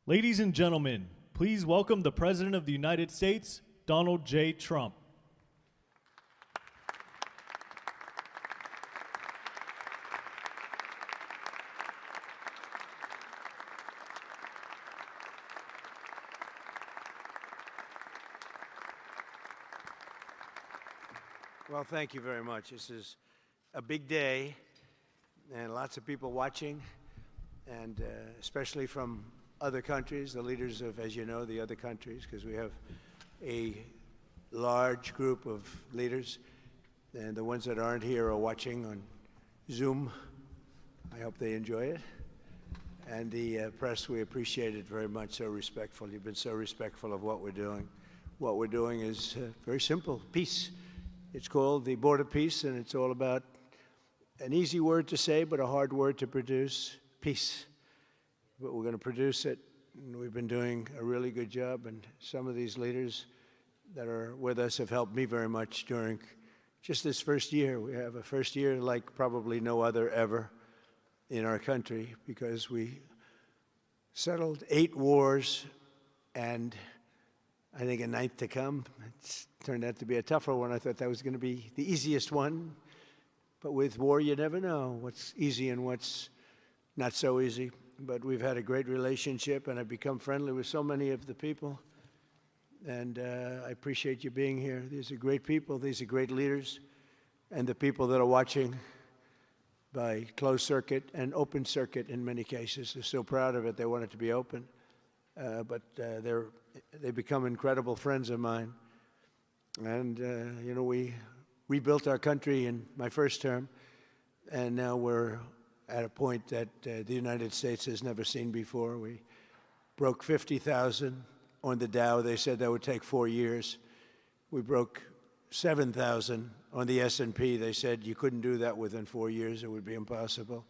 Ladies and gentlemen, please welcome the President of the United States, Donald J. Trump. Well, thank you very much. This is a big day and lots of people watching, and especially from other countries, the leaders of, as you know, the other countries, because we have a large group of leaders, and the ones that aren't here are watching on Zoom. I hope they enjoy it. And the press, we appreciate it very much, so respectful. You've been so respectful of what we're doing. What we're doing is very simple, peace. It's called the Border Peace, and it's all about an easy word to say, but a hard word to produce, peace. But we're going to produce it, and we've been doing a really good job, and some of these leaders that are with us have helped me very much during just this first year. We have a first year like probably no other ever in our country, because we settled 8 wars and I think a 9th to come. It's turned out to be a tougher one. I thought that was going to be the easiest one. But with war, you never know what's easy and what's not so easy. But we've had a great relationship, and I've become friendly with so many of the people. And I appreciate you being here. These are great people. These are great leaders. And the people that are watching by closed circuit and open circuit in many cases, they're so proud of it. They want it to be open. But they've become incredible friends of mine. And, you know, we rebuilt our country in my first term, and now we're at a point that the United States has never seen before. We broke 50,000 on the Dow. They said that would take 4 years. We broke 7,000 on the S&P. They said you couldn't do that within 4 years. It would be impossible.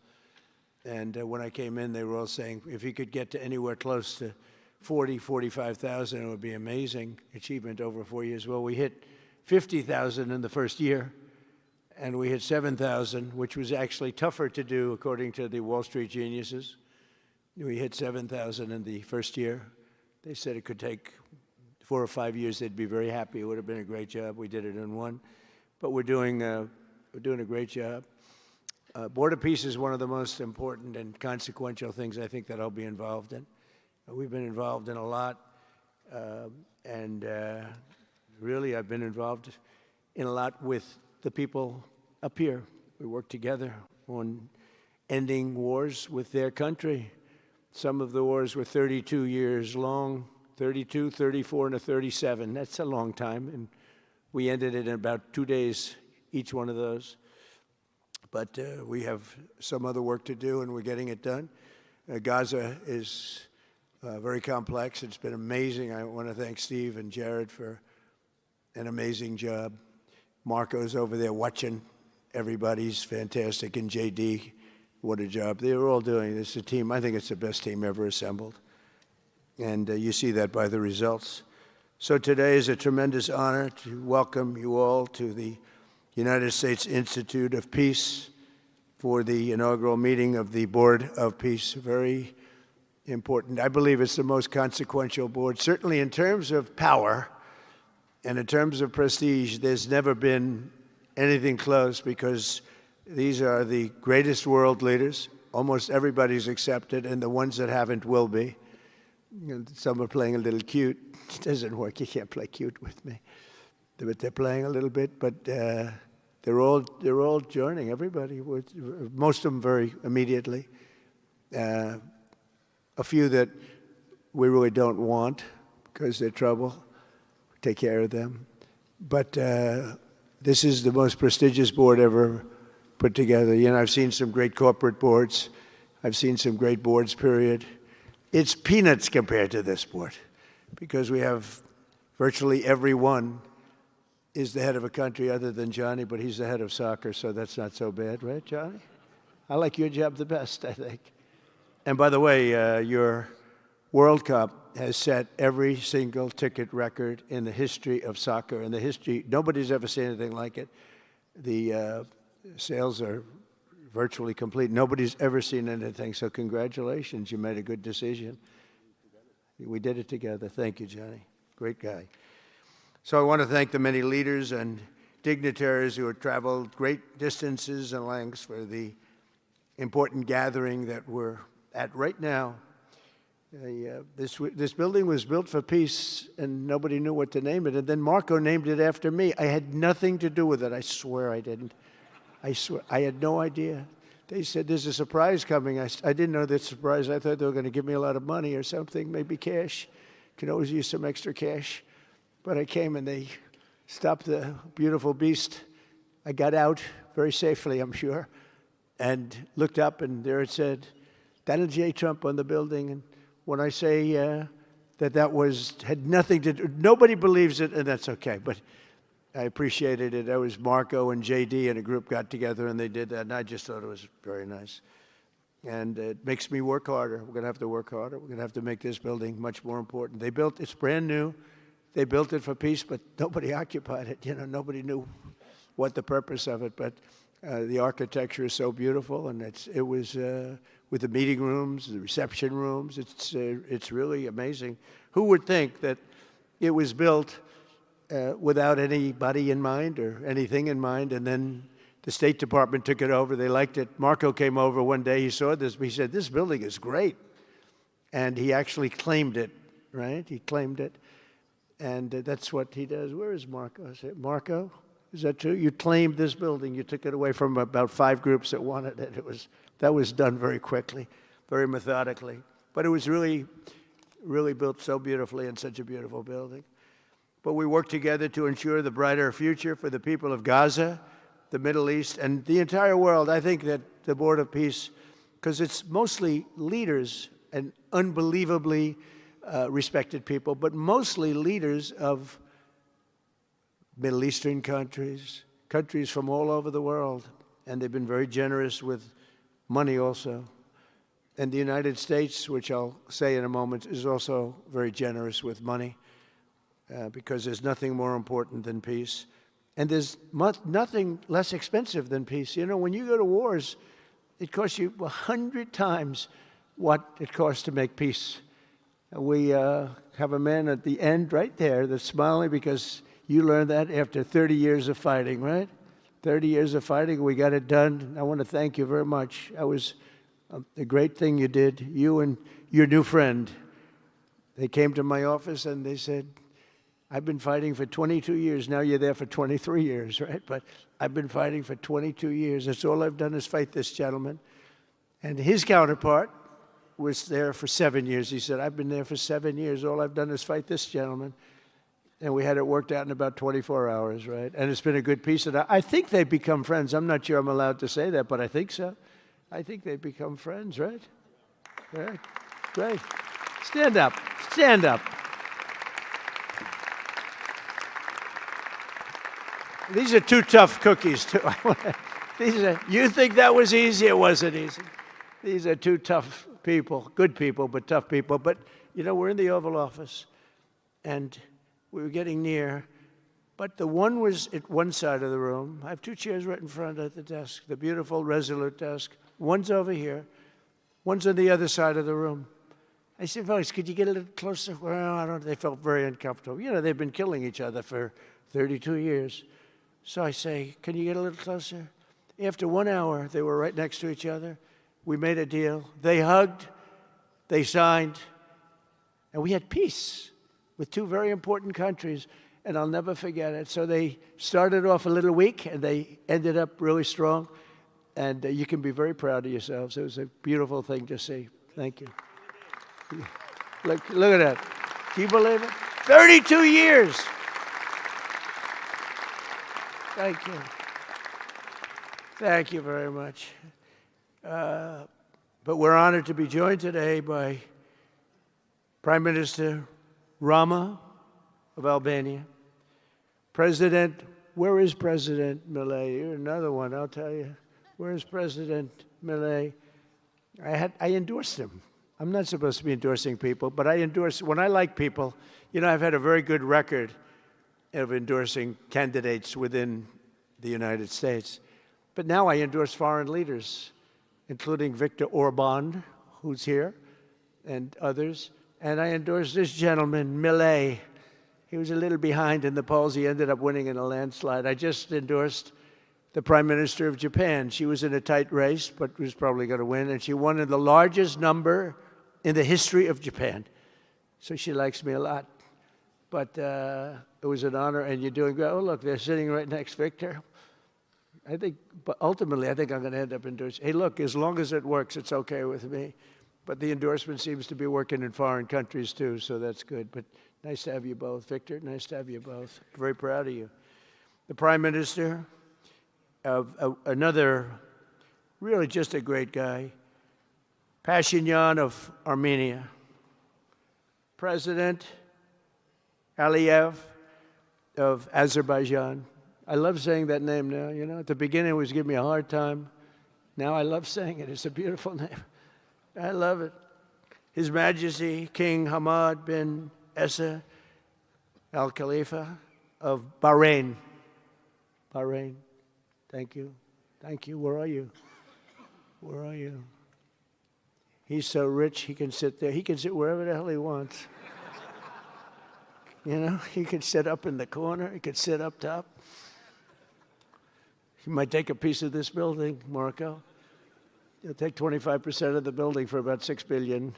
And when I came in, they were all saying, if you could get to anywhere close to 45,000, it would be amazing achievement over 4 years. Well, we hit 50,000 in the first year, and we hit 7,000, which was actually tougher to do, according to the Wall Street geniuses. We hit 7,000 in the first year. They said it could take 4 or 5 years. They'd be very happy. It would have been a great job. We did it in 1. But we're doing a great job. Border peace is one of the most important and consequential things I think that I'll be involved in. We've been involved in a lot, and really I've been involved in a lot with the people up here. We work together on ending wars with their country. Some of the wars were 32 years long, 32, 34, and a 37. That's a long time, and we ended it in about 2 days, each one of those. But we have some other work to do, and we're getting it done. Gaza is very complex. It's been amazing. I want to thank Steve and Jared for an amazing job. Marco's over there watching everybody's fantastic, and JD, what a job. They're all doing. This is a team. I think it's the best team ever assembled. And you see that by the results. So today is a tremendous honor to welcome you all to the United States Institute of Peace for the inaugural meeting of the Board of Peace. Very important. I believe it's the most consequential board, certainly in terms of power and in terms of prestige. There's never been anything close, because these are the greatest world leaders. Almost everybody's accepted, and the ones that haven't will be. Some are playing a little cute. It doesn't work. You can't play cute with me. But they're playing a little bit. But they're all joining. Everybody, most of them very immediately. A few that we really don't want because they're trouble. Take care of them. But this is the most prestigious board ever put together. You know, I've seen some great corporate boards. I've seen some great boards, period. It's peanuts compared to this board, because we have virtually everyone is the head of a country other than Johnny, but he's the head of soccer, so that's not so bad, right, Johnny? I like your job the best, I think. And by the way, your World Cup has set every single ticket record in the history of soccer. In the history, nobody's ever seen anything like it. The sales are virtually complete. Nobody's ever seen anything, so congratulations. You made a good decision. We did it together. Thank you, Johnny. Great guy. So I want to thank the many leaders and dignitaries who have traveled great distances and lengths for the important gathering that we're at right now. This building was built for peace, and nobody knew what to name it. And then Marco named it after me. I had nothing to do with it. I swear I didn't. I swear. I had no idea. They said, there's a surprise coming. I didn't know that surprise. I thought they were going to give me a lot of money or something, maybe cash. Could always use some extra cash. But I came, and they stopped the beautiful beast. I got out very safely, I'm sure, and looked up, and there it said, Donald J. Trump on the building. And when I say that had nothing to do, nobody believes it, and that's okay, but I appreciated it. That was Marco and JD and a group got together, and they did that, and I just thought it was very nice. And it makes me work harder. We're going to have to work harder. We're going to have to make this building much more important. It's brand new. They built it for peace, but nobody occupied it. You know, nobody knew what the purpose of it, but the architecture is so beautiful, and it was with the meeting rooms, the reception rooms. It's really amazing. Who would think that it was built without anybody in mind or anything in mind, and then the State Department took it over. They liked it. Marco came over one day. He saw this. He said, this building is great. And he actually claimed it, right? He claimed it. And that's what he does. Where is Marco? I said, Marco, is that true? You claimed this building. You took it away from about 5 groups that wanted it. That was done very quickly, very methodically. But it was really, really built so beautifully in such a beautiful building. But we worked together to ensure the brighter future for the people of Gaza, the Middle East, and the entire world. I think that the Board of Peace, because it's mostly leaders and unbelievably respected people, but mostly leaders of Middle Eastern countries, countries from all over the world, and they've been very generous with money also. And the United States, which I'll say in a moment, is also very generous with money because there's nothing more important than peace. And there's nothing less expensive than peace. You know, when you go to wars, it costs you 100 times what it costs to make peace. We have a man at the end right there that's smiling because you learned that after 30 years of fighting, right? 30 years of fighting, we got it done. I want to thank you very much. That was a great thing you did, you and your new friend. They came to my office and they said, I've been fighting for 22 years. Now you're there for 23 years, right? But I've been fighting for 22 years. That's all I've done is fight this gentleman. And his counterpart was there for 7 years. He said, I've been there for 7 years. All I've done is fight this gentleman. And we had it worked out in about 24 hours, right? And it's been a good peace. And I think they've become friends. I'm not sure I'm allowed to say that, but I think so. I think they've become friends, right? Right. Great. Stand up. Stand up. These are 2 tough cookies, too. You think that was easy? It wasn't easy. These are 2 tough people, good people, but tough people. But, you know, we're in the Oval Office, and we were getting near. But the one was at one side of the room. I have 2 chairs right in front of the desk, the beautiful, resolute desk. One's over here. One's on the other side of the room. I said, folks, could you get a little closer? Well, I don't know. They felt very uncomfortable. You know, they've been killing each other for 32 years. So I say, can you get a little closer? After 1 hour, they were right next to each other. We made a deal. They hugged. They signed. And we had peace with 2 very important countries. And I'll never forget it. So they started off a little weak, and they ended up really strong. And you can be very proud of yourselves. It was a beautiful thing to see. Thank you. Look at that. Do you believe it? 32 years. Thank you. Thank you very much. But we're honored to be joined today by Prime Minister Rama of Albania. Where is President Milei? You're another one, I'll tell you. Where is President Milei? I endorsed him. I'm not supposed to be endorsing people, but when I like people, you know, I've had a very good record of endorsing candidates within the United States. But now I endorse foreign leaders, including Viktor Orban, who's here, and others. And I endorsed this gentleman, Millet. He was a little behind in the polls. He ended up winning in a landslide. I just endorsed the Prime Minister of Japan. She was in a tight race, but was probably going to win. And she won in the largest number in the history of Japan. So she likes me a lot. But it was an honor, and you're doing great. Oh, look, they're sitting right next, Victor. But ultimately, I think I'm going to end up endorsing. Hey, look, as long as it works, it's okay with me. But the endorsement seems to be working in foreign countries, too, so that's good. But nice to have you both. Victor, nice to have you both. Very proud of you. The Prime Minister of another, really just a great guy, Pashinyan of Armenia. President Aliyev of Azerbaijan. I love saying that name now. You know, at the beginning it was giving me a hard time. Now I love saying it. It's a beautiful name. I love it. His Majesty King Hamad bin Isa Al Khalifa of Bahrain. Bahrain. Thank you. Thank you. Where are you? Where are you? He's so rich, he can sit there. He can sit wherever the hell he wants. You know, he could sit up in the corner. He could sit up top. He might take a piece of this building, Morocco. He'll take 25% of the building for about $6 billion.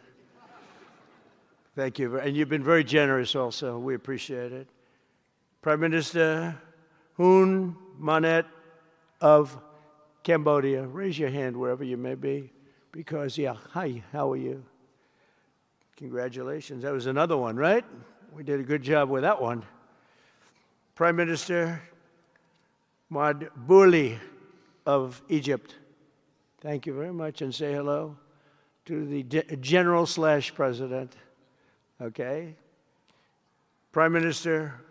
Thank you. And you've been very generous also. We appreciate it. Prime Minister Hun Manet of Cambodia. Raise your hand wherever you may be. Because, yeah, hi, how are you? Congratulations. That was another one, right? We did a good job with that one. Prime Minister Madbouli of Egypt. Thank you very much, and say hello to the General/President. Okay. Prime Minister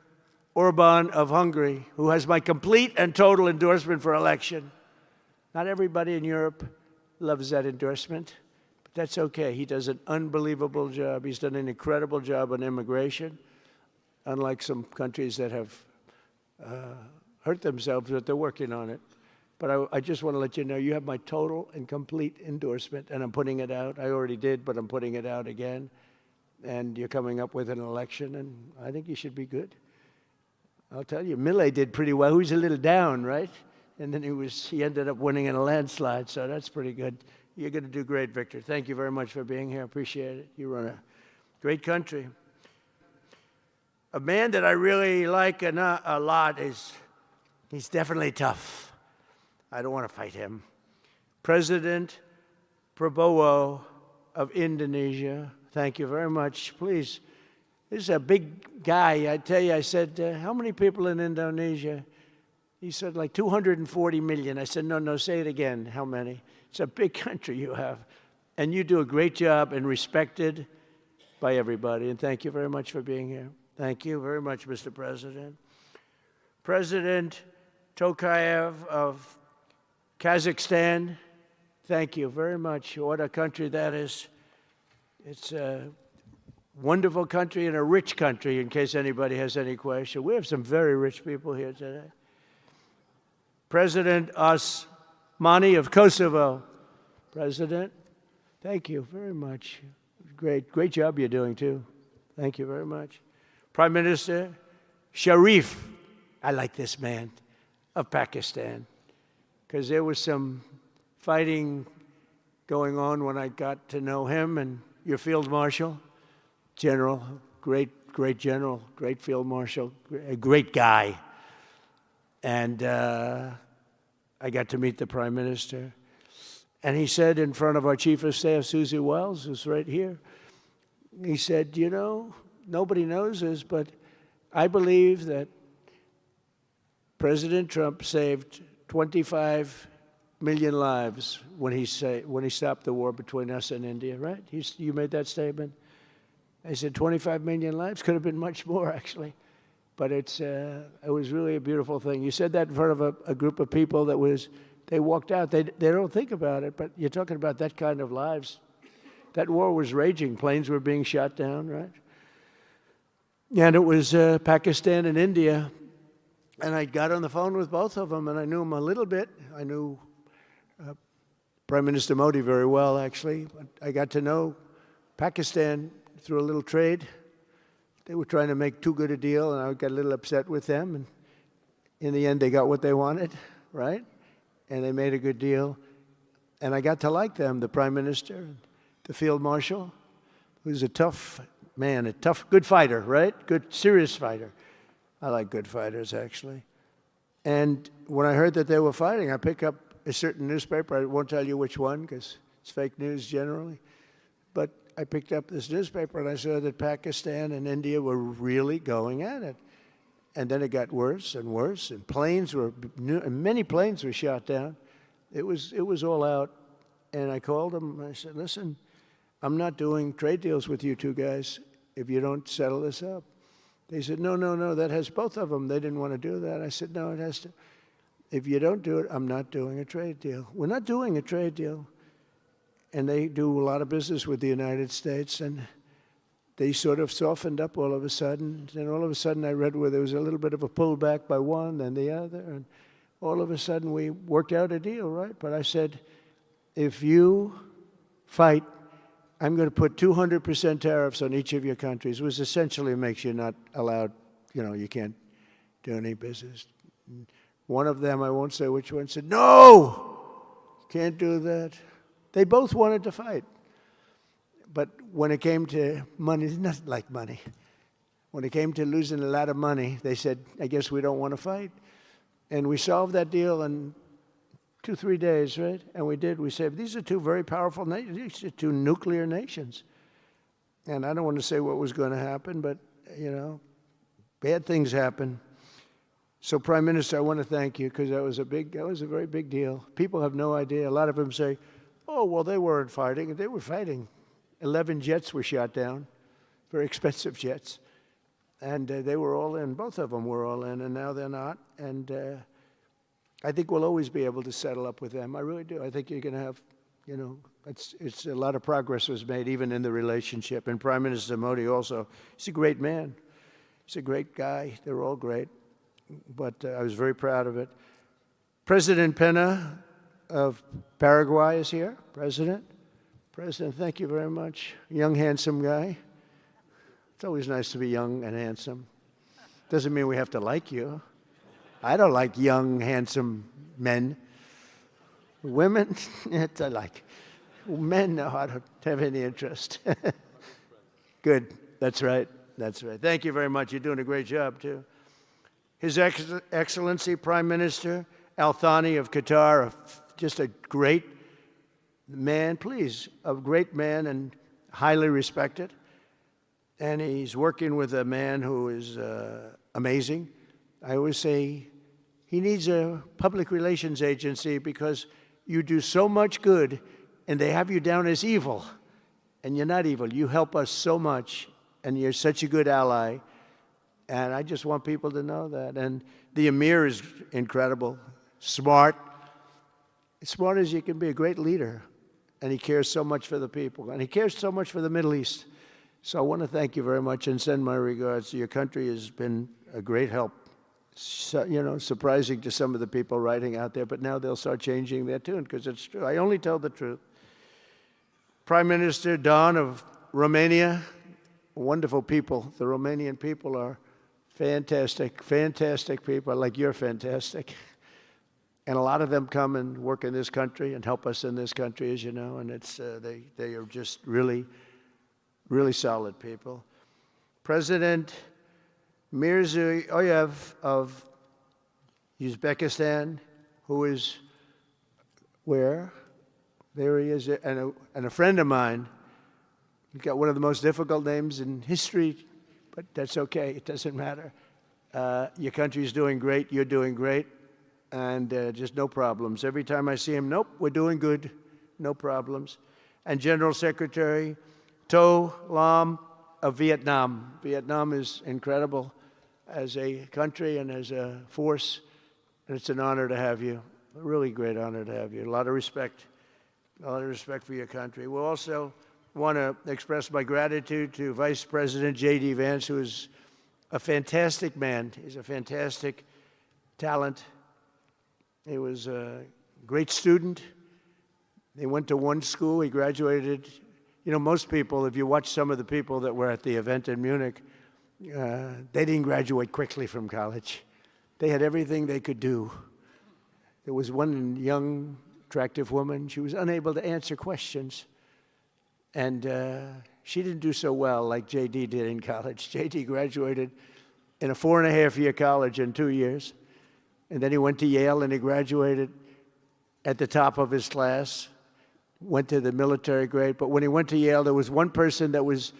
Orban of Hungary, who has my complete and total endorsement for election. Not everybody in Europe loves that endorsement, but that's okay. He does an unbelievable job. He's done an incredible job on immigration, unlike some countries that have hurt themselves, but they're working on it. But I just want to let you know, you have my total and complete endorsement, and I'm putting it out. I already did, but I'm putting it out again. And you're coming up with an election, and I think you should be good. I'll tell you, Millet did pretty well. He was a little down, right? And then he ended up winning in a landslide, so that's pretty good. You're going to do great, Victor. Thank you very much for being here. Appreciate it. You run a great country. A man that I really like a lot he's definitely tough. I don't want to fight him. President Prabowo of Indonesia. Thank you very much. Please, this is a big guy. I tell you, I said, how many people in Indonesia? He said, like 240 million. I said, no, say it again. How many? It's a big country you have. And you do a great job and respected by everybody. And thank you very much for being here. Thank you very much, Mr. President. President Tokayev of Kazakhstan, thank you very much. What a country that is. It's a wonderful country and a rich country, in case anybody has any question. We have some very rich people here today. President Osmani of Kosovo. President, thank you very much. Great job you're doing, too. Thank you very much. Prime Minister Sharif, I like this man, of Pakistan, because there was some fighting going on when I got to know him, and your Field Marshal, General, great General, great Field Marshal, a great guy. And I got to meet the Prime Minister. And he said in front of our Chief of Staff, Susie Wells, who's right here, he said, you know, nobody knows this, but I believe that President Trump saved 25 million lives when he stopped the war between us and India, right? You made that statement? I said 25 million lives? Could have been much more, actually. But it was really a beautiful thing. You said that in front of a group of people they walked out. They don't think about it, but you're talking about that kind of lives. That war was raging. Planes were being shot down, right? And it was Pakistan and India. And I got on the phone with both of them, and I knew them a little bit. I knew Prime Minister Modi very well, actually. But I got to know Pakistan through a little trade. They were trying to make too good a deal, and I got a little upset with them. And in the end, they got what they wanted, right? And they made a good deal. And I got to like them, the prime minister, the field marshal, who's a tough man, a tough, good fighter, right? Good, serious fighter. I like good fighters, actually. And when I heard that they were fighting, I picked up a certain newspaper. I won't tell you which one, because it's fake news generally. But I picked up this newspaper, and I saw that Pakistan and India were really going at it. And then it got worse and worse, and many planes were shot down. It was all out. And I called them, and I said, listen, I'm not doing trade deals with you two guys if you don't settle this up. They said, no, that has both of them. They didn't want to do that. I said, no, it has to. If you don't do it, I'm not doing a trade deal. We're not doing a trade deal. And they do a lot of business with the United States, and they sort of softened up all of a sudden. And all of a sudden I read where there was a little bit of a pullback by one, then the other, and all of a sudden we worked out a deal, right? But I said, if you fight, I'm going to put 200% tariffs on each of your countries, which essentially makes you not allowed, you can't do any business. One of them, I won't say which one, said, no, can't do that. They both wanted to fight. But when it came to money, it's not like money. When it came to losing a lot of money, they said, I guess we don't want to fight. And we solved that deal in 2-3 days, right? And we did. We said, these are two very powerful nations. These are two nuclear nations. And I don't want to say what was going to happen, but, bad things happen. So, Prime Minister, I want to thank you, because that was a very big deal. People have no idea. A lot of them say, oh, well, they weren't fighting. They were fighting. 11 jets were shot down, very expensive jets. And they were all in. Both of them were all in, and now they're not. And I think we'll always be able to settle up with them. I really do. I think you're going to have, it's a lot of progress was made even in the relationship. And Prime Minister Modi also, he's a great man. He's a great guy. They're all great. But I was very proud of it. President Pena of Paraguay is here. President, thank you very much. Young, handsome guy. It's always nice to be young and handsome. Doesn't mean we have to like you. I don't like young, handsome men. Women, I like. Men, no, I don't have any interest. Good. That's right. Thank you very much. You're doing a great job, too. His Excellency Prime Minister Al Thani of Qatar, just a great man, a great man and highly respected. And he's working with a man who is amazing. I always say he needs a public relations agency, because you do so much good and they have you down as evil. And you're not evil. You help us so much, and you're such a good ally. And I just want people to know that. And the Emir is incredible, smart as you can be, a great leader. And he cares so much for the people. And he cares so much for the Middle East. So I want to thank you very much and send my regards. Your country has been a great help. So, surprising to some of the people writing out there, but now they'll start changing their tune, because it's true. I only tell the truth. Prime Minister Don of Romania, wonderful people. The Romanian people are fantastic people, like you're fantastic. And a lot of them come and work in this country and help us in this country, as you know, and it's they are just really, really solid people. President Mirziyoyev of Uzbekistan, who is where? There he is, and a friend of mine. He's got one of the most difficult names in history, but that's okay. It doesn't matter. Your country's doing great. You're doing great. And just no problems. Every time I see him, nope, we're doing good. No problems. And General Secretary To Lam of Vietnam. Vietnam is incredible as a country and as a force. And it's an honor to have you. A really great honor to have you. A lot of respect. A lot of respect for your country. We'll also want to express my gratitude to Vice President J.D. Vance, who is a fantastic man. He's a fantastic talent. He was a great student. He went to one school. He graduated You know, most people, if you watch some of the people that were at the event in Munich, they didn't graduate quickly from college. They had everything they could do. There was one young, attractive woman. She was unable to answer questions. And she didn't do so well like J.D. did in college. J.D. graduated in a 4.5-year college in 2 years. And then he went to Yale and he graduated at the top of his class, went to the military grade. But when he went to Yale, there was one person that was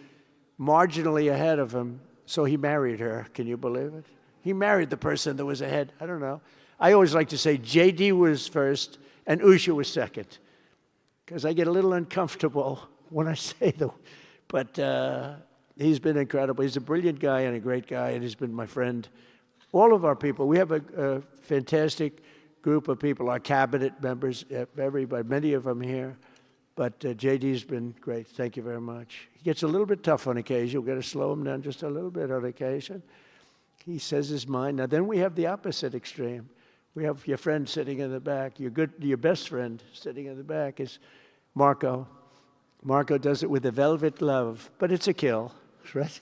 marginally ahead of him, so he married her. Can you believe it? He married the person that was ahead. I don't know. I always like to say J.D. was first and Usha was second, because I get a little uncomfortable when I say that. But he's been incredible. He's a brilliant guy and a great guy, and he's been my friend. All of our people, we have a fantastic group of people, our cabinet members, everybody, many of them here. But J.D.'s been great. Thank you very much. He gets a little bit tough on occasion. We've got to slow him down just a little bit on occasion. He says his mind. Now, then we have the opposite extreme. We have your friend sitting in the back. Your best friend sitting in the back is Marco. Marco does it with a velvet glove, but it's a kill, right?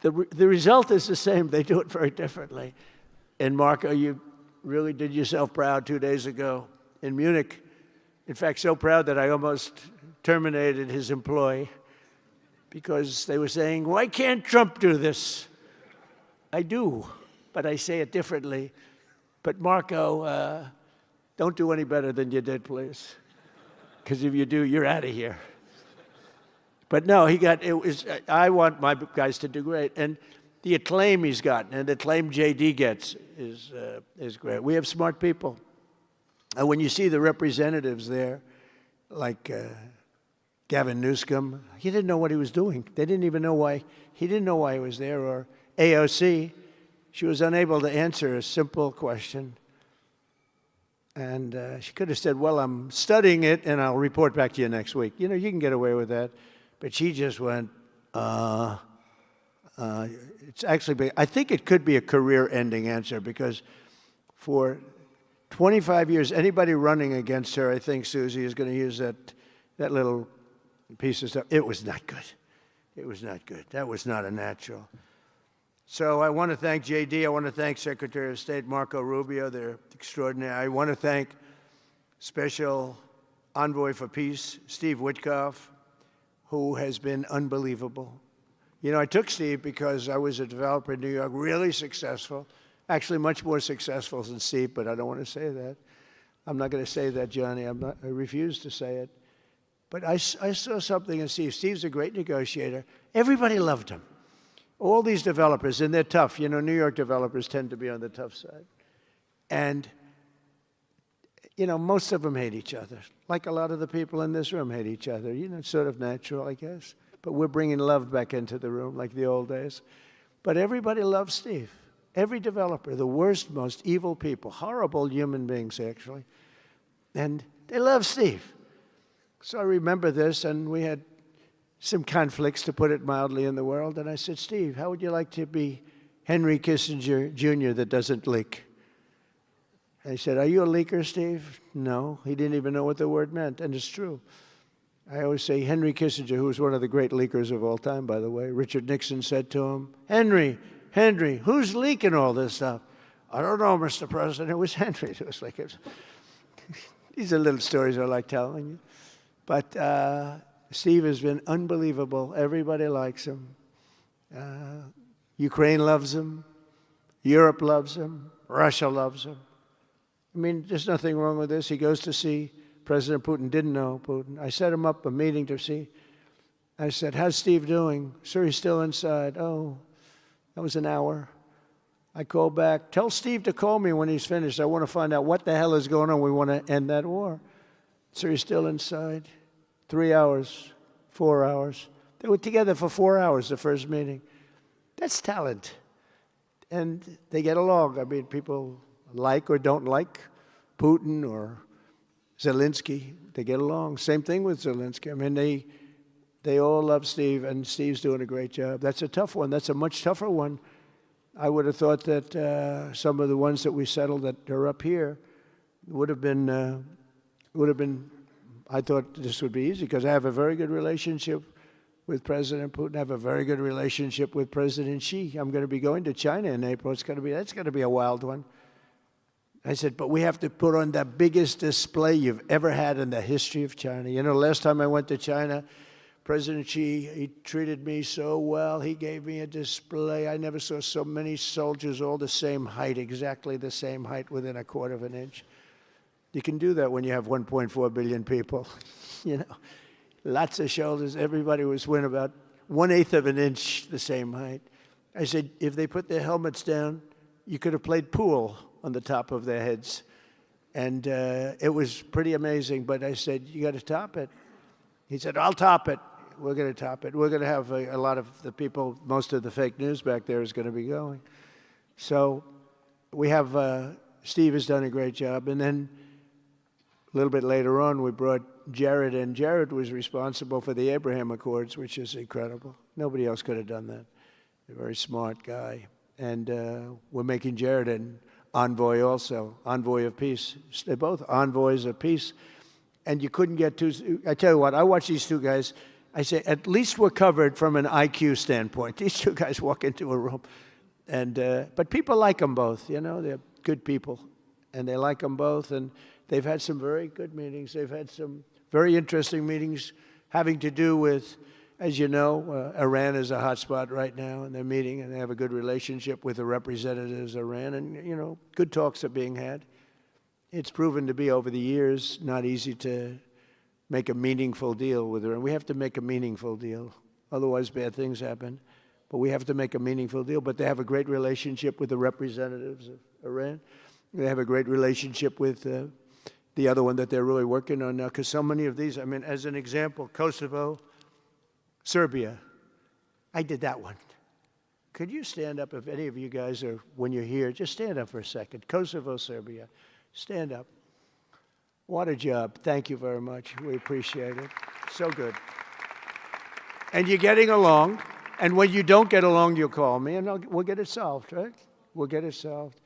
The result is the same. They do it very differently. And Marco, you really did yourself proud 2 days ago in Munich. In fact, so proud that I almost terminated his employ because they were saying, why can't Trump do this? I do, but I say it differently. But Marco, don't do any better than you did, please. Because if you do, you're out of here. But no, I want my guys to do great. And the acclaim he's gotten and the acclaim J.D. gets is great. We have smart people. And when you see the representatives there, like Gavin Newsom, he didn't know what he was doing. They didn't even know why. He didn't know why he was there. Or AOC, she was unable to answer a simple question. And she could have said, well, I'm studying it, and I'll report back to you next week. You know, you can get away with that. But she just went, it's actually, I think it could be a career-ending answer, because for 25 years, anybody running against her, I think Susie is going to use that little piece of stuff. It was not good. It was not good. That was not a natural. So I want to thank J.D. I want to thank Secretary of State Marco Rubio. They're extraordinary. I want to thank Special Envoy for Peace, Steve Witkoff, who has been unbelievable. You know, I took Steve because I was a developer in New York, really successful, actually much more successful than Steve, but I don't want to say that. I'm not going to say that, Johnny. I refuse to say it. But I saw something in Steve. Steve's a great negotiator. Everybody loved him. All these developers, and they're tough. You know, New York developers tend to be on the tough side. And, you know, most of them hate each other. Like a lot of the people in this room hate each other. You know, it's sort of natural, I guess. But we're bringing love back into the room like the old days. But everybody loves Steve. Every developer, the worst, most evil people, horrible human beings, actually. And they love Steve. So I remember this, and we had some conflicts, to put it mildly, in the world. And I said, Steve, how would you like to be Henry Kissinger Jr. that doesn't leak? And he said, are you a leaker, Steve? No. He didn't even know what the word meant, and it's true. I always say Henry Kissinger, who was one of the great leakers of all time, by the way. Richard Nixon said to him, Henry, who's leaking all this stuff? I don't know, Mr. President. It was Henry. It was like, these are little stories I like telling you. But Steve has been unbelievable. Everybody likes him. Ukraine loves him. Europe loves him. Russia loves him. I mean, there's nothing wrong with this. He goes to see President Putin. Didn't know Putin. I set him up a meeting to see. I said, how's Steve doing? Sir, he's still inside. Oh, that was an hour. I called back. Tell Steve to call me when he's finished. I want to find out what the hell is going on. We want to end that war. Sir, he's still inside. 3 hours, 4 hours. They were together for 4 hours, the first meeting. That's talent. And they get along. I mean, people like or don't like Putin or Zelensky. They get along. Same thing with Zelensky. I mean, they all love Steve, and Steve's doing a great job. That's a tough one. That's a much tougher one. I would have thought that some of the ones that we settled that are up here would have been I thought this would be easy because I have a very good relationship with President Putin. I have a very good relationship with President Xi. I'm going to be going to China in April. That's going to be a wild one. I said, but we have to put on the biggest display you've ever had in the history of China. You know, last time I went to China, President Xi, he treated me so well. He gave me a display. I never saw so many soldiers all the same height, exactly the same height within a quarter of an inch. You can do that when you have 1.4 billion people. You know, lots of shoulders. Everybody was within about 1/8 of an inch the same height. I said, if they put their helmets down, you could have played pool on the top of their heads. And it was pretty amazing. But I said, you got to top it. He said, I'll top it. We're going to top it. We're going to have a lot of the people, most of the fake news back there is going to be going. So we have, Steve has done a great job. And then a little bit later on, we brought Jared in. Jared was responsible for the Abraham Accords, which is incredible. Nobody else could have done that. A very smart guy. And we're making Jared an envoy also, envoy of peace. They're both envoys of peace. And you couldn't get two. I tell you what, I watch these two guys. I say, at least we're covered from an IQ standpoint. These two guys walk into a room. And but people like them both, you know. They're good people. And they like them both. And they've had some very good meetings. They've had some very interesting meetings having to do with, as you know, Iran is a hot spot right now, and they're meeting, and they have a good relationship with the representatives of Iran, and, you know, good talks are being had. It's proven to be, over the years, not easy to make a meaningful deal with Iran. We have to make a meaningful deal. Otherwise, bad things happen. But we have to make a meaningful deal. But they have a great relationship with the representatives of Iran. They have a great relationship with the other one that they're really working on now, because so many of these, I mean, as an example, Kosovo, Serbia. I did that one. Could you stand up, if any of you guys are, when you're here, just stand up for a second. Kosovo, Serbia. Stand up. What a job. Thank you very much. We appreciate it. So good. And you're getting along. And when you don't get along, you'll call me, and we'll get it solved, right? We'll get it solved.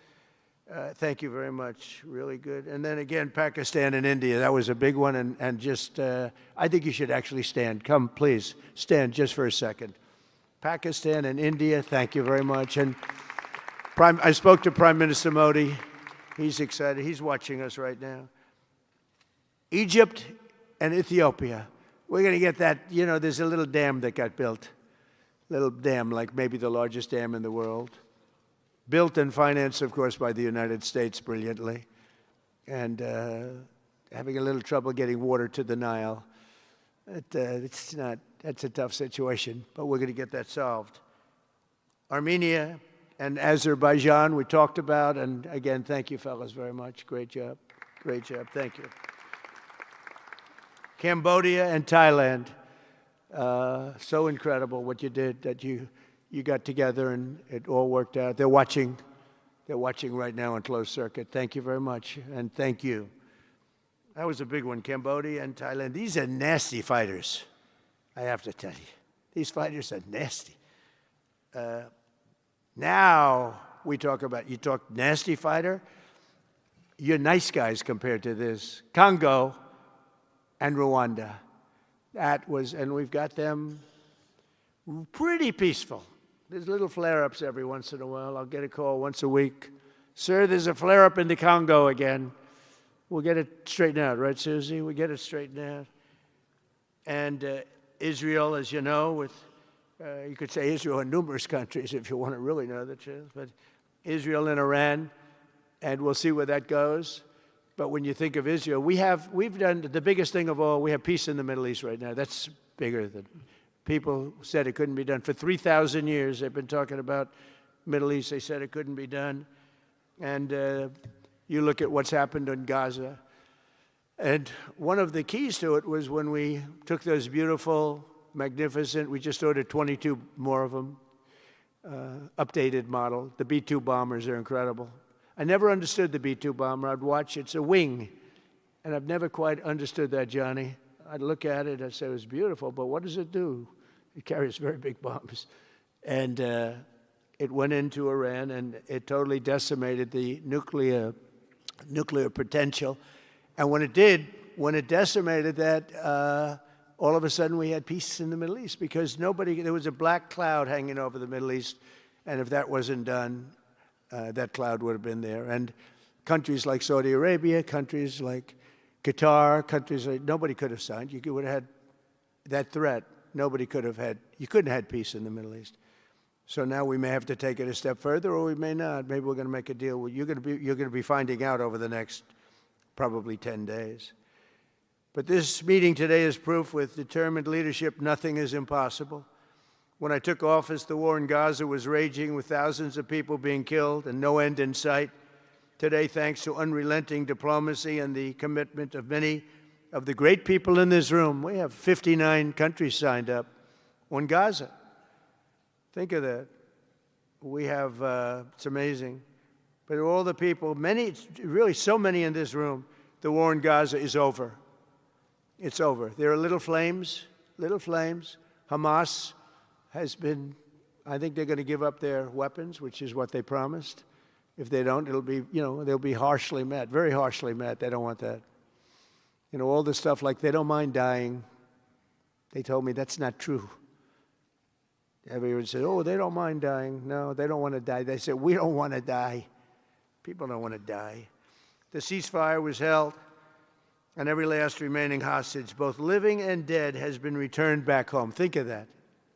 Thank you very much. Really good. And then again, Pakistan and India. That was a big one. And just, I think you should actually stand. Come, please, stand just for a second. Pakistan and India, thank you very much. And I spoke to Prime Minister Modi. He's excited. He's watching us right now. Egypt and Ethiopia. We're going to get that, you know, there's a little dam that got built. Little dam, like maybe the largest dam in the world. Built and financed, of course, by the United States brilliantly. And having a little trouble getting water to the Nile. That's a tough situation, but we're going to get that solved. Armenia and Azerbaijan, we talked about. And again, thank you, fellas, very much. Great job. Great job. Thank you. Cambodia and Thailand. So incredible what you did, that you got together and it all worked out. They're watching right now on closed circuit. Thank you very much, and thank you. That was a big one, Cambodia and Thailand. These are nasty fighters, I have to tell you. These fighters are nasty. Now we talk about, you talk nasty fighter, you're nice guys compared to this. Congo and Rwanda. That was, and we've got them pretty peaceful. There's little flare-ups every once in a while. I'll get a call once a week. Sir, there's a flare-up in the Congo again. We'll get it straightened out, right, Susie? We get it straightened out. And Israel, as you know, with you could say Israel and numerous countries if you want to really know the truth, but Israel and Iran, and we'll see where that goes. But when you think of Israel, we've done the biggest thing of all. We have peace in the Middle East right now. That's bigger than people said it couldn't be done. For 3,000 years, they've been talking about Middle East. They said it couldn't be done. And you look at what's happened in Gaza. And one of the keys to it was when we took those beautiful, magnificent, we just ordered 22 more of them, updated model. The B-2 bombers are incredible. I never understood the B-2 bomber. I'd watch, it's a wing. And I've never quite understood that, Johnny. I'd look at it, I'd say it was beautiful, but what does it do? It carries very big bombs. And it went into Iran, and it totally decimated the nuclear potential. And when it did, when it decimated that, all of a sudden we had peace in the Middle East because there was a black cloud hanging over the Middle East, and if that wasn't done, that cloud would have been there. And countries like Saudi Arabia, countries like Qatar, countries like, nobody could have signed. You would have had that threat. You couldn't have had peace in the Middle East. So now we may have to take it a step further, or we may not. Maybe we're going to make a deal. You're going to be finding out over the next probably 10 days. But this meeting today is proof with determined leadership nothing is impossible. When I took office, the war in Gaza was raging with thousands of people being killed and no end in sight. Today, thanks to unrelenting diplomacy and the commitment of many of the great people in this room, we have 59 countries signed up on Gaza. Think of that. We have, it's amazing. But all the people, really so many in this room, the war in Gaza is over. It's over. There are little flames. Hamas has been, I think they're going to give up their weapons, which is what they promised. If they don't, it'll be, they'll be harshly met, very harshly met. They don't want that. All this stuff like they don't mind dying. They told me that's not true. Everyone said, oh, they don't mind dying. No, they don't want to die. They said, we don't want to die. People don't want to die. The ceasefire was held, and every last remaining hostage, both living and dead, has been returned back home. Think of that.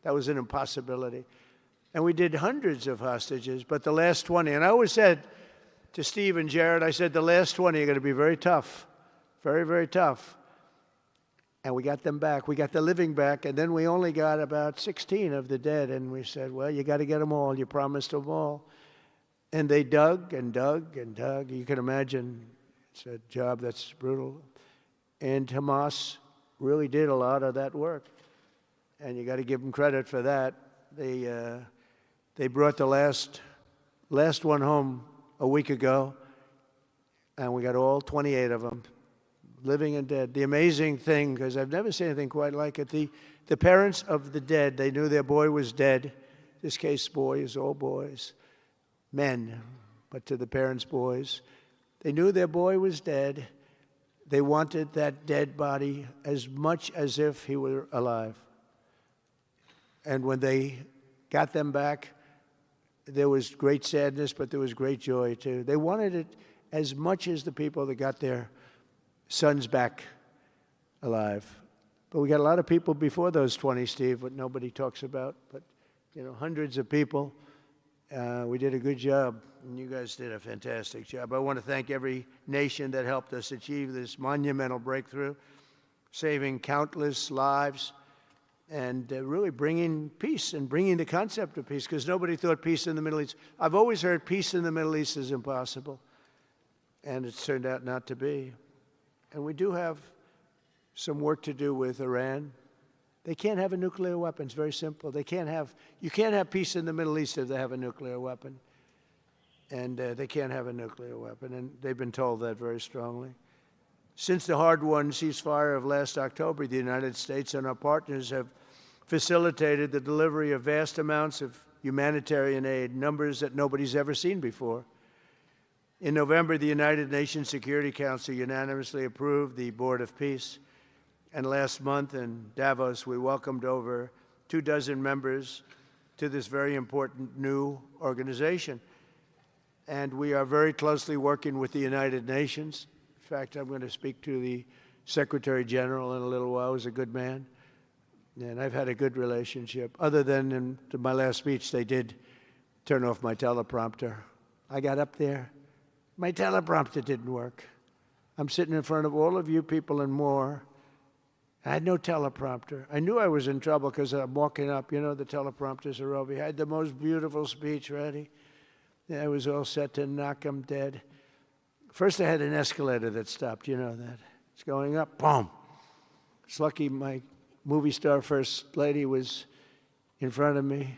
That was an impossibility. And we did hundreds of hostages, but the last 20, and I always said to Steve and Jared, I said, the last 20 are going to be very tough, very, very tough. And we got them back. We got the living back, and then we only got about 16 of the dead, and we said, well, you got to get them all. You promised them all. And they dug and dug and dug. You can imagine it's a job that's brutal. And Hamas really did a lot of that work, and you got to give them credit for that. They brought the last one home a week ago, and we got all 28 of them, living and dead. The amazing thing, because I've never seen anything quite like it, the parents of the dead, they knew their boy was dead. This case, boys, all boys, men, but to the parents' boys. They knew their boy was dead. They wanted that dead body as much as if he were alive. And when they got them back, there was great sadness, but there was great joy, too. They wanted it as much as the people that got their sons back alive. But we got a lot of people before those 20, Steve, what nobody talks about. But, hundreds of people. We did a good job, and you guys did a fantastic job. I want to thank every nation that helped us achieve this monumental breakthrough, saving countless lives, and really bringing peace and bringing the concept of peace, because nobody thought peace in the Middle East. I've always heard peace in the Middle East is impossible, and it's turned out not to be. And we do have some work to do with Iran. They can't have a nuclear weapon. It's very simple. You can't have peace in the Middle East if they have a nuclear weapon. And they can't have a nuclear weapon, and they've been told that very strongly. Since the hard-won ceasefire of last October, the United States and our partners have facilitated the delivery of vast amounts of humanitarian aid, numbers that nobody's ever seen before. In November, the United Nations Security Council unanimously approved the Board of Peace. And last month in Davos, we welcomed over 24 members to this very important new organization. And we are very closely working with the United Nations. In fact, I'm going to speak to the Secretary General in a little while. He's a good man. And I've had a good relationship. Other than in my last speech, they did turn off my teleprompter. I got up there. My teleprompter didn't work. I'm sitting in front of all of you people and more. I had no teleprompter. I knew I was in trouble because I'm walking up. The teleprompters are over here. I had the most beautiful speech ready. I was all set to knock them dead. First, I had an escalator that stopped. You know that. It's going up. Boom. It's lucky my movie star first lady was in front of me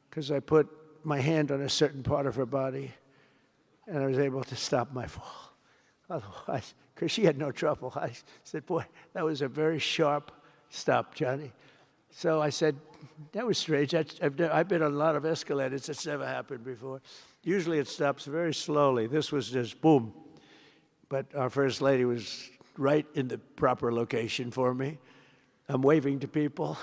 because I put my hand on a certain part of her body, and I was able to stop my fall. Otherwise, because she had no trouble. I said, boy, that was a very sharp stop, Johnny. So I said, that was strange. I've been on a lot of escalators. It's never happened before. Usually it stops very slowly. This was just boom. But our First Lady was right in the proper location for me. I'm waving to people,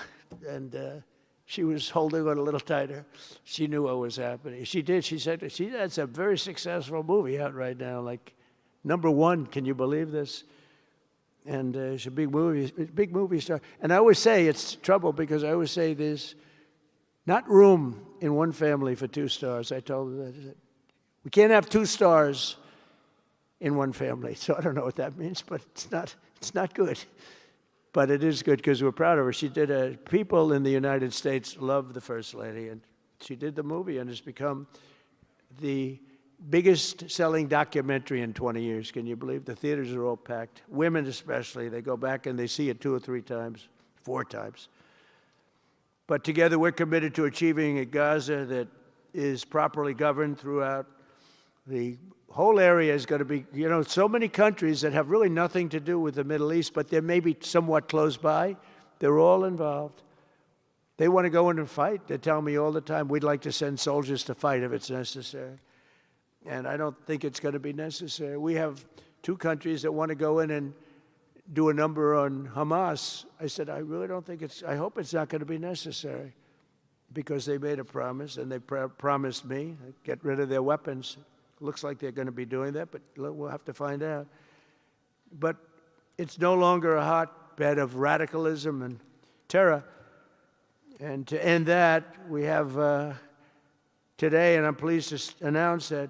and she was holding on a little tighter. She knew what was happening. She did. She said, that's a very successful movie out right now, like #1. Can you believe this? And she's a big movie star. And I always say it's trouble because I always say there's not room in one family for 2 stars. I told her that. We can't have 2 stars in one family. So I don't know what that means, but it's not good. But it is good because we're proud of her. She did people in the United States love the First Lady, and she did the movie, and it's become the biggest selling documentary in 20 years. Can you believe? The theaters are all packed. Women especially, they go back and they see it 2 or 3 times, 4 times. But together we're committed to achieving a Gaza that is properly governed throughout. The whole area is going to be, so many countries that have really nothing to do with the Middle East, but they're maybe somewhat close by. They're all involved. They want to go in and fight. They tell me all the time, we'd like to send soldiers to fight if it's necessary. And I don't think it's going to be necessary. We have 2 countries that want to go in and do a number on Hamas. I said, I really don't think I hope it's not going to be necessary, because they made a promise, and they promised me, get rid of their weapons. Looks like they're going to be doing that, but we'll have to find out. But it's no longer a hotbed of radicalism and terror. And to end that, we have today, and I'm pleased to announce that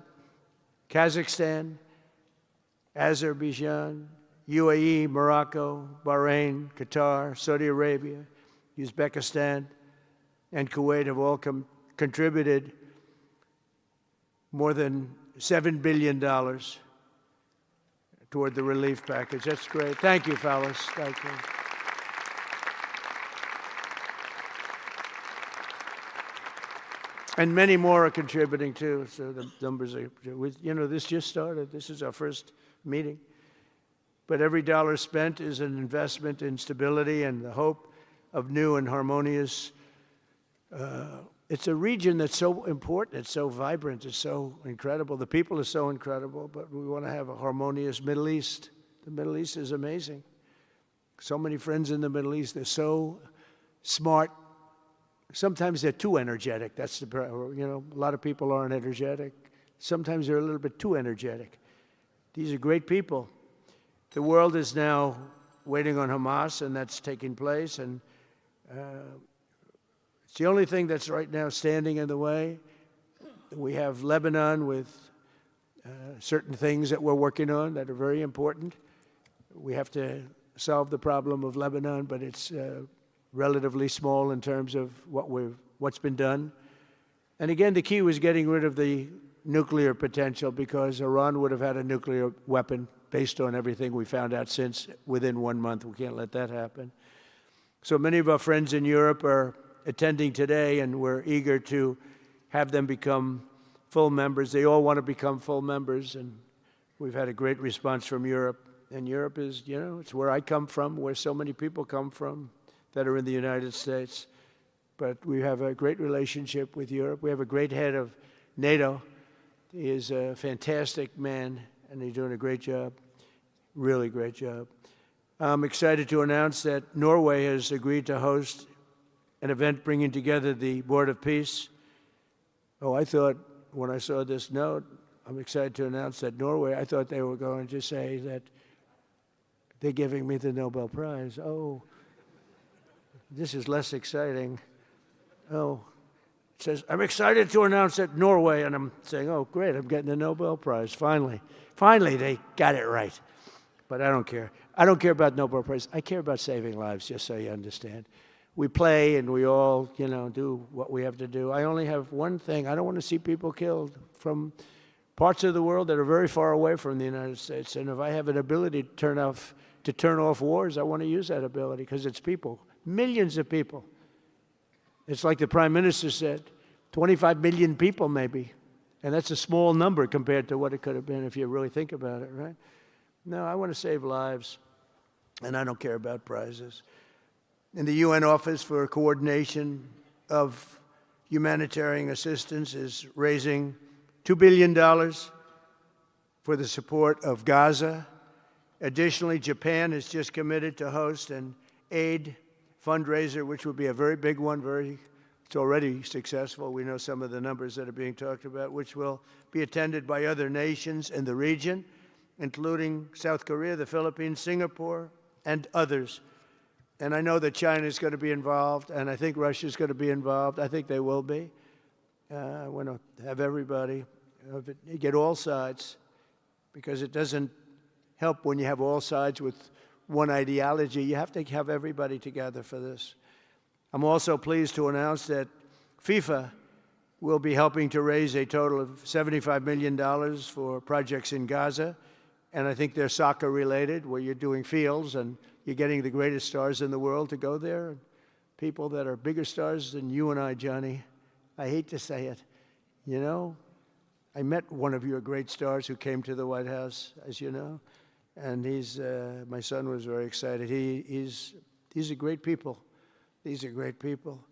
Kazakhstan, Azerbaijan, UAE, Morocco, Bahrain, Qatar, Saudi Arabia, Uzbekistan, and Kuwait have all contributed more than $7 billion toward the relief package. That's great. Thank you, fellas. Thank you. And many more are contributing too. So the numbers are, this just started. This is our first meeting. But every dollar spent is an investment in stability and the hope of new and harmonious. It's a region that's so important, it's so vibrant, it's so incredible. The people are so incredible, but we want to have a harmonious Middle East. The Middle East is amazing. So many friends in the Middle East, they're so smart. Sometimes they're too energetic. That's the problem. A lot of people aren't energetic. Sometimes they're a little bit too energetic. These are great people. The world is now waiting on Hamas, and that's taking place, and it's the only thing that's right now standing in the way. We have Lebanon with certain things that we're working on that are very important. We have to solve the problem of Lebanon, but it's relatively small in terms of what's been done. And again, the key was getting rid of the nuclear potential, because Iran would have had a nuclear weapon based on everything we found out since within 1 month. We can't let that happen. So many of our friends in Europe are attending today, and we're eager to have them become full members. They all want to become full members, and we've had a great response from Europe. And Europe is, it's where I come from, where so many people come from that are in the United States. But we have a great relationship with Europe. We have a great head of NATO. He is a fantastic man, and he's doing a great job, really great job. I'm excited to announce that Norway has agreed to host an event bringing together the Board of Peace. Oh, I thought when I saw this note, I'm excited to announce that Norway, I thought they were going to say that they're giving me the Nobel Prize. Oh, this is less exciting. Oh, it says, I'm excited to announce that Norway, and I'm saying, oh, great, I'm getting the Nobel Prize, finally. Finally, they got it right. But I don't care. I don't care about Nobel Prize. I care about saving lives, just so you understand. We play and we all, do what we have to do. I only have one thing. I don't want to see people killed from parts of the world that are very far away from the United States. And if I have an ability to turn off wars, I want to use that ability, because it's people, millions of people. It's like the Prime Minister said, 25 million people maybe. And that's a small number compared to what it could have been if you really think about it, right? No, I want to save lives, and I don't care about prizes. And the UN Office for Coordination of Humanitarian Assistance is raising $2 billion for the support of Gaza Additionally, Japan has just committed to host an aid fundraiser, which would be a very big one. It's already successful. We know some of the numbers that are being talked about, which will be attended by other nations in the region, including South Korea, the Philippines, Singapore, and others. And I know that China is going to be involved, and I think Russia is going to be involved. I think they will be. I want to have everybody, get all sides, because it doesn't help when you have all sides with one ideology. You have to have everybody together for this. I'm also pleased to announce that FIFA will be helping to raise a total of $75 million for projects in Gaza. And I think they're soccer related, where you're doing fields and you're getting the greatest stars in the world to go there. And people that are bigger stars than you and I, Johnny. I hate to say it. You know, I met one of your great stars who came to the White House, as you know. And my son was very excited. These are great people. These are great people.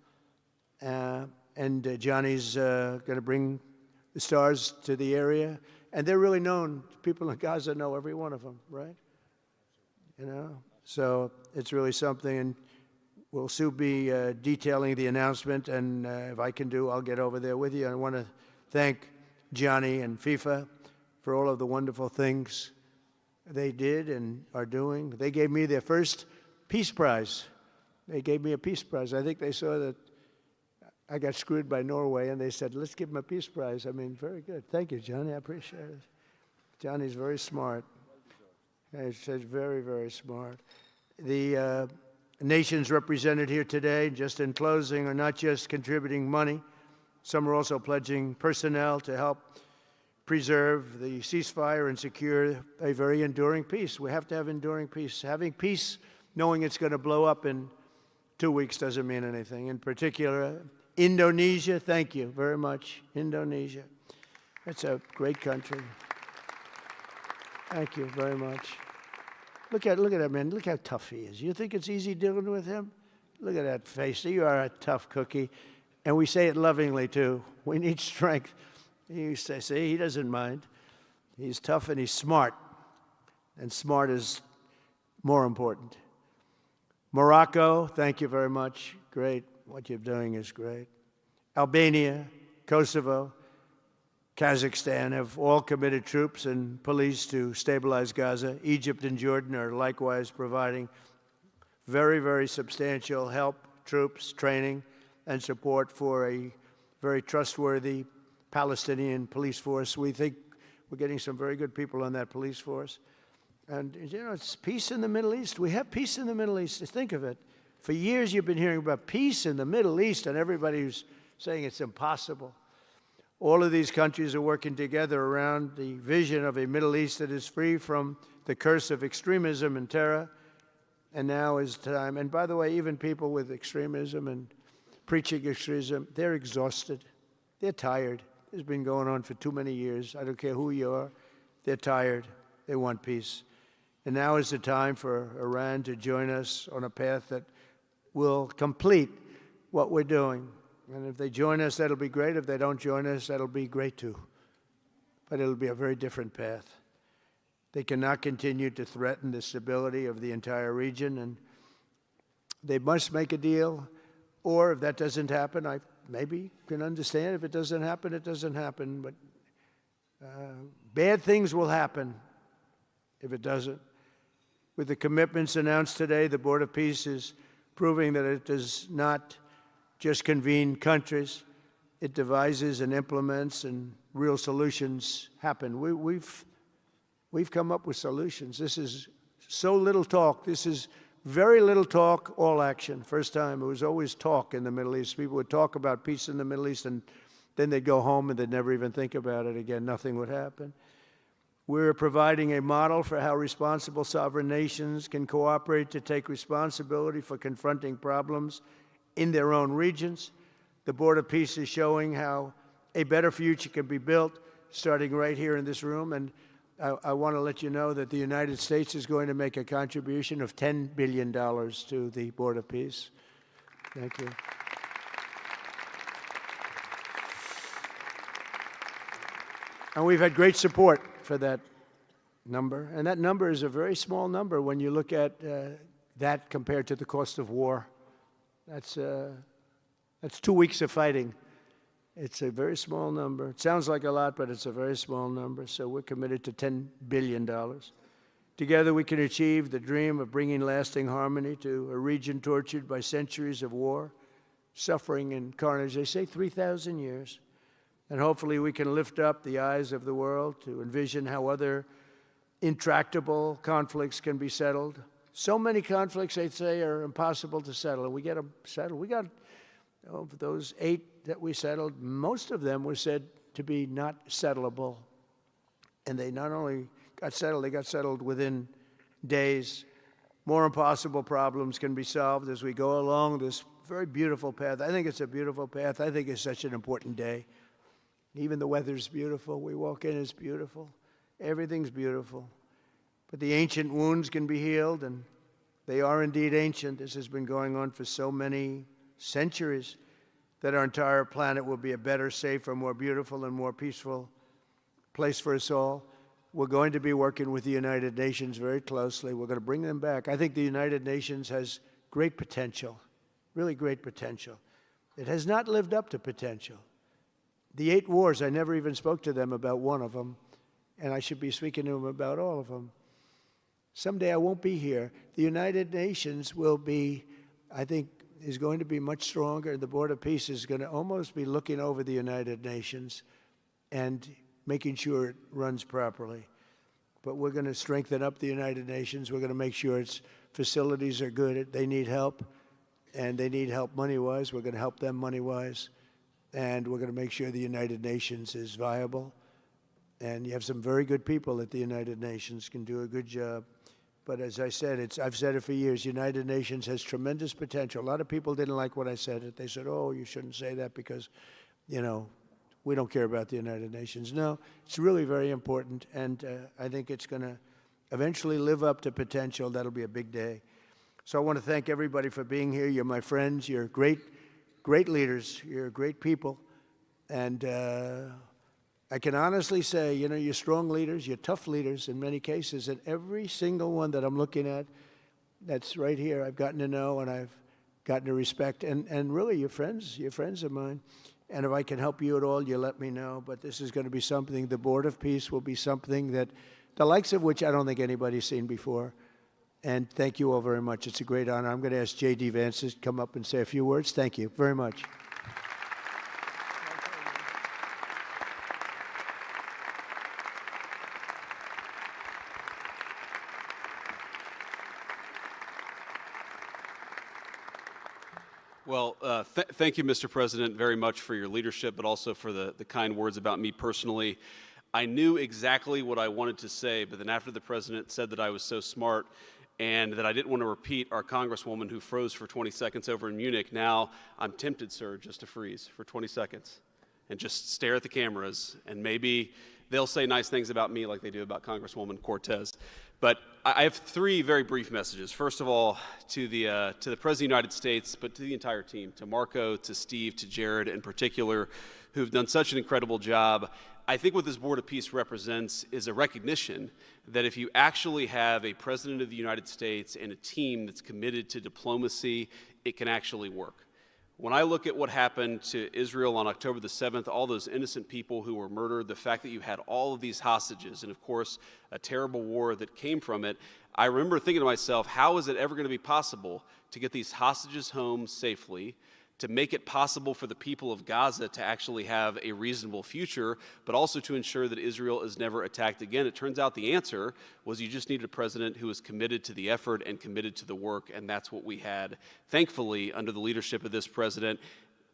And Johnny's going to bring the stars to the area. And they're really known. People in Gaza know every one of them, right? You know? So it's really something. And we'll soon be detailing the announcement. And if I can I'll get over there with you. I want to thank Johnny and FIFA for all of the wonderful things they did and are doing. They gave me their first Peace Prize. They gave me a Peace Prize. I think they saw that I got screwed by Norway, and they said, let's give him a Peace Prize. I mean, very good. Thank you, Johnny. I appreciate it. Johnny's very smart. He's very, very smart. The nations represented here today, just in closing, are not just contributing money. Some are also pledging personnel to help preserve the ceasefire and secure a very enduring peace. We have to have enduring peace. Having peace, knowing it's going to blow up in 2 weeks, doesn't mean anything. In particular, Indonesia, thank you very much. Indonesia. It's a great country. Thank you very much. Look at that man. Look how tough he is. You think it's easy dealing with him? Look at that face. You are a tough cookie. And we say it lovingly, too. We need strength. You say, see, he doesn't mind. He's tough and he's smart. And smart is more important. Morocco, thank you very much. Great. What you're doing is great. Albania, Kosovo, Kazakhstan have all committed troops and police to stabilize Gaza. Egypt and Jordan are likewise providing very, very substantial help, troops, training, and support for a very trustworthy Palestinian police force. We think we're getting some very good people on that police force. And, you know, it's peace in the Middle East. We have peace in the Middle East. Think of it. For years you've been hearing about peace in the Middle East, and everybody's saying it's impossible. All of these countries are working together around the vision of a Middle East that is free from the curse of extremism and terror. And now is time. And by the way, even people with extremism and preaching extremism, they're exhausted. They're tired. It's been going on for too many years. I don't care who you are. They're tired. They want peace. And now is the time for Iran to join us on a path that will complete what we're doing. And if they join us, that'll be great. If they don't join us, that'll be great too. But it'll be a very different path. They cannot continue to threaten the stability of the entire region, and they must make a deal. Or if that doesn't happen, I maybe can understand. If it doesn't happen, it doesn't happen. But bad things will happen if it doesn't. With the commitments announced today, the Board of Peace is proving that it does not just convene countries. It devises and implements, and real solutions happen. We've come up with solutions. This is so little talk. This is very little talk, all action. First time, it was always talk in the Middle East. People would talk about peace in the Middle East, and then they'd go home and they'd never even think about it again. Nothing would happen. We're providing a model for how responsible sovereign nations can cooperate to take responsibility for confronting problems in their own regions. The Board of Peace is showing how a better future can be built, starting right here in this room. And I want to let you know that the United States is going to make a contribution of $10 billion to the Board of Peace. Thank you. And we've had great support for that number. And that number is a very small number when you look at that compared to the cost of war. That's 2 weeks of fighting. It's a very small number. It sounds like a lot, but it's a very small number. So we're committed to $10 billion. Together we can achieve the dream of bringing lasting harmony to a region tortured by centuries of war, suffering, and carnage. They say 3,000 years. And hopefully we can lift up the eyes of the world to envision how other intractable conflicts can be settled. So many conflicts, they say, are impossible to settle, and we get them settled. We got, of those 8 that we settled, most of them were said to be not settleable. And they not only got settled, they got settled within days. More impossible problems can be solved as we go along this very beautiful path. I think it's a beautiful path. I think it's such an important day. Even the weather's beautiful. We walk in, it's beautiful. Everything's beautiful. But the ancient wounds can be healed, and they are indeed ancient. This has been going on for so many centuries that our entire planet will be a better, safer, more beautiful, and more peaceful place for us all. We're going to be working with the United Nations very closely. We're going to bring them back. I think the United Nations has great potential, really great potential. It has not lived up to potential. The 8 wars, I never even spoke to them about one of them, and I should be speaking to them about all of them. Someday I won't be here. The United Nations will be, I think, is going to be much stronger. The Board of Peace is going to almost be looking over the United Nations and making sure it runs properly. But we're going to strengthen up the United Nations. We're going to make sure its facilities are good. They need help, and they need help money-wise. We're going to help them money-wise. And we're going to make sure the United Nations is viable. And you have some very good people at the United Nations, can do a good job. But as I said, I've said it for years, United Nations has tremendous potential. A lot of people didn't like when I said it. They said, oh, you shouldn't say that because, you know, we don't care about the United Nations. No, it's really very important, and I think it's going to eventually live up to potential. That'll be a big day. So I want to thank everybody for being here. You're my friends. You're great leaders. You're great people. And I can honestly say, you know, you're strong leaders. You're tough leaders in many cases. And every single one that I'm looking at that's right here, I've gotten to know and I've gotten to respect. And really, you're friends of mine. And if I can help you at all, you let me know. But this is going to be something, the Board of Peace will be something that, the likes of which I don't think anybody's seen before. And thank you all very much. It's a great honor. I'm going to ask J.D. Vance to come up and say a few words. Thank you very much. Well, thank you, Mr. President, very much for your leadership, but also for the kind words about me personally. I knew exactly what I wanted to say, but then after the President said that I was so smart and that I didn't want to repeat our Congresswoman who froze for 20 seconds over in Munich, now I'm tempted, sir, just to freeze for 20 seconds and just stare at the cameras, and maybe they'll say nice things about me like they do about Congresswoman Cortez. But I have 3 very brief messages. First of all, to the President of the United States, but to the entire team, to Marco, to Steve, to Jared in particular, who've done such an incredible job. I think what this Board of Peace represents is a recognition that if you actually have a President of the United States and a team that's committed to diplomacy, it can actually work. When I look at what happened to Israel on October the 7th, all those innocent people who were murdered, the fact that you had all of these hostages, and of course, a terrible war that came from it, I remember thinking to myself, how is it ever going to be possible to get these hostages home safely, to make it possible for the people of Gaza to actually have a reasonable future, but also to ensure that Israel is never attacked again? It turns out the answer was you just needed a president who was committed to the effort and committed to the work, and that's what we had, thankfully, under the leadership of this president.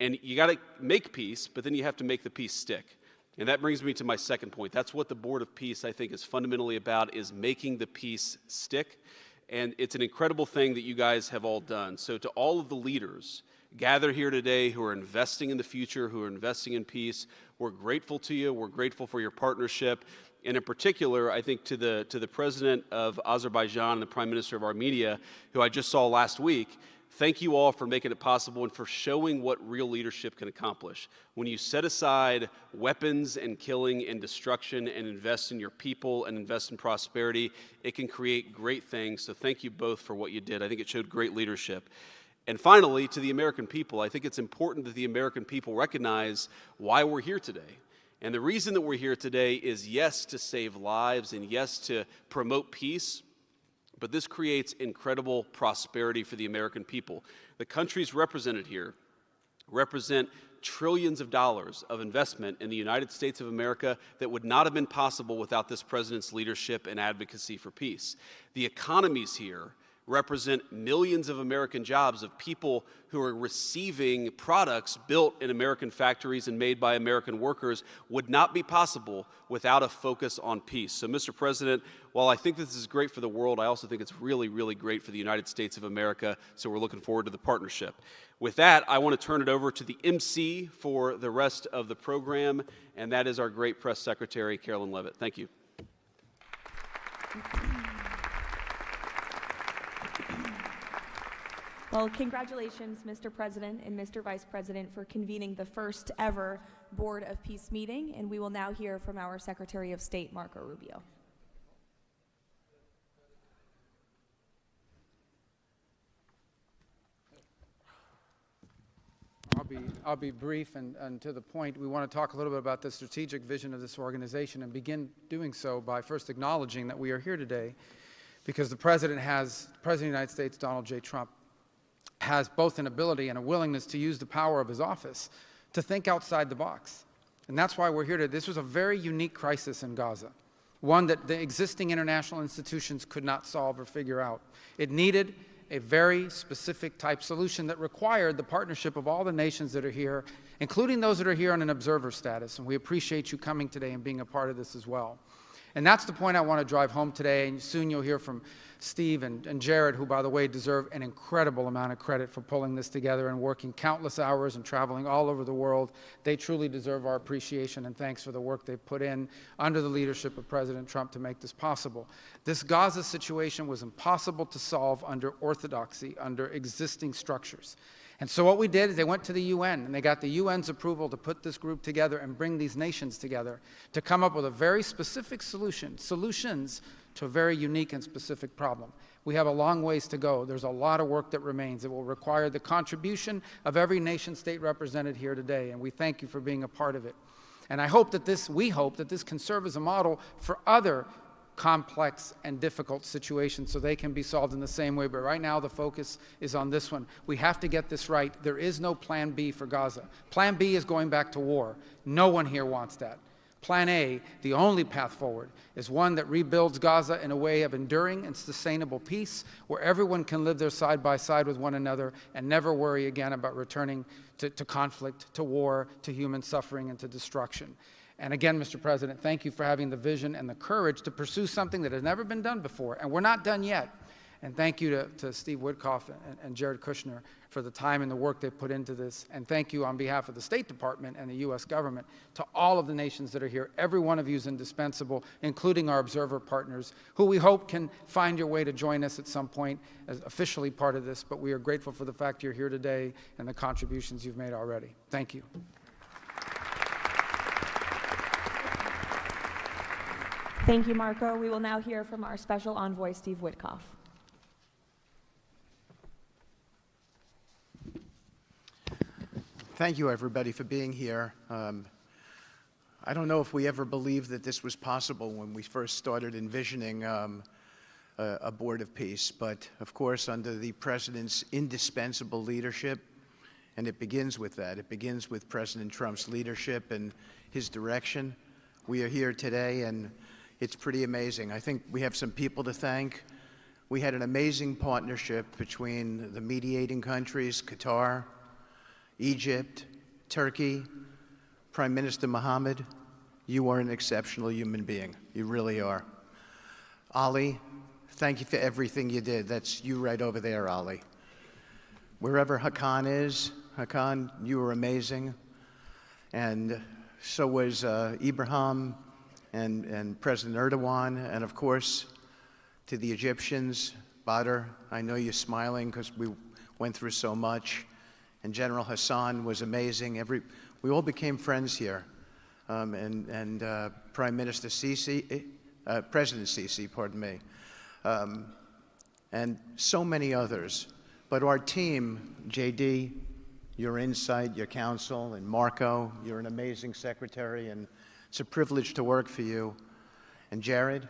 And you got to make peace, but then you have to make the peace stick. And that brings me to my second point. That's what the Board of Peace, I think, is fundamentally about, is making the peace stick. And it's an incredible thing that you guys have all done. So to all of the leaders gathered here today who are investing in the future, who are investing in peace, we're grateful to you. We're grateful for your partnership. And in particular, I think to the President of Azerbaijan and the Prime Minister of Armenia, who I just saw last week, Thank you all for making it possible and for showing what real leadership can accomplish. When you set aside weapons and killing and destruction and invest in your people and invest in prosperity, it can create great things. So thank you both for what you did. I think it showed great leadership. And finally, to the American people, I think it's important that the American people recognize why we're here today. And the reason that we're here today is, yes, to save lives and yes, to promote peace, but this creates incredible prosperity for the American people. The countries represented here represent trillions of dollars of investment in the United States of America that would not have been possible without this president's leadership and advocacy for peace. The economies here represent millions of American jobs of people who are receiving products built in American factories and made by American workers would not be possible without a focus on peace. So, Mr. President, while I think this is great for the world, I also think it's really, really great for the United States of America, so we're looking forward to the partnership. With that, I want to turn it over to the MC for the rest of the program, and that is our great press secretary, Carolyn Levitt. Thank you. Well, congratulations, Mr. President and Mr. Vice President, for convening the first ever Board of Peace meeting, and we will now hear from our Secretary of State, Marco Rubio. I'll be brief and to the point. We want to talk a little bit about the strategic vision of this organization and begin doing so by first acknowledging that we are here today because the President of the United States, Donald J. Trump, has both an ability and a willingness to use the power of his office to think outside the box. And that's why we're here today. This was a very unique crisis in Gaza, one that the existing international institutions could not solve or figure out. It needed a very specific type solution that required the partnership of all the nations that are here, including those that are here on an observer status. And we appreciate you coming today and being a part of this as well. And that's the point I want to drive home today. And soon you'll hear from Steve and Jared, who, by the way, deserve an incredible amount of credit for pulling this together and working countless hours and traveling all over the world. They truly deserve our appreciation and thanks for the work they've put in under the leadership of President Trump to make this possible. This Gaza situation was impossible to solve under orthodoxy, under existing structures. And so what we did is they went to the UN, and they got the UN's approval to put this group together and bring these nations together to come up with a very specific solutions to a very unique and specific problem. We have a long ways to go. There's a lot of work that remains. It will require the contribution of every nation state represented here today, and we thank you for being a part of it. And we hope that this can serve as a model for other complex and difficult situations so they can be solved in the same way. But right now the focus is on this one. We have to get this right. There is no plan B for Gaza. Plan B is going back to war. No one here wants that. Plan A, the only path forward, is one that rebuilds Gaza in a way of enduring and sustainable peace where everyone can live there side by side with one another and never worry again about returning to conflict, to war, to human suffering, and to destruction. And again, Mr. President, thank you for having the vision and the courage to pursue something that has never been done before, and we're not done yet. And thank you to Steve Witkoff and Jared Kushner for the time and the work they put into this. And thank you on behalf of the State Department and the U.S. government to all of the nations that are here. Every one of you is indispensable, including our observer partners, who we hope can find your way to join us at some point as officially part of this. But we are grateful for the fact you're here today and the contributions you've made already. Thank you. Thank you, Marco. We will now hear from our special envoy, Steve Witkoff. Thank you, everybody, for being here. I don't know if we ever believed that this was possible when we first started envisioning a board of peace, but of course, under the President's indispensable leadership, and it begins with that. It begins with President Trump's leadership and his direction. We are here today, and it's pretty amazing. I think we have some people to thank. We had an amazing partnership between the mediating countries, Qatar, Egypt, Turkey. Prime Minister Mohammed, you are an exceptional human being. You really are. Ali, thank you for everything you did. That's you right over there, Ali. Wherever Hakan is, Hakan, you were amazing. And so was Ibrahim and President Erdogan, and of course, to the Egyptians, Badr, I know you're smiling because we went through so much, and General Hassan was amazing. We all became friends here, and Prime Minister Sisi, President Sisi, pardon me, and so many others. But our team, JD, your insight, your counsel, and Marco, you're an amazing secretary, and it's a privilege to work for you. And Jared,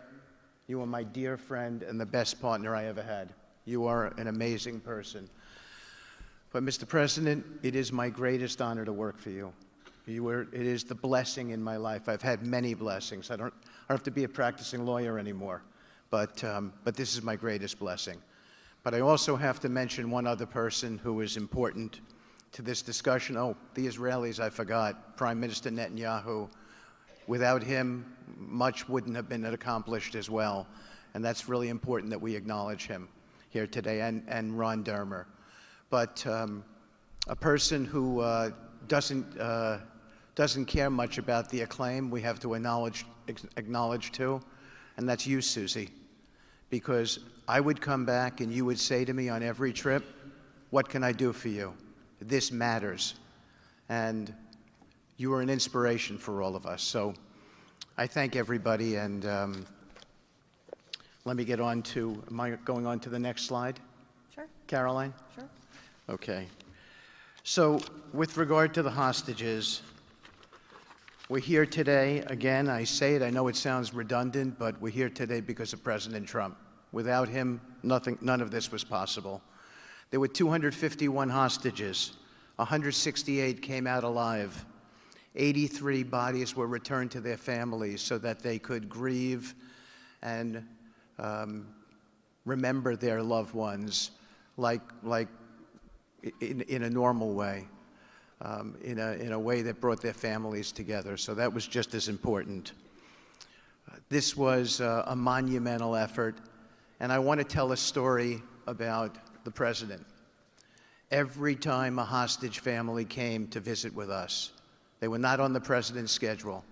you are my dear friend and the best partner I ever had. You are an amazing person. But Mr. President, it is my greatest honor to work for you. It is the blessing in my life. I've had many blessings. I don't have to be a practicing lawyer anymore, but this is my greatest blessing. But I also have to mention one other person who is important to this discussion. Oh, the Israelis, I forgot. Prime Minister Netanyahu. Without him, much wouldn't have been accomplished as well. And that's really important that we acknowledge him here today, and Ron Dermer. But a person who doesn't care much about the acclaim we have to acknowledge too, and that's you, Susie. Because I would come back and you would say to me on every trip, what can I do for you? This matters. And you are an inspiration for all of us. So I thank everybody, and let me get on to, am I going on to the next slide? Sure. Caroline? Sure. Okay. So with regard to the hostages, we're here today, again, I say it, I know it sounds redundant, but we're here today because of President Trump. Without him, none of this was possible. There were 251 hostages. 168 came out alive. 83 bodies were returned to their families so that they could grieve and remember their loved ones like in a normal way. In a way that brought their families together. So that was just as important. This was a monumental effort, and I want to tell a story about the president. Every time a hostage family came to visit with us, they were not on the president's schedule.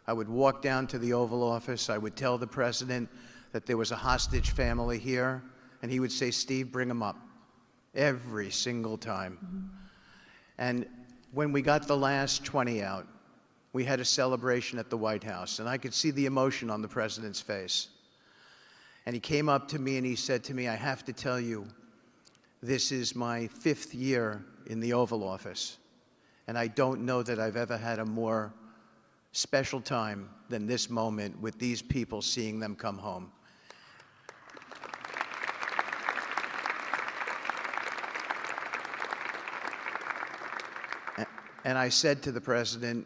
I would walk down to the Oval Office, I would tell the president that there was a hostage family here, and he would say, Steve, bring them up. Every single time. Mm-hmm. And when we got the last 20 out, we had a celebration at the White House, and I could see the emotion on the president's face. And he came up to me and he said to me, I have to tell you, this is my 5th year in the Oval Office, and I don't know that I've ever had a more special time than this moment with these people, seeing them come home. And I said to the president,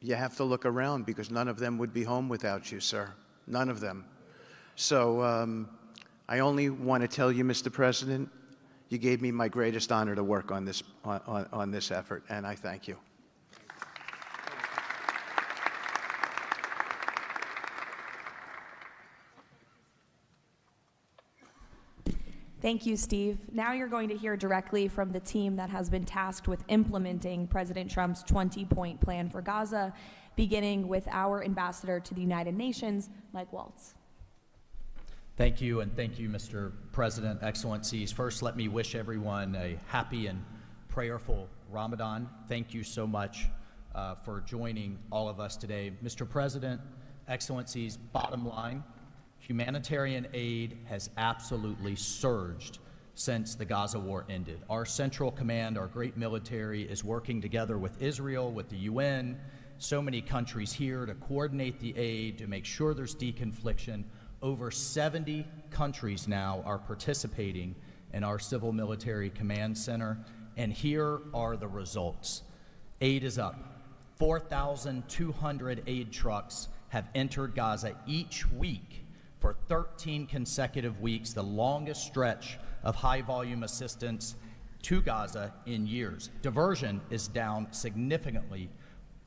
you have to look around because none of them would be home without you, sir. None of them. So I only want to tell you, Mr. President, you gave me my greatest honor to work on this, on this effort, and I thank you. Thank you, Steve. Now you're going to hear directly from the team that has been tasked with implementing President Trump's 20-point plan for Gaza, beginning with our ambassador to the United Nations, Mike Waltz. Thank you, and thank you, Mr. President, Excellencies. First, let me wish everyone a happy and prayerful Ramadan. Thank you so much for joining all of us today. Mr. President, Excellencies, bottom line, humanitarian aid has absolutely surged since the Gaza war ended. Our Central Command, our great military, is working together with Israel, with the UN, so many countries here to coordinate the aid, to make sure there's deconfliction. Over 70 countries now are participating in our Civil Military Command Center, and here are the results. Aid is up. 4,200 aid trucks have entered Gaza each week for 13 consecutive weeks, the longest stretch of high-volume assistance to Gaza in years. Diversion is down significantly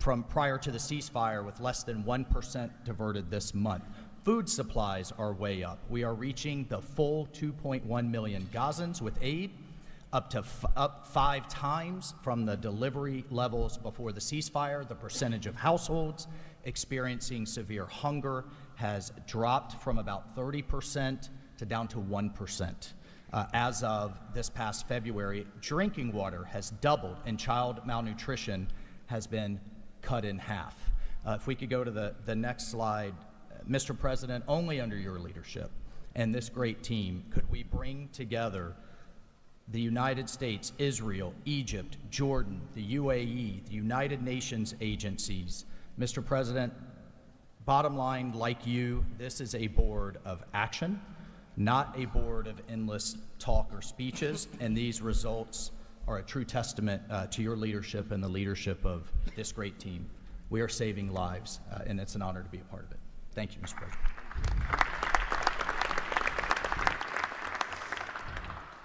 from prior to the ceasefire, with less than 1% diverted this month. Food supplies are way up. We are reaching the full 2.1 million Gazans with aid, up 5 times from the delivery levels before the ceasefire. The percentage of households experiencing severe hunger has dropped from about 30% to down to 1%. As of this past February, drinking water has doubled and child malnutrition has been cut in half. If we could go to the next slide, Mr. President, only under your leadership and this great team could we bring together the United States, Israel, Egypt, Jordan, the UAE, the United Nations agencies. Mr. President, bottom line, like you, this is a board of action, not a board of endless talk or speeches, and these results are a true testament to your leadership and the leadership of this great team. We are saving lives, and it's an honor to be a part of it. Thank you, Mr. President.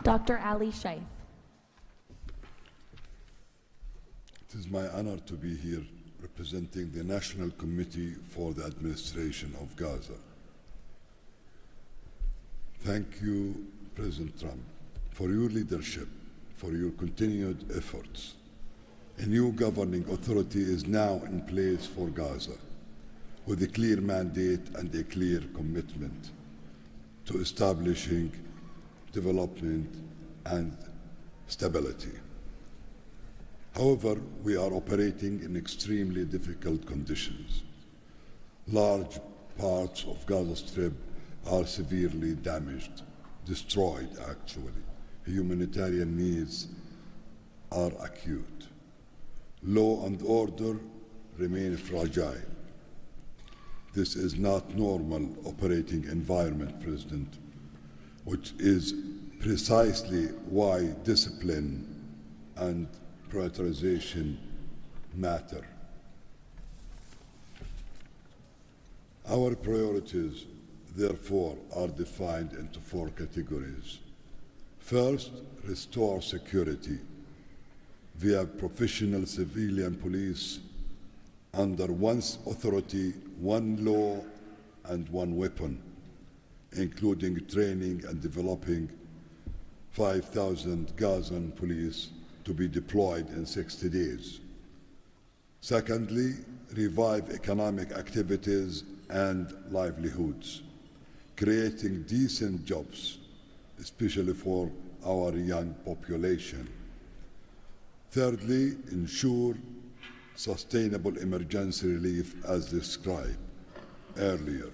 Dr. Ali Shaith. It is my honor to be here representing the National Committee for the Administration of Gaza. Thank you, President Trump, for your leadership, for your continued efforts. A new governing authority is now in place for Gaza, with a clear mandate and a clear commitment to establishing development and stability. However, we are operating in extremely difficult conditions. Large parts of Gaza Strip are severely damaged, destroyed actually. Humanitarian needs are acute. Law and order remain fragile. This is not normal operating environment, President, which is precisely why discipline and prioritization matter. Our priorities, therefore, are defined into 4 categories. First, restore security via professional civilian police under one authority, one law, and one weapon, including training and developing 5,000 Gazan police to be deployed in 60 days. Secondly, revive economic activities and livelihoods, creating decent jobs, especially for our young population. Thirdly, ensure sustainable emergency relief as described earlier.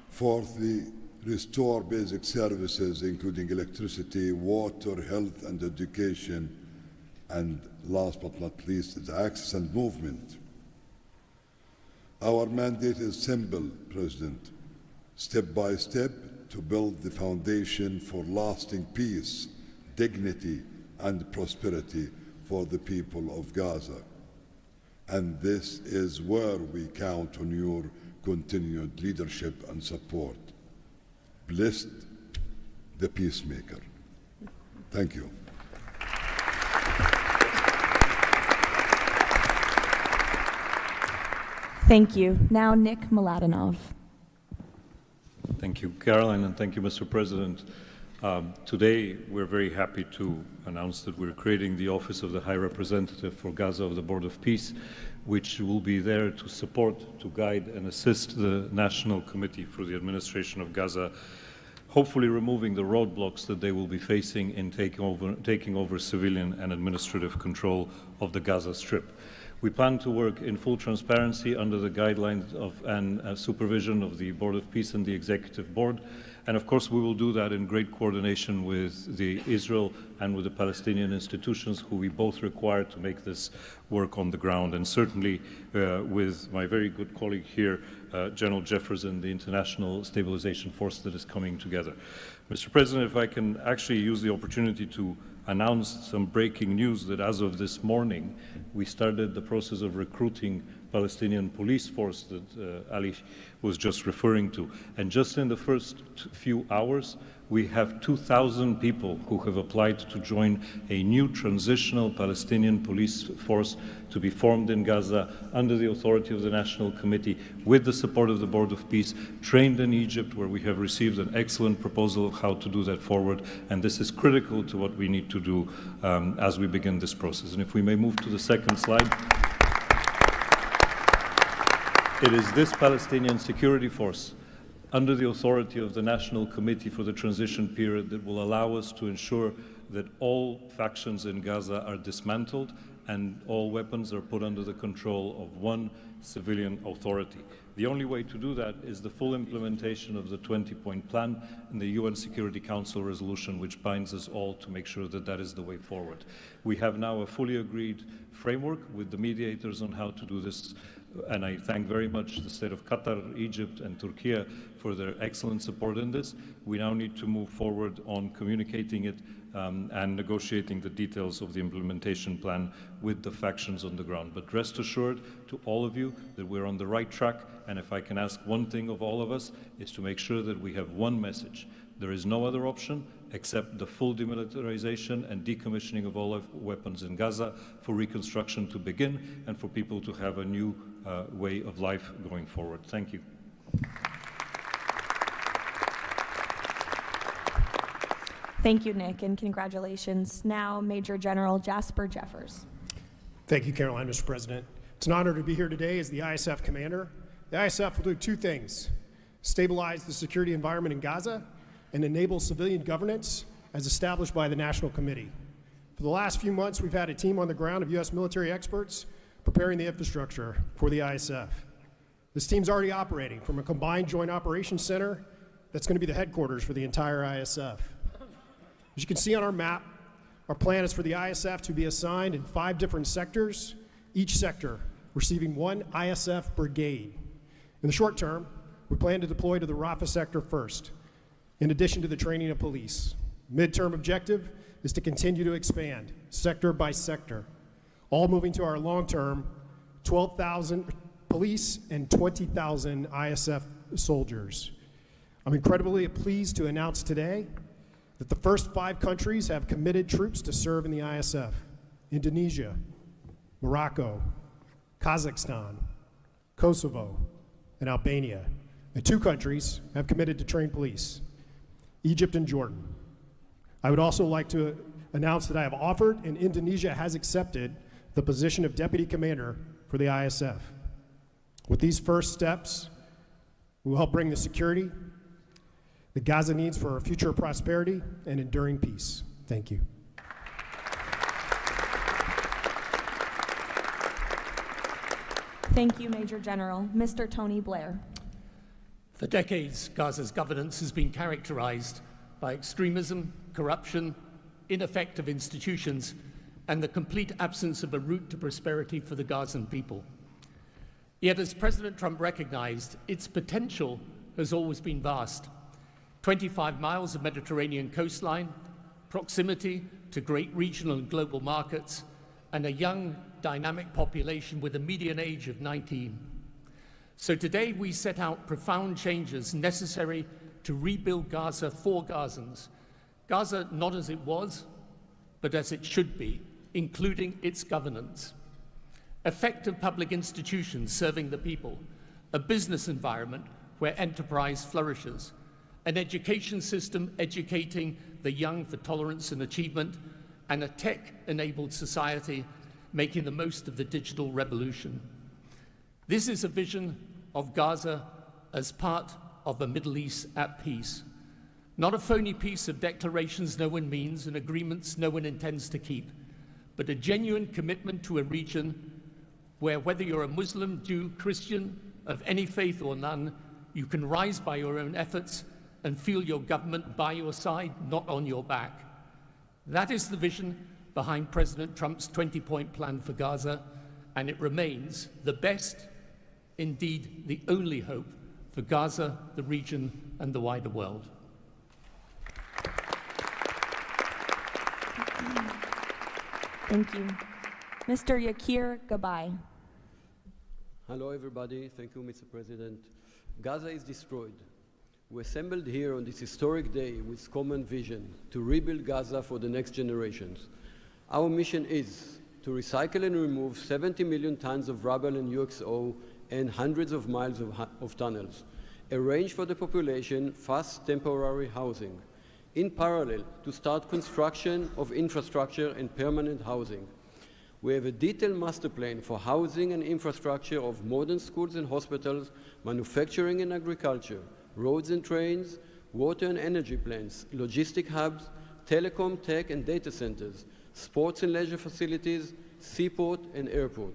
Fourthly, restore basic services including electricity, water, health, and education. And last but not least, is access and movement. Our mandate is simple, President. Step by step, to build the foundation for lasting peace, dignity, and prosperity for the people of Gaza. And this is where we count on your continued leadership and support. Blessed the peacemaker. Thank you. Thank you. Now Nick Mladenov. Thank you, Caroline, and thank you, Mr. President. Today, we're very happy to announce that we're creating the Office of the High Representative for Gaza of the Board of Peace, which will be there to support, to guide, and assist the National Committee for the Administration of Gaza, hopefully removing the roadblocks that they will be facing in taking over civilian and administrative control of the Gaza Strip. We plan to work in full transparency under the guidelines of and supervision of the Board of Peace and the Executive Board. And of course, we will do that in great coordination with the Israel and with the Palestinian institutions, who we both require to make this work on the ground. And certainly with my very good colleague here, General Jefferson, the International Stabilization Force that is coming together. Mr. President, if I can actually use the opportunity to announce some breaking news that as of this morning, we started the process of recruiting Palestinian police force that Ali was just referring to. And just in the first few hours, we have 2,000 people who have applied to join a new transitional Palestinian police force to be formed in Gaza under the authority of the National Committee, with the support of the Board of Peace, trained in Egypt, where we have received an excellent proposal of how to do that forward. And this is critical to what we need to do as we begin this process. And if we may move to the second slide. It is this Palestinian security force, under the authority of the National Committee for the Transition Period that will allow us to ensure that all factions in Gaza are dismantled and all weapons are put under the control of one civilian authority. The only way to do that is the full implementation of the 20-point plan and the UN Security Council resolution, which binds us all to make sure that that is the way forward. We have now a fully agreed framework with the mediators on how to do this, and I thank very much the state of Qatar, Egypt, and Turkey for their excellent support in this. We now need to move forward on communicating it and negotiating the details of the implementation plan with the factions on the ground. But rest assured to all of you that we're on the right track, and if I can ask one thing of all of us, is to make sure that we have one message. There is no other option except the full demilitarization and decommissioning of all weapons in Gaza for reconstruction to begin and for people to have a new way of life going forward. Thank you. Thank you, Nick, and congratulations. Now, Major General Jasper Jeffers. Thank you, Caroline, Mr. President. It's an honor to be here today as the ISF commander. The ISF will do two things: stabilize the security environment in Gaza and enable civilian governance as established by the National Committee. For the last few months, we've had a team on the ground of U.S. military experts preparing the infrastructure for the ISF. This team's already operating from a combined joint operations center that's going to be the headquarters for the entire ISF. As you can see on our map, our plan is for the ISF to be assigned in 5 different sectors, each sector receiving 1 ISF brigade. In the short term, we plan to deploy to the Rafah sector first, in addition to the training of police. Midterm objective is to continue to expand, sector by sector, all moving to our long-term 12,000 police and 20,000 ISF soldiers. I'm incredibly pleased to announce today that the first 5 countries have committed troops to serve in the ISF: Indonesia, Morocco, Kazakhstan, Kosovo, and Albania. And 2 countries have committed to train police: Egypt and Jordan. I would also like to announce that I have offered and Indonesia has accepted the position of Deputy Commander for the ISF. With these first steps, we will help bring the security that Gaza needs for our future prosperity and enduring peace. Thank you. Thank you, Major General. Mr. Tony Blair. For decades, Gaza's governance has been characterized by extremism, corruption, ineffective institutions, and the complete absence of a route to prosperity for the Gazan people. Yet, as President Trump recognized, its potential has always been vast. 25 miles of Mediterranean coastline, proximity to great regional and global markets, and a young, dynamic population with a median age of 19. So today we set out profound changes necessary to rebuild Gaza for Gazans. Gaza not as it was, but as it should be, including its governance. Effective public institutions serving the people, a business environment where enterprise flourishes, an education system educating the young for tolerance and achievement, and a tech-enabled society making the most of the digital revolution. This is a vision of Gaza as part of a Middle East at peace, not a phony piece of declarations no one means and agreements no one intends to keep, but a genuine commitment to a region where, whether you're a Muslim, Jew, Christian, of any faith or none, you can rise by your own efforts and feel your government by your side, not on your back. That is the vision behind President Trump's 20-point plan for Gaza, and it remains the best, indeed the only hope for Gaza, the region, and the wider world. Thank you. Mr. Yakir Gabay. Hello, everybody. Thank you, Mr. President. Gaza is destroyed. We assembled here on this historic day with common vision to rebuild Gaza for the next generations. Our mission is to recycle and remove 70 million tons of rubble and UXO and hundreds of miles of tunnels, arrange for the population fast temporary housing, in parallel to start construction of infrastructure and permanent housing. We have a detailed master plan for housing and infrastructure of modern schools and hospitals, manufacturing and agriculture, roads and trains, water and energy plants, logistic hubs, telecom, tech and data centers, sports and leisure facilities, seaport and airport,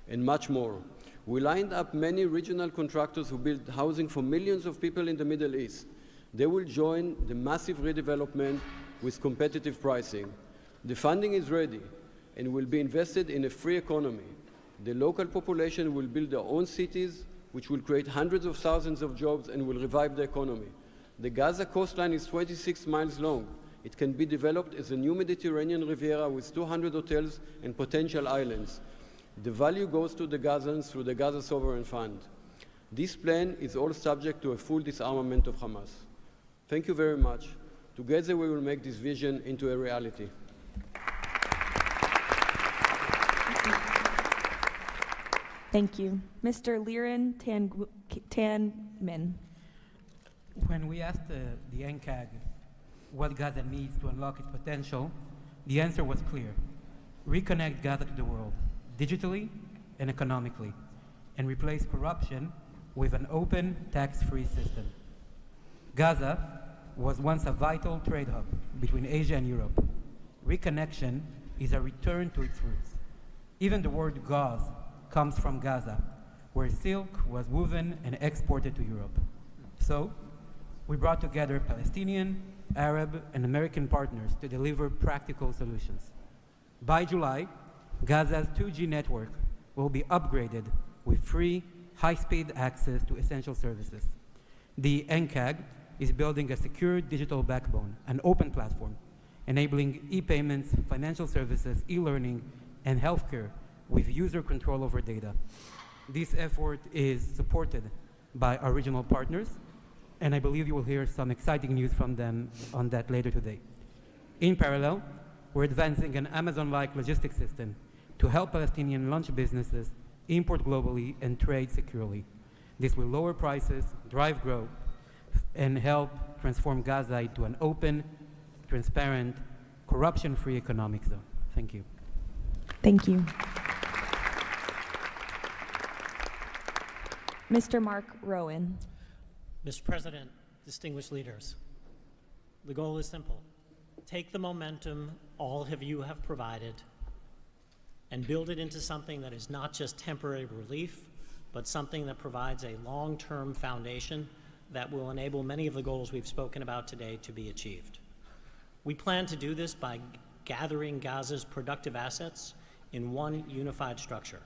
and much more. We lined up many regional contractors who build housing for millions of people in the Middle East. They will join the massive redevelopment with competitive pricing. The funding is ready and will be invested in a free economy. The local population will build their own cities, which will create hundreds of thousands of jobs and will revive the economy. The Gaza coastline is 26 miles long. It can be developed as a new Mediterranean Riviera with 200 hotels and potential islands. The value goes to the Gazans through the Gaza Sovereign Fund. This plan is all subject to a full disarmament of Hamas. Thank you very much. Together we will make this vision into a reality. Thank you. Mr. Liren Tanmin. When we asked the NCAG what Gaza needs to unlock its potential, the answer was clear. Reconnect Gaza to the world, digitally and economically, and replace corruption with an open, tax-free system. Gaza was once a vital trade hub between Asia and Europe. Reconnection is a return to its roots. Even the word gauze comes from Gaza, where silk was woven and exported to Europe. So, we brought together Palestinian, Arab, and American partners to deliver practical solutions. By July, Gaza's 2G network will be upgraded with free, high-speed access to essential services. The NCAG is building a secure digital backbone, an open platform, enabling e-payments, financial services, e-learning, and healthcare with user control over data. This effort is supported by our regional partners, and I believe you will hear some exciting news from them on that later today. In parallel, we're advancing an Amazon-like logistics system to help Palestinian launch businesses import globally and trade securely. This will lower prices, drive growth, and help transform Gaza into an open, transparent, corruption-free economic zone. Thank you. Thank you. Mr. Mark Rowan. Mr. President, distinguished leaders, the goal is simple. Take the momentum all of you have provided and build it into something that is not just temporary relief, but something that provides a long-term foundation that will enable many of the goals we've spoken about today to be achieved. We plan to do this by gathering Gaza's productive assets in one unified structure.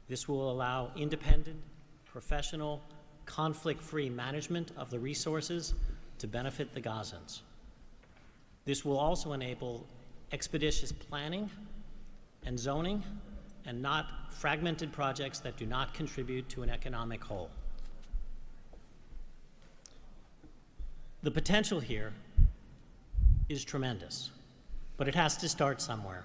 This will allow independent, professional, conflict-free management of the resources to benefit the Gazans. This will also enable expeditious planning and zoning and not fragmented projects that do not contribute to an economic whole. The potential here is tremendous, but it has to start somewhere.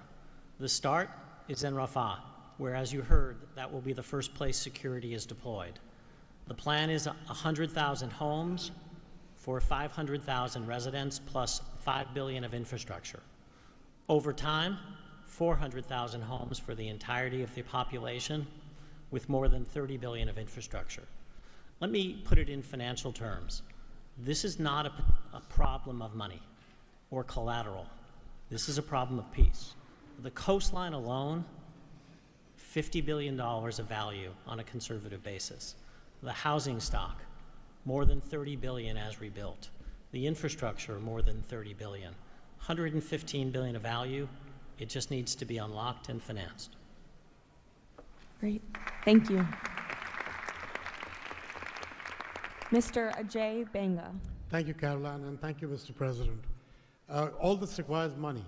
The start is in Rafah, where, as you heard, that will be the first place security is deployed. The plan is 100,000 homes for 500,000 residents plus $5 billion of infrastructure. Over time, 400,000 homes for the entirety of the population with more than $30 billion of infrastructure. Let me put it in financial terms. This is not a problem of money or collateral. This is a problem of peace. The coastline alone, $50 billion of value on a conservative basis. The housing stock, more than $30 billion as rebuilt. The infrastructure, more than $30 billion. $115 billion of value. It just needs to be unlocked and financed. Great. Thank you. Mr. Ajay Banga. Thank you, Caroline, and thank you, Mr. President. All this requires money.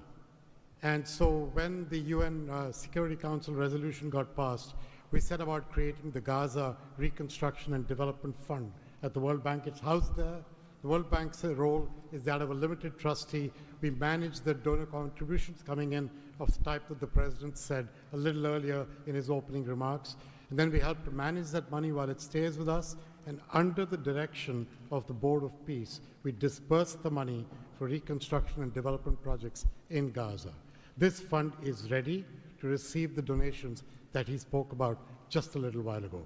And so when the UN Security Council resolution got passed, we set about creating the Gaza Reconstruction and Development Fund at the World Bank. It's housed there. The World Bank's role is that of a limited trustee. We manage the donor contributions coming in of the type that the President said a little earlier in his opening remarks. And then we help to manage that money while it stays with us. And under the direction of the Board of Peace, we disperse the money for reconstruction and development projects in Gaza. This fund is ready to receive the donations that he spoke about just a little while ago.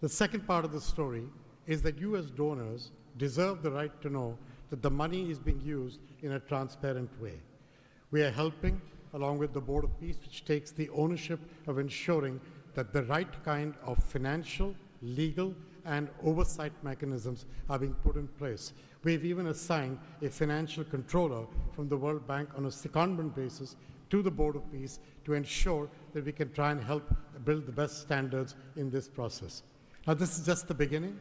The second part of the story is that you as donors deserve the right to know that the money is being used in a transparent way. We are helping, along with the Board of Peace, which takes the ownership of ensuring that the right kind of financial, legal, and oversight mechanisms are being put in place. We've even assigned a financial controller from the World Bank on a secondment basis to the Board of Peace to ensure that we can try and help build the best standards in this process. Now, this is just the beginning.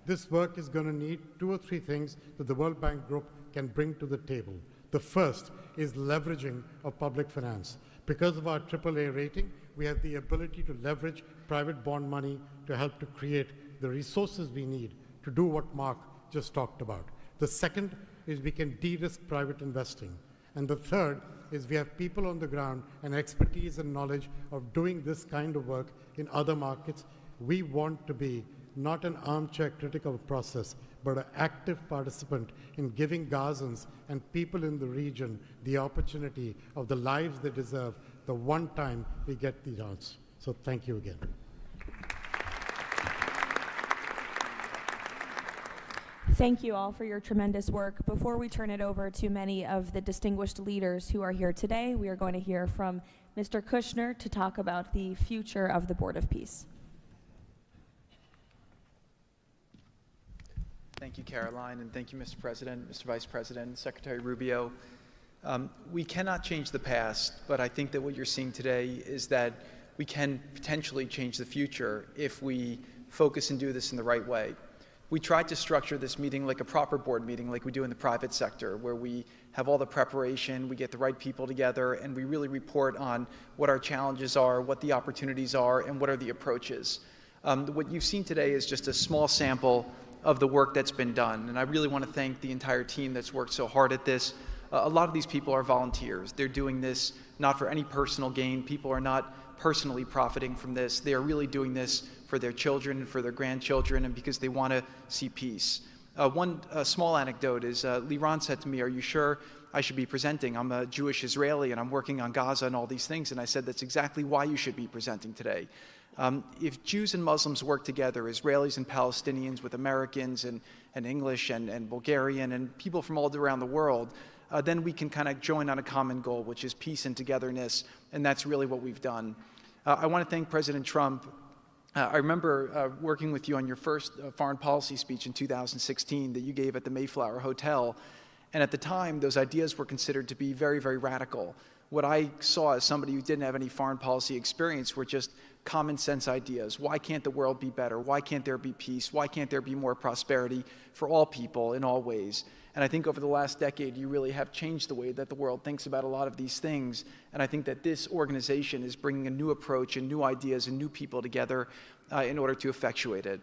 This work is going to need 2 or 3 things that the World Bank Group can bring to the table. The first is leveraging of public finance. Because of our AAA rating, we have the ability to leverage private bond money to help to create the resources we need to do what Mark just talked about. The second is we can de-risk private investing. And the third is we have people on the ground and expertise and knowledge of doing this kind of work in other markets. We want to be not an armchair critical process, but an active participant in giving Gazans and people in the region the opportunity of the lives they deserve the one time we get the chance. So thank you again. Thank you all for your tremendous work. Before we turn it over to many of the distinguished leaders who are here today, we are going to hear from Mr. Kushner to talk about the future of the Board of Peace. Thank you, Caroline, and thank you, Mr. President, Mr. Vice President, Secretary Rubio. We cannot change the past, but I think that what you're seeing today is that we can potentially change the future if we focus and do this in the right way. We tried to structure this meeting like a proper board meeting, like we do in the private sector, where we have all the preparation, we get the right people together, and we really report on what our challenges are, what the opportunities are, and what are the approaches. What you've seen today is just a small sample of the work that's been done, and I really want to thank the entire team that's worked so hard at this. A lot of these people are volunteers. They're doing this not for any personal gain. People are not personally profiting from this. They are really doing this for their children and for their grandchildren, and because they want to see peace. One small anecdote is Liran said to me, "Are you sure I should be presenting? I'm a Jewish Israeli and I'm working on Gaza and all these things." And I said, "That's exactly why you should be presenting today." If Jews and Muslims work together, Israelis and Palestinians with Americans and English and Bulgarian and people from all around the world, then we can kind of join on a common goal, which is peace and togetherness, and that's really what we've done. I want to thank President Trump. I remember working with you on your first foreign policy speech in 2016 that you gave at the Mayflower Hotel, and at the time, those ideas were considered to be very, very radical. What I saw as somebody who didn't have any foreign policy experience were just common sense ideas. Why can't the world be better? Why can't there be peace? Why can't there be more prosperity for all people in all ways? And I think over the last decade, you really have changed the way that the world thinks about a lot of these things. And I think that this organization is bringing a new approach and new ideas and new people together in order to effectuate it.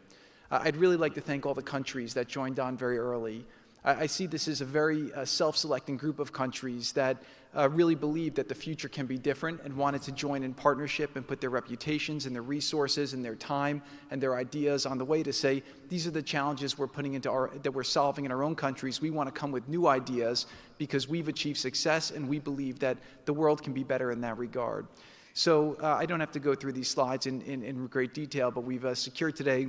I'd really like to thank all the countries that joined on very early. I see this as a very self-selecting group of countries that really believe that the future can be different and wanted to join in partnership and put their reputations and their resources and their time and their ideas on the way to say, these are the challenges we're putting into that we're solving in our own countries. We want to come with new ideas because we've achieved success and we believe that the world can be better in that regard. So I don't have to go through these slides in great detail, but we've secured today,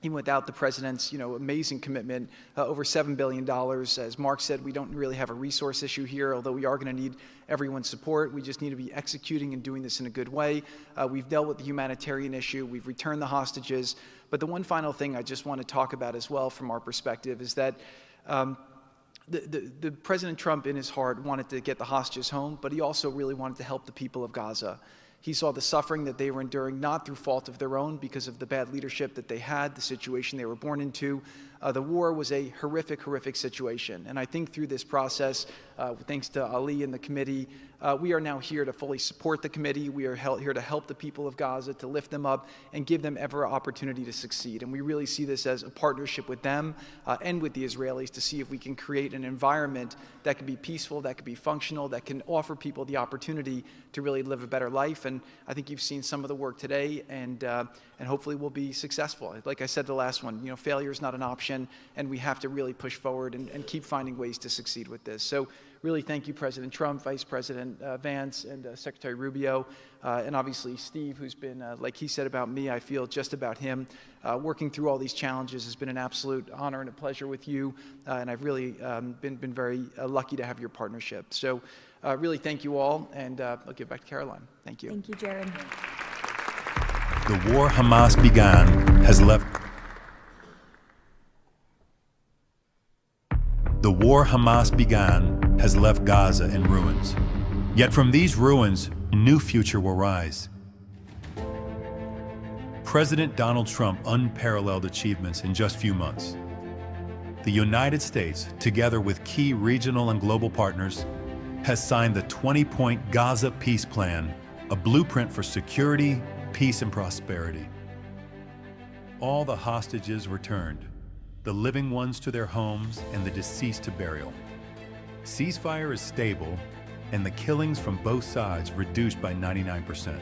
even without the president's amazing commitment, over $7 billion. As Mark said, we don't really have a resource issue here, although we are going to need everyone's support. We just need to be executing and doing this in a good way. We've dealt with the humanitarian issue. We've returned the hostages. But the one final thing I just want to talk about as well from our perspective is that the President Trump in his heart wanted to get the hostages home, but he also really wanted to help the people of Gaza. He saw the suffering that they were enduring, not through fault of their own, because of the bad leadership that they had, the situation they were born into. The war was a horrific, horrific situation. And I think through this process, thanks to Ali and the committee, we are now here to fully support the committee. We are here to help the people of Gaza, to lift them up and give them every opportunity to succeed. And we really see this as a partnership with them and with the Israelis to see if we can create an environment that can be peaceful, that can be functional, that can offer people the opportunity to really live a better life. And I think you've seen some of the work today, and hopefully we'll be successful. Like I said the last one, failure is not an option, and we have to really push forward and keep finding ways to succeed with this. So really thank you, President Trump, Vice President Vance, and Secretary Rubio, and obviously Steve, who's been, like he said about me, I feel just about him. Working through all these challenges has been an absolute honor and a pleasure with you, and I've really been very lucky to have your partnership. So really thank you all, and I'll give back to Caroline. Thank you. Thank you, Jared. The war Hamas began has left Gaza in ruins. Yet from these ruins, a new future will rise. President Donald Trump unparalleled achievements in just few months. The United States, together with key regional and global partners, has signed the 20-point Gaza peace plan, a blueprint for security, peace, and prosperity. All the hostages returned, the living ones to their homes and the deceased to burial. Ceasefire is stable, and the killings from both sides reduced by 99%.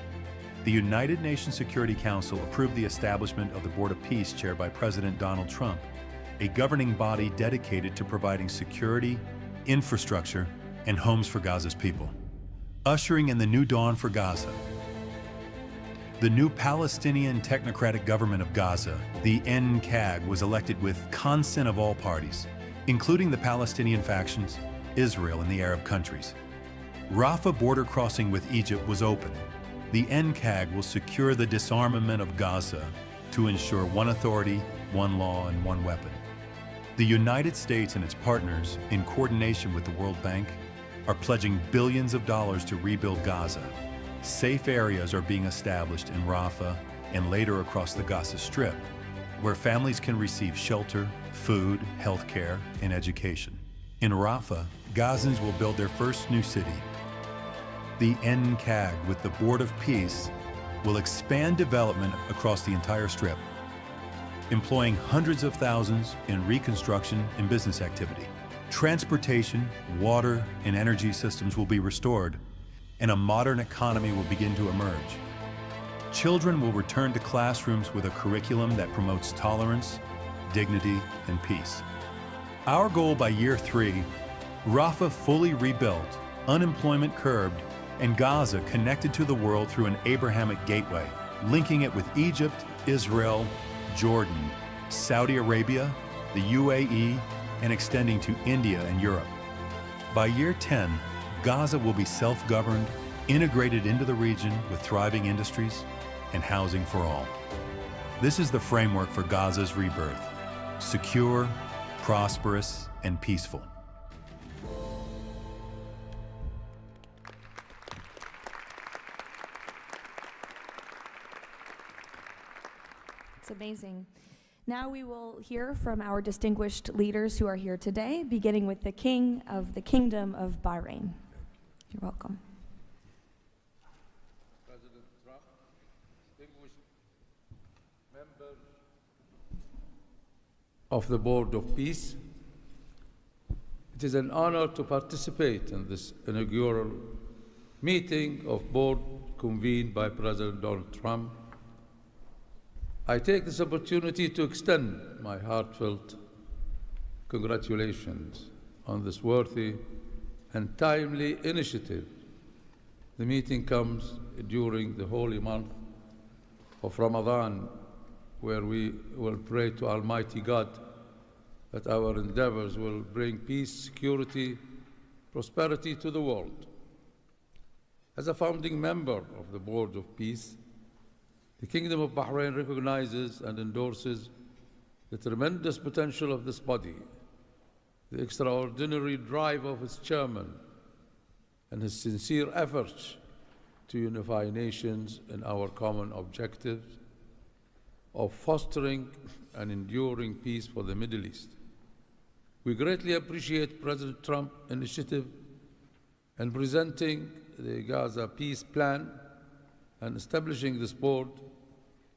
The United Nations Security Council approved the establishment of the Board of Peace chaired by President Donald Trump, a governing body dedicated to providing security, infrastructure, and homes for Gaza's people, ushering in the new dawn for Gaza. The new Palestinian Technocratic Government of Gaza, the NCAG, was elected with consent of all parties, including the Palestinian factions, Israel, and the Arab countries. Rafah border crossing with Egypt was open. The NCAG will secure the disarmament of Gaza to ensure one authority, one law, and one weapon. The United States and its partners, in coordination with the World Bank, are pledging billions of dollars to rebuild Gaza. Safe areas are being established in Rafah and later across the Gaza Strip, where families can receive shelter, food, health care, and education. In Rafah, Gazans will build their first new city. The NCAG, with the Board of Peace, will expand development across the entire Strip, employing hundreds of thousands in reconstruction and business activity. Transportation, water, and energy systems will be restored, and a modern economy will begin to emerge. Children will return to classrooms with a curriculum that promotes tolerance, dignity, and peace. Our goal by year 3, Rafah fully rebuilt, unemployment curbed, and Gaza connected to the world through an Abrahamic gateway, linking it with Egypt, Israel, Jordan, Saudi Arabia, the UAE, and extending to India and Europe. By year 10, Gaza will be self-governed, integrated into the region with thriving industries and housing for all. This is the framework for Gaza's rebirth: secure, prosperous, and peaceful. It's amazing. Now we will hear from our distinguished leaders who are here today, beginning with the King of the Kingdom of Bahrain. You're welcome. President Trump, distinguished members of the Board of Peace, it is an honor to participate in this inaugural meeting of board convened by President Donald Trump. I take this opportunity to extend my heartfelt congratulations on this worthy and timely initiative. The meeting comes during the holy month of Ramadan, where we will pray to Almighty God that our endeavors will bring peace, security, prosperity to the world. As a founding member of the Board of Peace, the Kingdom of Bahrain recognizes and endorses the tremendous potential of this body, the extraordinary drive of its chairman, and his sincere efforts to unify nations in our common objectives of fostering and enduring peace for the Middle East. We greatly appreciate President Trump's initiative in presenting the Gaza peace plan and establishing this board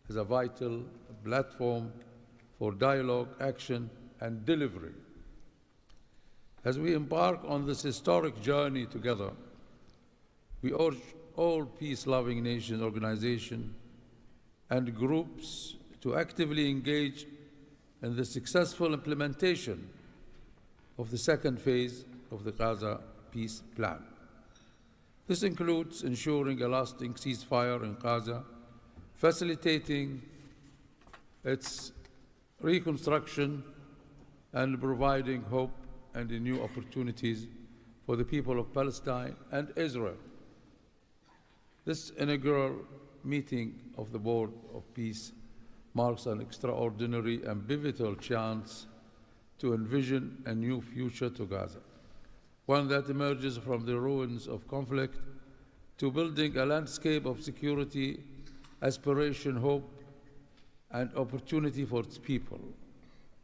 as a vital platform for dialogue, action, and delivery. As we embark on this historic journey together, we urge all peace-loving nations, organizations, and groups to actively engage in the successful implementation of the second phase of the Gaza peace plan. This includes ensuring a lasting ceasefire in Gaza, facilitating its reconstruction, and providing hope and new opportunities for the people of Palestine and Israel. This inaugural meeting of the Board of Peace marks an extraordinary and pivotal chance to envision a new future to Gaza, one that emerges from the ruins of conflict to building a landscape of security, aspiration, hope, and opportunity for its people.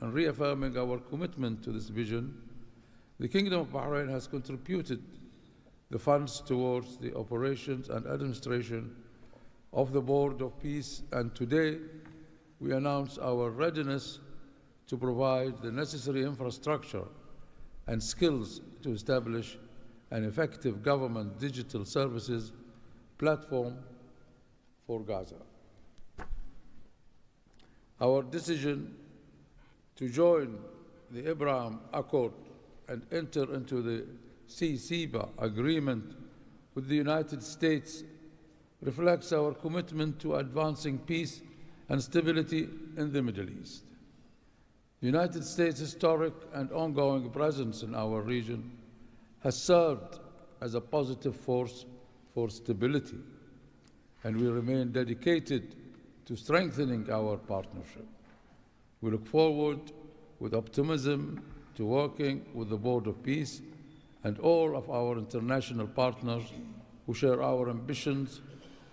And reaffirming our commitment to this vision, the Kingdom of Bahrain has contributed the funds towards the operations and administration of the Board of Peace, and today we announce our readiness to provide the necessary infrastructure and skills to establish an effective government digital services platform for Gaza. Our decision to join the Abraham Accord and enter into the ceasefire agreement with the United States reflects our commitment to advancing peace and stability in the Middle East. The United States' historic and ongoing presence in our region has served as a positive force for stability, and we remain dedicated to strengthening our partnership. We look forward with optimism to working with the Board of Peace and all of our international partners who share our ambitions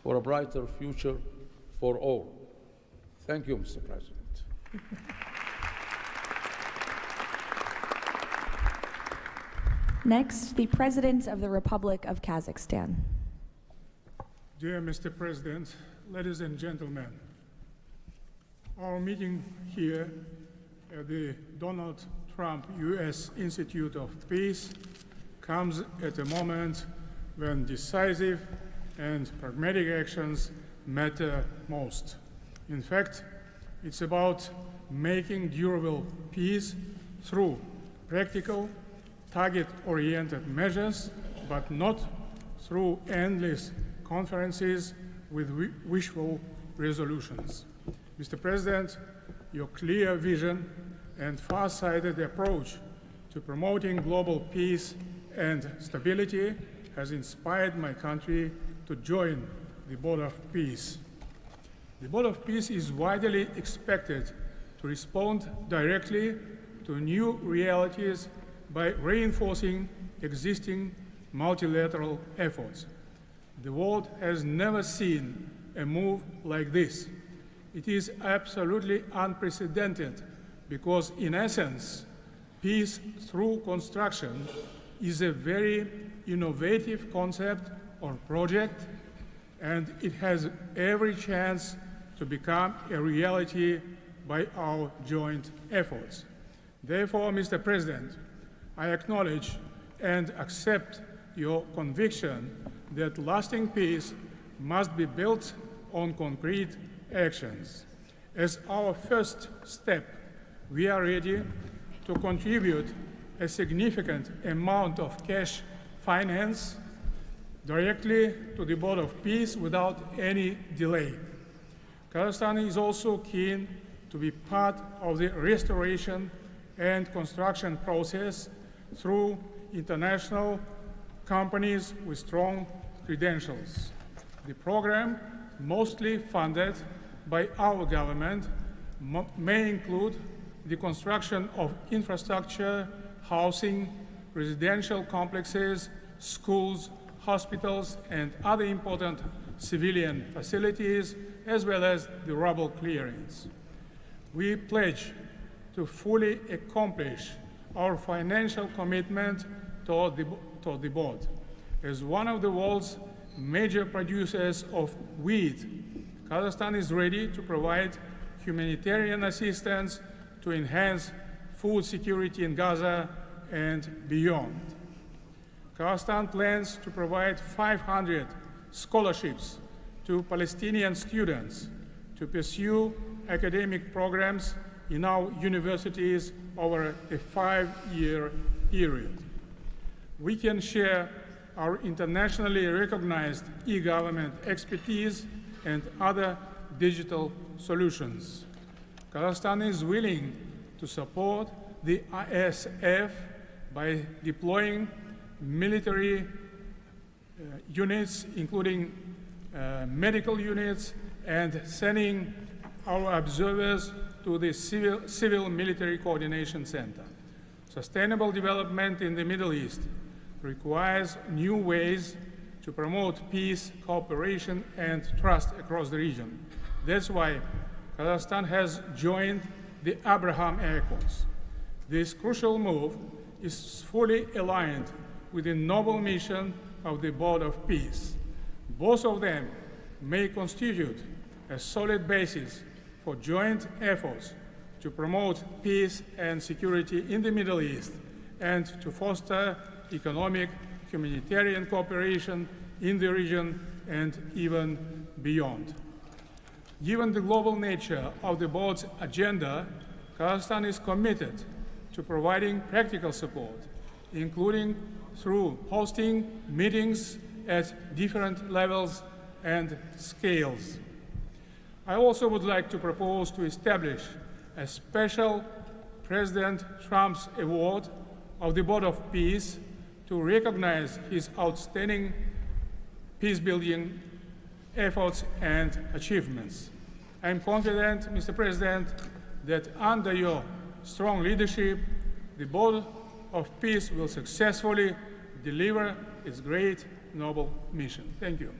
for a brighter future for all. Thank you, Mr. President. Next, the President of the Republic of Kazakhstan. Dear Mr. President, ladies and gentlemen, our meeting here at the Donald Trump U.S. Institute of Peace comes at a moment when decisive and pragmatic actions matter most. In fact, it's about making durable peace through practical, target-oriented measures, but not through endless conferences with wishful resolutions. Mr. President, your clear vision and far-sighted approach to promoting global peace and stability has inspired my country to join the Board of Peace. The Board of Peace is widely expected to respond directly to new realities by reinforcing existing multilateral efforts. The world has never seen a move like this. It is absolutely unprecedented because, in essence, peace through construction is a very innovative concept or project, and it has every chance to become a reality by our joint efforts. Therefore, Mr. President, I acknowledge and accept your conviction that lasting peace must be built on concrete actions. As our first step, we are ready to contribute a significant amount of cash finance directly to the Board of Peace without any delay. Kazakhstan is also keen to be part of the restoration and construction process through international companies with strong credentials. The program, mostly funded by our government, may include the construction of infrastructure, housing, residential complexes, schools, hospitals, and other important civilian facilities, as well as the rubble clearance. We pledge to fully accomplish our financial commitment toward the board. As one of the world's major producers of wheat, Kazakhstan is ready to provide humanitarian assistance to enhance food security in Gaza and beyond. Kazakhstan plans to provide 500 scholarships to Palestinian students to pursue academic programs in our universities over a 5-year period. We can share our internationally recognized e-government expertise and other digital solutions. Kazakhstan is willing to support the ISF by deploying military units, including medical units, and sending our observers to the Civil Military Coordination Center. Sustainable development in the Middle East requires new ways to promote peace, cooperation, and trust across the region. That's why Kazakhstan has joined the Abraham Accords. This crucial move is fully aligned with the noble mission of the Board of Peace. Both of them may constitute a solid basis for joint efforts to promote peace and security in the Middle East and to foster economic, humanitarian cooperation in the region and even beyond. Given the global nature of the board's agenda, Kazakhstan is committed to providing practical support, including through hosting meetings at different levels and scales. I also would like to propose to establish a special President Trump's Award of the Board of Peace to recognize his outstanding peace-building efforts and achievements. I am confident, Mr. President, that under your strong leadership, the Board of Peace will successfully deliver its great noble mission. Thank you.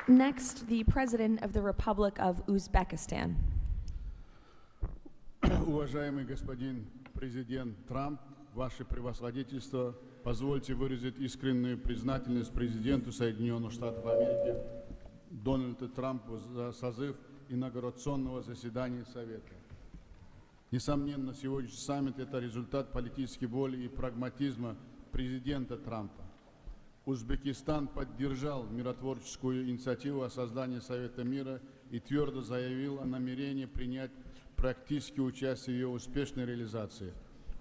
Next, the President of the Republic of Uzbekistan. Уважаемый господин президент Трамп, ваше превосходительство, позвольте выразить искреннюю признательность президенту Соединенных Штатов Америки Дональду Трампу за созыв инаугурационного заседания Совета. Несомненно, сегодняшний саммит – это результат политической воли и прагматизма президента Трампа. Узбекистан поддержал миротворческую инициативу о создании Совета мира и твердо заявил о намерении принять практическое участие в ее успешной реализации.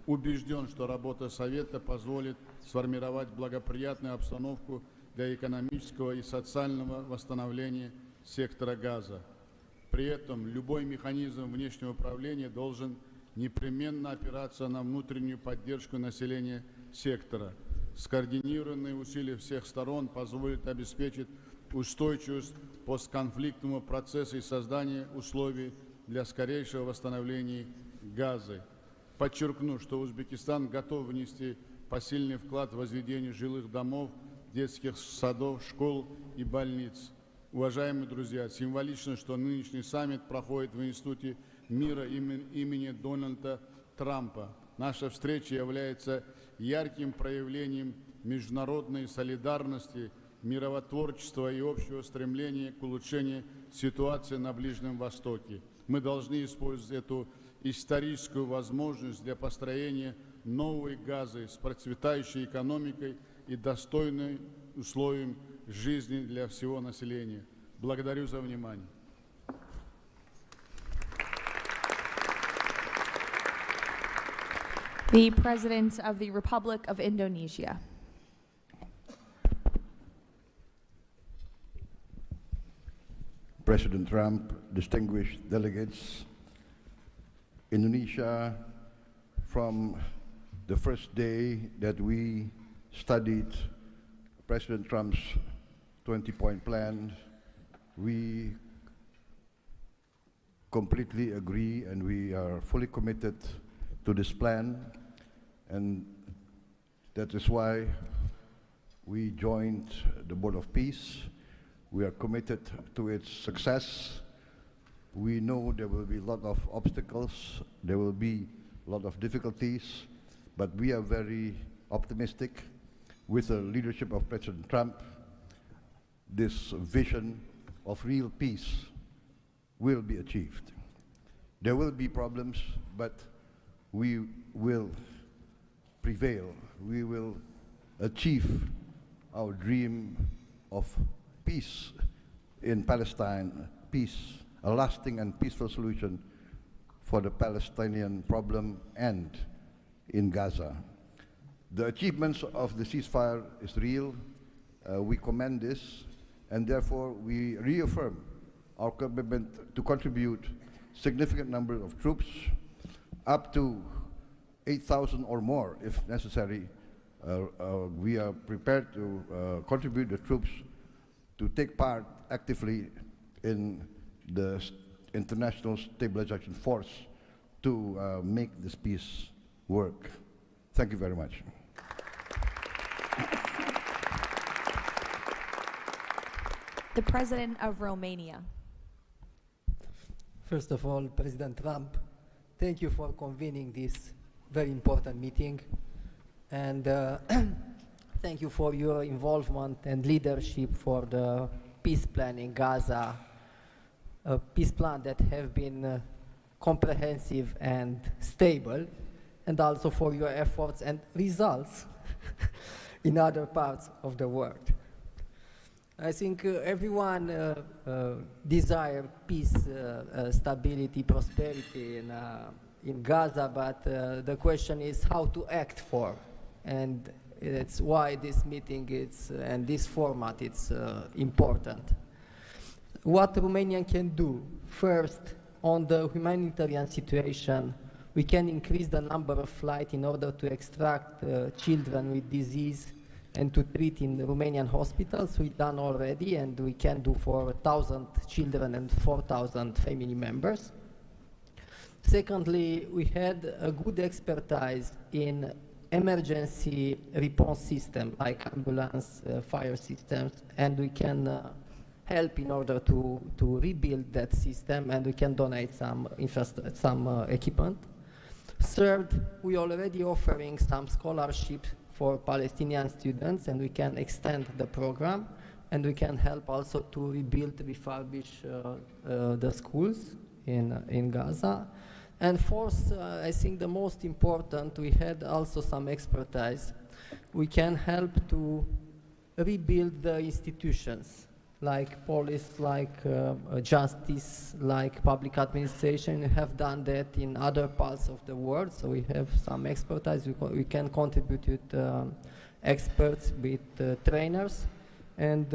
Убежден, что работа Совета позволит сформировать благоприятную обстановку для экономического и социального восстановления сектора Газа. При этом любой механизм внешнего управления должен непременно опираться на внутреннюю поддержку населения сектора. Скоординированные усилия всех сторон позволят обеспечить устойчивость постконфликтного процесса и создание условий для скорейшего восстановления Газы. Подчеркну, что Узбекистан готов внести посильный вклад в возведение жилых домов, детских садов, школ и больниц. Уважаемые друзья, символично, что нынешний саммит проходит в Институте мира имени Дональда Трампа. Наша встреча является ярким проявлением международной солидарности, миротворчества и общего стремления к улучшению ситуации на Ближнем Востоке. Мы должны использовать эту историческую возможность для построения новой Газы с процветающей экономикой и достойным условием жизни для всего населения. Благодарю за внимание. The President of the Republic of Indonesia. President Trump, distinguished delegates, Indonesia, from the first day that we studied President Trump's 20-point plan, we completely agree and we are fully committed to this plan, and that is why we joined the Board of Peace. We are committed to its success. We know there will be a lot of obstacles, there will be a lot of difficulties, but we are very optimistic with the leadership of President Trump. This vision of real peace will be achieved. There will be problems, but we will prevail. We will achieve our dream of peace in Palestine, peace, a lasting and peaceful solution for the Palestinian problem and in Gaza. The achievements of the ceasefire is real. We commend this, and therefore we reaffirm our commitment to contribute significant number of troops, up to 8,000 or more if necessary. We are prepared to contribute the troops to take part actively in the international stabilization force to make this peace work. Thank you very much. The President of Romania. First of all, President Trump, thank you for convening this very important meeting, and thank you for your involvement and leadership for the peace plan in Gaza, a peace plan that has been comprehensive and stable, and also for your efforts and results in other parts of the world. I think everyone desires peace, stability, prosperity in Gaza, but the question is how to act for, and it's why this meeting and this format is important. What Romania can do, first, on the humanitarian situation, we can increase the number of flights in order to extract children with disease and to treat in Romanian hospitals. We've done already, and we can do for 1,000 children and 4,000 family members. Secondly, we had a good expertise in emergency response system like ambulance, fire systems, and we can help in order to rebuild that system, and we can donate some equipment. Third, we are already offering some scholarships for Palestinian students, and we can extend the program, and we can help also to rebuild, refurbish the schools in Gaza. And fourth, I think the most important, we had also some expertise. We can help to rebuild the institutions, like police, like justice, like public administration. We have done that in other parts of the world, so we have some expertise. We can contribute with experts, with trainers, and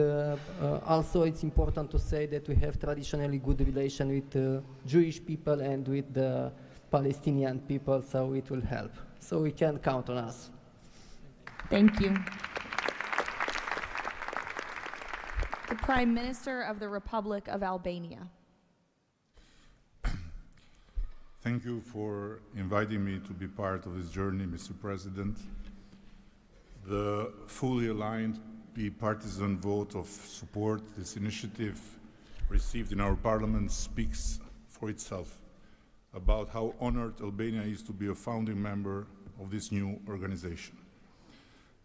also it's important to say that we have traditionally good relation with Jewish people and with the Palestinian people, so it will help. So we can count on us. Thank you. The Prime Minister of the Republic of Albania. Thank you for inviting me to be part of this journey, Mr. President. The fully aligned bipartisan vote of support this initiative received in our parliament speaks for itself about how honored Albania is to be a founding member of this new organization.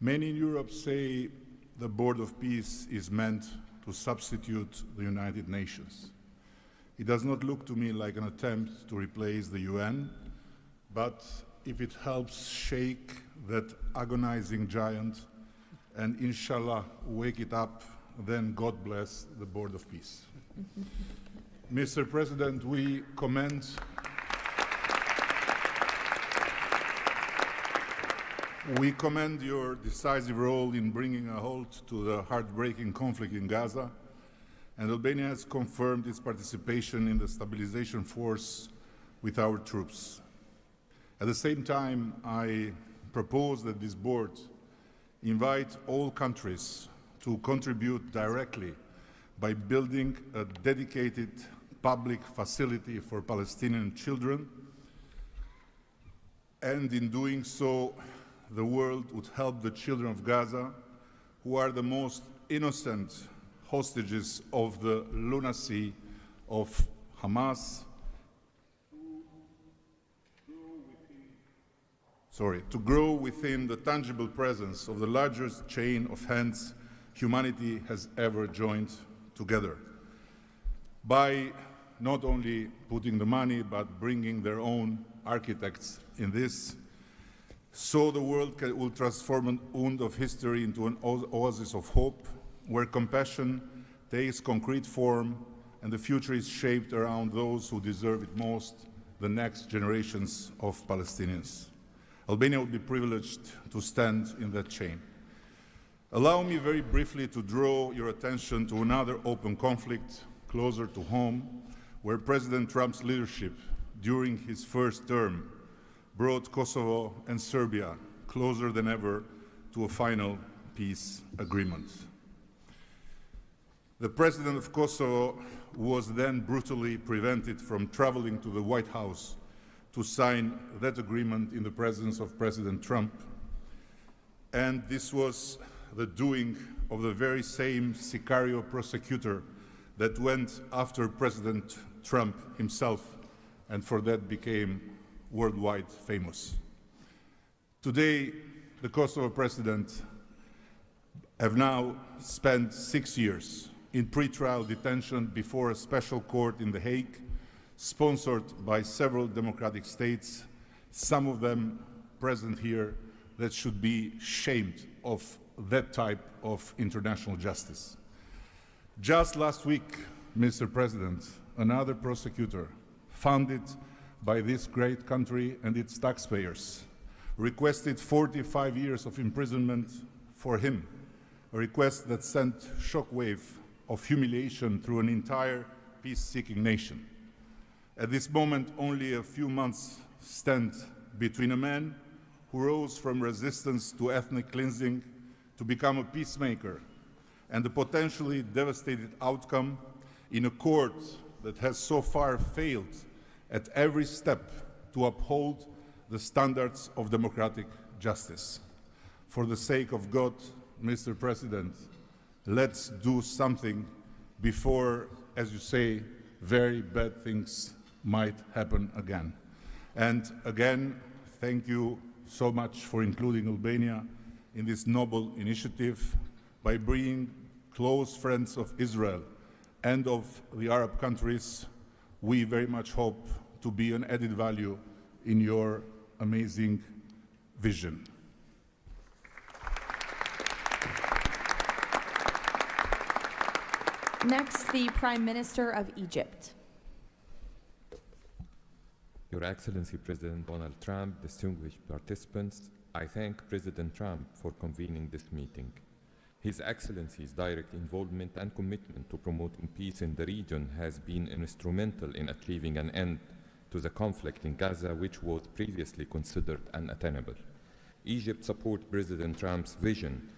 Many in Europe say the Board of Peace is meant to substitute the United Nations. It does not look to me like an attempt to replace the UN, but if it helps shake that agonizing giant and inshallah wake it up, then God bless the Board of Peace. Mr. President, we commend your decisive role in bringing a halt to the heartbreaking conflict in Gaza, and Albania has confirmed its participation in the stabilization force with our troops. At the same time, I propose that this board invite all countries to contribute directly by building a dedicated public facility for Palestinian children, and in doing so, the world would help the children of Gaza, who are the most innocent hostages of the lunacy of Hamas, to grow within the tangible presence of the largest chain of hands humanity has ever joined together. By not only putting the money, but bringing their own architects in this, so the world will transform an wound of history into an oasis of hope, where compassion takes concrete form and the future is shaped around those who deserve it most, the next generations of Palestinians. Albania will be privileged to stand in that chain. Allow me very briefly to draw your attention to another open conflict closer to home, where President Trump's leadership during his first term brought Kosovo and Serbia closer than ever to a final peace agreement. The president of Kosovo was then brutally prevented from traveling to the White House to sign that agreement in the presence of President Trump. And this was the doing of the very same Sicario prosecutor that went after President Trump himself, and for that became worldwide famous. Today, the Kosovo president have now spent 6 years in pretrial detention before a special court in The Hague, sponsored by several democratic states, some of them present here, that should be shamed of that type of international justice. Just last week, Mr. President, another prosecutor, funded by this great country and its taxpayers, requested 45 years of imprisonment for him, a request that sent shockwave of humiliation through an entire peace-seeking nation. At this moment, only a few months stand between a man who rose from resistance to ethnic cleansing to become a peacemaker and the potentially devastating outcome in a court that has so far failed at every step to uphold the standards of democratic justice. For the sake of God, Mr. President, let's do something before, as you say, very bad things might happen again. And again, thank you so much for including Albania in this noble initiative by bringing close friends of Israel and of the Arab countries. We very much hope to be an added value in your amazing vision. Next, the Prime Minister of Egypt. Your Excellency President Donald Trump, distinguished participants, I thank President Trump for convening this meeting. His Excellency's direct involvement and commitment to promoting peace in the region has been instrumental in achieving an end to the conflict in Gaza, which was previously considered unattainable. Egypt supports President Trump's vision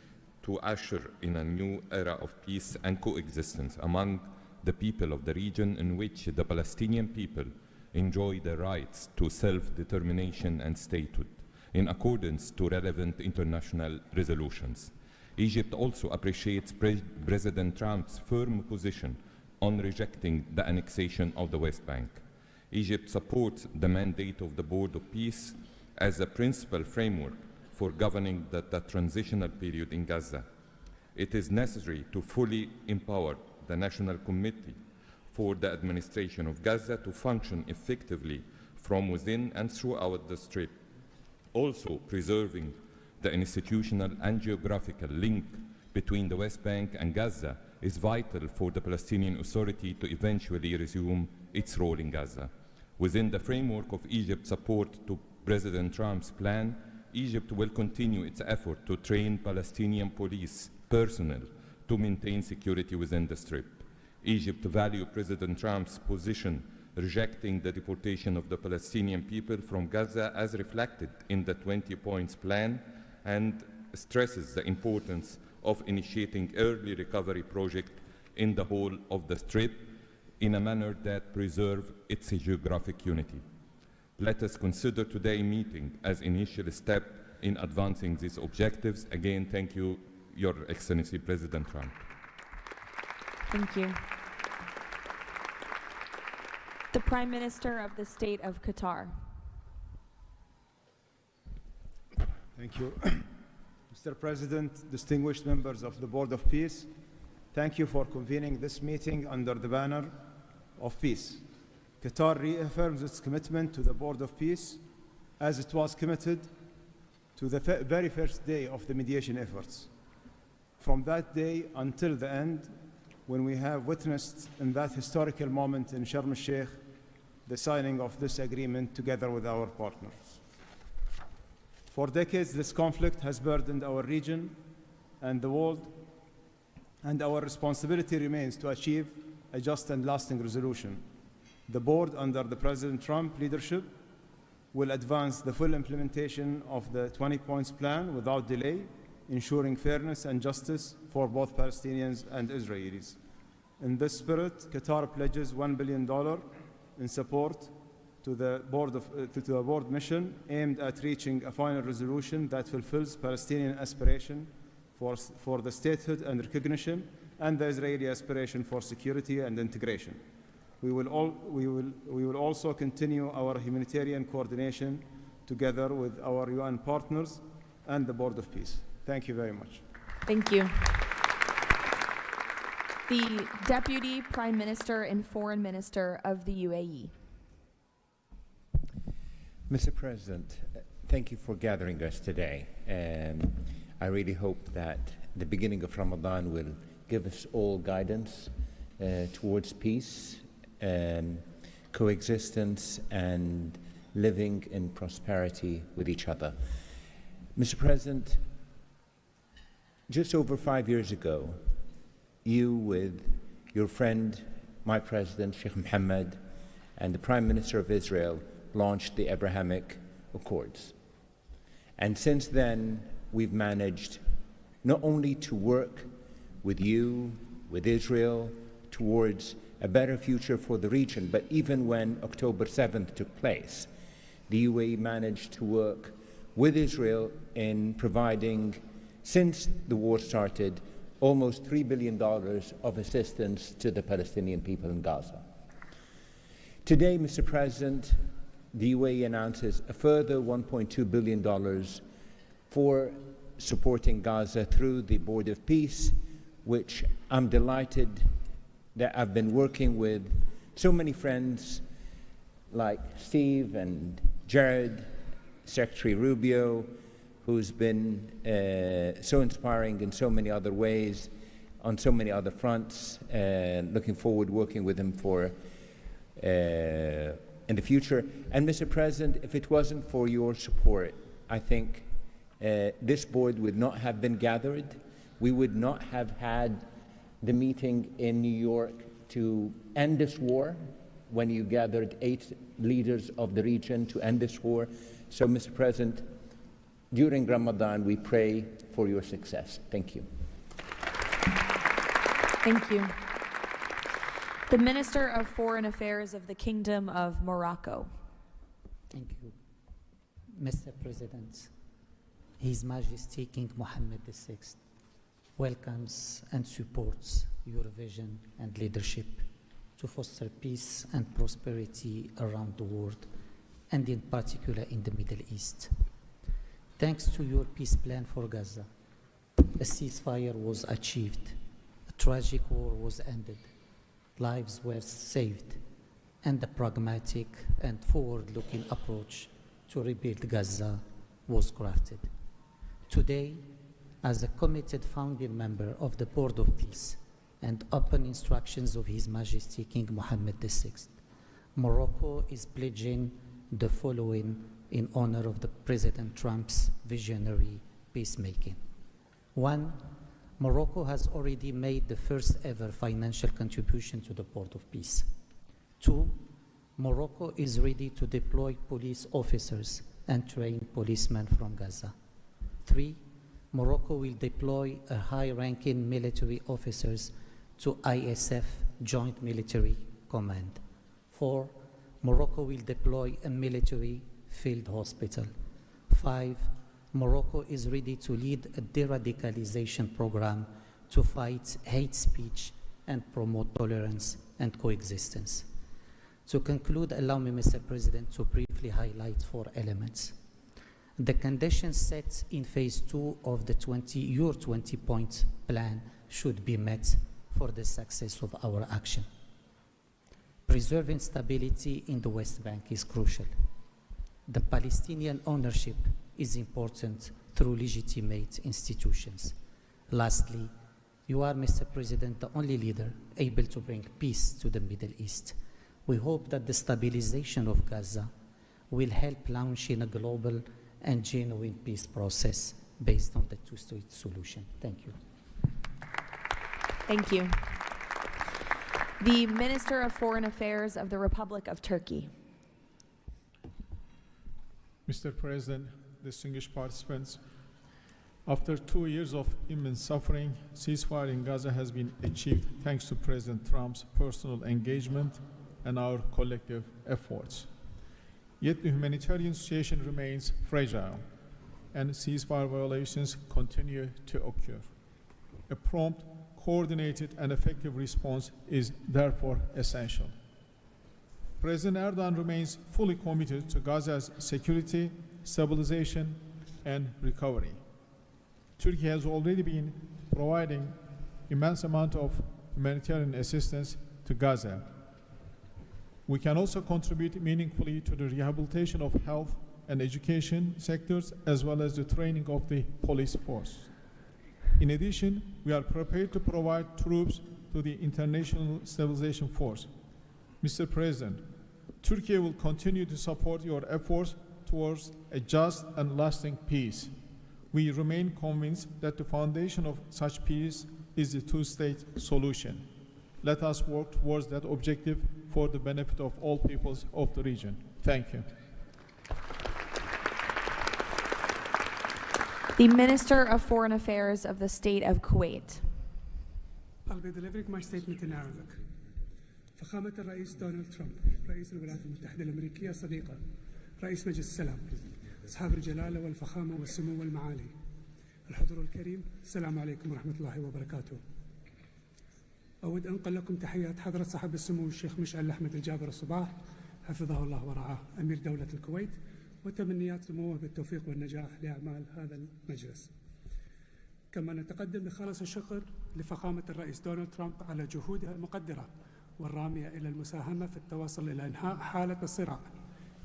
to usher in a new era of peace and coexistence among the people of the region, in which the Palestinian people enjoy the rights to self-determination and statehood, in accordance to relevant international resolutions. Egypt also appreciates President Trump's firm position on rejecting the annexation of the West Bank. Egypt supports the mandate of the Board of Peace as a principal framework for governing the transitional period in Gaza. It is necessary to fully empower the National Committee for the administration of Gaza to function effectively from within and throughout the Strip. Also, preserving the institutional and geographical link between the West Bank and Gaza is vital for the Palestinian Authority to eventually resume its role in Gaza. Within the framework of Egypt's support to President Trump's plan, Egypt will continue its effort to train Palestinian police personnel to maintain security within the Strip. Egypt values President Trump's position rejecting the deportation of the Palestinian people from Gaza as reflected in the 20 points plan, and stresses the importance of initiating early recovery projects in the whole of the Strip in a manner that preserves its geographic unity. Let us consider today's meeting as an initial step in advancing these objectives. Again, thank you, Your Excellency President Trump. Thank you. The Prime Minister of the State of Qatar. Thank you. Mr. President, distinguished members of the Board of Peace, thank you for convening this meeting under the banner of peace. Qatar reaffirms its commitment to the Board of Peace as it was committed to the very first day of the mediation efforts. From that day until the end, when we have witnessed in that historical moment in Sharm el-Sheikh the signing of this agreement together with our partners. For decades, this conflict has burdened our region and the world, and our responsibility remains to achieve a just and lasting resolution. The board, under the President Trump leadership, will advance the full implementation of the 20 points plan without delay, ensuring fairness and justice for both Palestinians and Israelis. In this spirit, Qatar pledges $1 billion in support to the board mission aimed at reaching a final resolution that fulfills Palestinian aspiration for the statehood and recognition, and the Israeli aspiration for security and integration. We will also continue our humanitarian coordination together with our UN partners and the Board of Peace. Thank you very much. Thank you. The Deputy Prime Minister and Foreign Minister of the UAE. Mr. President, thank you for gathering us today. I really hope that the beginning of Ramadan will give us all guidance towards peace, coexistence, and living in prosperity with each other. Mr. President, just over 5 years ago, you with your friend, my president, Sheikh Mohammed, and the Prime Minister of Israel launched the Abrahamic Accords. And since then, we've managed not only to work with you, with Israel, towards a better future for the region, but even when October 7th took place, the UAE managed to work with Israel in providing, since the war started, almost $3 billion of assistance to the Palestinian people in Gaza. Today, Mr. President, the UAE announces a further $1.2 billion for supporting Gaza through the Board of Peace, which I'm delighted that I've been working with so many friends like Steve and Jared, Secretary Rubio, who's been so inspiring in so many other ways, on so many other fronts, and looking forward working with him for in the future. And Mr. President, if it wasn't for your support, I think this board would not have been gathered. We would not have had the meeting in New York to end this war, when you gathered 8 leaders of the region to end this war. So, Mr. President, during Ramadan, we pray for your success. Thank you. Thank you. The Minister of Foreign Affairs of the Kingdom of Morocco. Thank you. Mr. President, His Majesty King Mohammed VI welcomes and supports your vision and leadership to foster peace and prosperity around the world, and in particular in the Middle East. Thanks to your peace plan for Gaza, a ceasefire was achieved, a tragic war was ended, lives were saved, and a pragmatic and forward-looking approach to rebuild Gaza was crafted. Today, as a committed founding member of the Board of Peace and upon instructions of His Majesty King Mohammed VI, Morocco is pledging the following in honor of the President Trump's visionary peacemaking. 1, Morocco has already made the first ever financial contribution to the Board of Peace. 2, Morocco is ready to deploy police officers and train policemen from Gaza. 3, Morocco will deploy a high-ranking military officers to ISF Joint Military Command. 4, Morocco will deploy a military field hospital. 5, Morocco is ready to lead a de-radicalization program to fight hate speech and promote tolerance and coexistence. To conclude, allow me, Mr. President, to briefly highlight 4 elements. The conditions set in phase 2 of the your 20-point plan should be met for the success of our action. Preserving stability in the West Bank is crucial. The Palestinian ownership is important through legitimate institutions. Lastly, you are, Mr. President, the only leader able to bring peace to the Middle East. We hope that the stabilization of Gaza will help launching a global and genuine peace process based on the two-state solution. Thank you. Thank you. The Minister of Foreign Affairs of the Republic of Turkey. Mr. President, distinguished participants, after 2 years of immense suffering, ceasefire in Gaza has been achieved thanks to President Trump's personal engagement and our collective efforts. Yet the humanitarian situation remains fragile, and ceasefire violations continue to occur. A prompt, coordinated, and effective response is therefore essential. President Erdogan remains fully committed to Gaza's security, stabilization, and recovery. Turkey has already been providing immense amount of humanitarian assistance to Gaza. We can also contribute meaningfully to the rehabilitation of health and education sectors, as well as the training of the police force. In addition, we are prepared to provide troops to the International Stabilization Force. Mr. President, Turkey will continue to support your efforts towards a just and lasting peace. We remain convinced that the foundation of such peace is the two-state solution. Let us work towards that objective for the benefit of all peoples of the region. Thank you. The Minister of Foreign Affairs of the State of Kuwait. I'll be delivering my statement in Arabic. فخامة الرئيس دونالد ترامب رئيس الولايات المتحدة الأمريكية صديقة رئيس مجلس السلام أصحاب الجلالة والفخامة والسمو والمعالي الحضور الكريم السلام عليكم ورحمة الله وبركاته. أود أن أنقل لكم تحيات حضرة صاحب السمو الشيخ مشعل أحمد الجابر الصباح حفظه الله ورعاه أمير دولة الكويت، وتمنيات سموه بالتوفيق والنجاح لأعمال هذا المجلس. كما نتقدم بخالص الشكر لفخامة الرئيس دونالد ترامب على جهودها المقدرة والرامية إلى المساهمة في التوصل إلى إنهاء حالة الصراع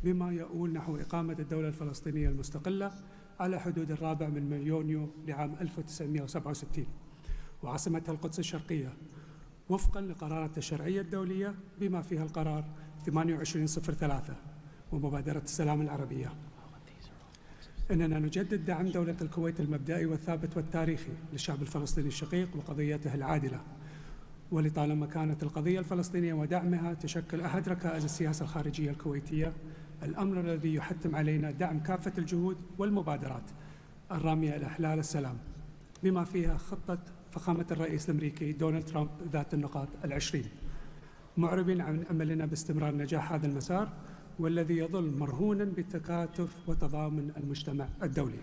بما يؤول نحو إقامة الدولة الفلسطينية المستقلة على حدود 4 يونيو لعام 1967 وعاصمتها القدس الشرقية وفقا لقرارات الشرعية الدولية بما فيها القرار 2803 ومبادرة السلام العربية. إننا نجدد دعم دولة الكويت المبدئي والثابت والتاريخي للشعب الفلسطيني الشقيق وقضيته العادلة، ولطالما كانت القضية الفلسطينية ودعمها تشكل أحد ركائز السياسة الخارجية الكويتية، الأمر الذي يحتم علينا دعم كافة الجهود والمبادرات الرامية إلى إحلال السلام بما فيها خطة فخامة الرئيس الأمريكي دونالد ترامب ذات النقاط 20، معربين عن أملنا باستمرار نجاح هذا المسار والذي يظل مرهونا بتكاتف وتضامن المجتمع الدولي.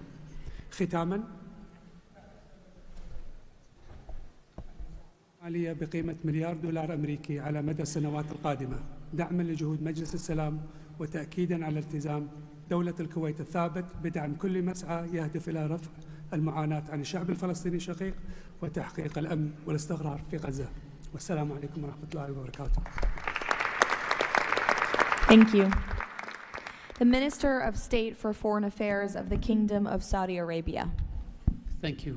ختاما، مالية بقيمة $1 مليار أمريكي على مدى السنوات القادمة دعما لجهود مجلس السلام وتأكيدا على التزام دولة الكويت الثابت بدعم كل مسعى يهدف إلى رفع المعاناة عن الشعب الفلسطيني الشقيق وتحقيق الأمن والاستقرار في غزة. والسلام عليكم ورحمة الله وبركاته. Thank you. The Minister of State for Foreign Affairs of the Kingdom of Saudi Arabia. Thank you,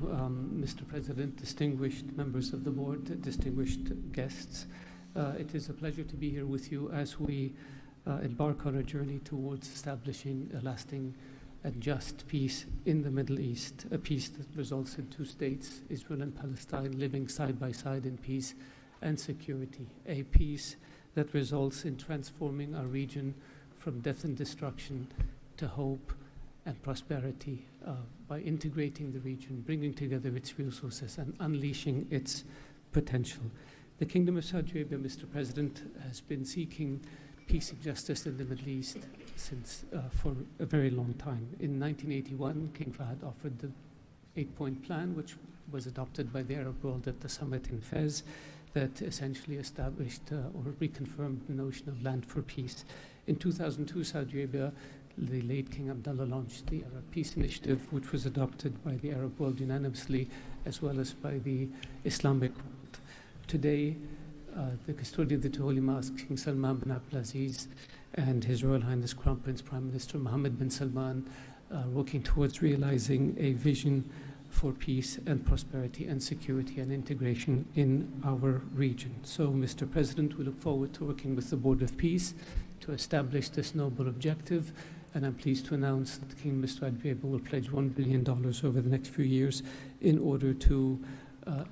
Mr. President, distinguished members of the board, distinguished guests. It is a pleasure to be here with you as we embark on a journey towards establishing a lasting and just peace in the Middle East, a peace that results in two states, Israel and Palestine, living side by side in peace and security, a peace that results in transforming our region from death and destruction to hope and prosperity by integrating the region, bringing together its resources and unleashing its potential. The Kingdom of Saudi Arabia, Mr. President, has been seeking peace and justice in the Middle East since for a very long time. In 1981, King Fahd offered the 8-point plan, which was adopted by the Arab world at the summit in Fez, that essentially established or reconfirmed the notion of land for peace. In 2002, Saudi Arabia, the late King Abdullah, launched the Arab Peace Initiative, which was adopted by the Arab world unanimously, as well as by the Islamic world. Today, the custodian of the two holy mosques, King Salman bin Abdulaziz, and His Royal Highness Crown Prince Prime Minister Mohammed bin Salman are working towards realizing a vision for peace and prosperity and security and integration in our region. So, Mr. President, we look forward to working with the Board of Peace to establish this noble objective, and I'm pleased to announce that King Mr. Advebo will pledge $1 billion over the next few years in order to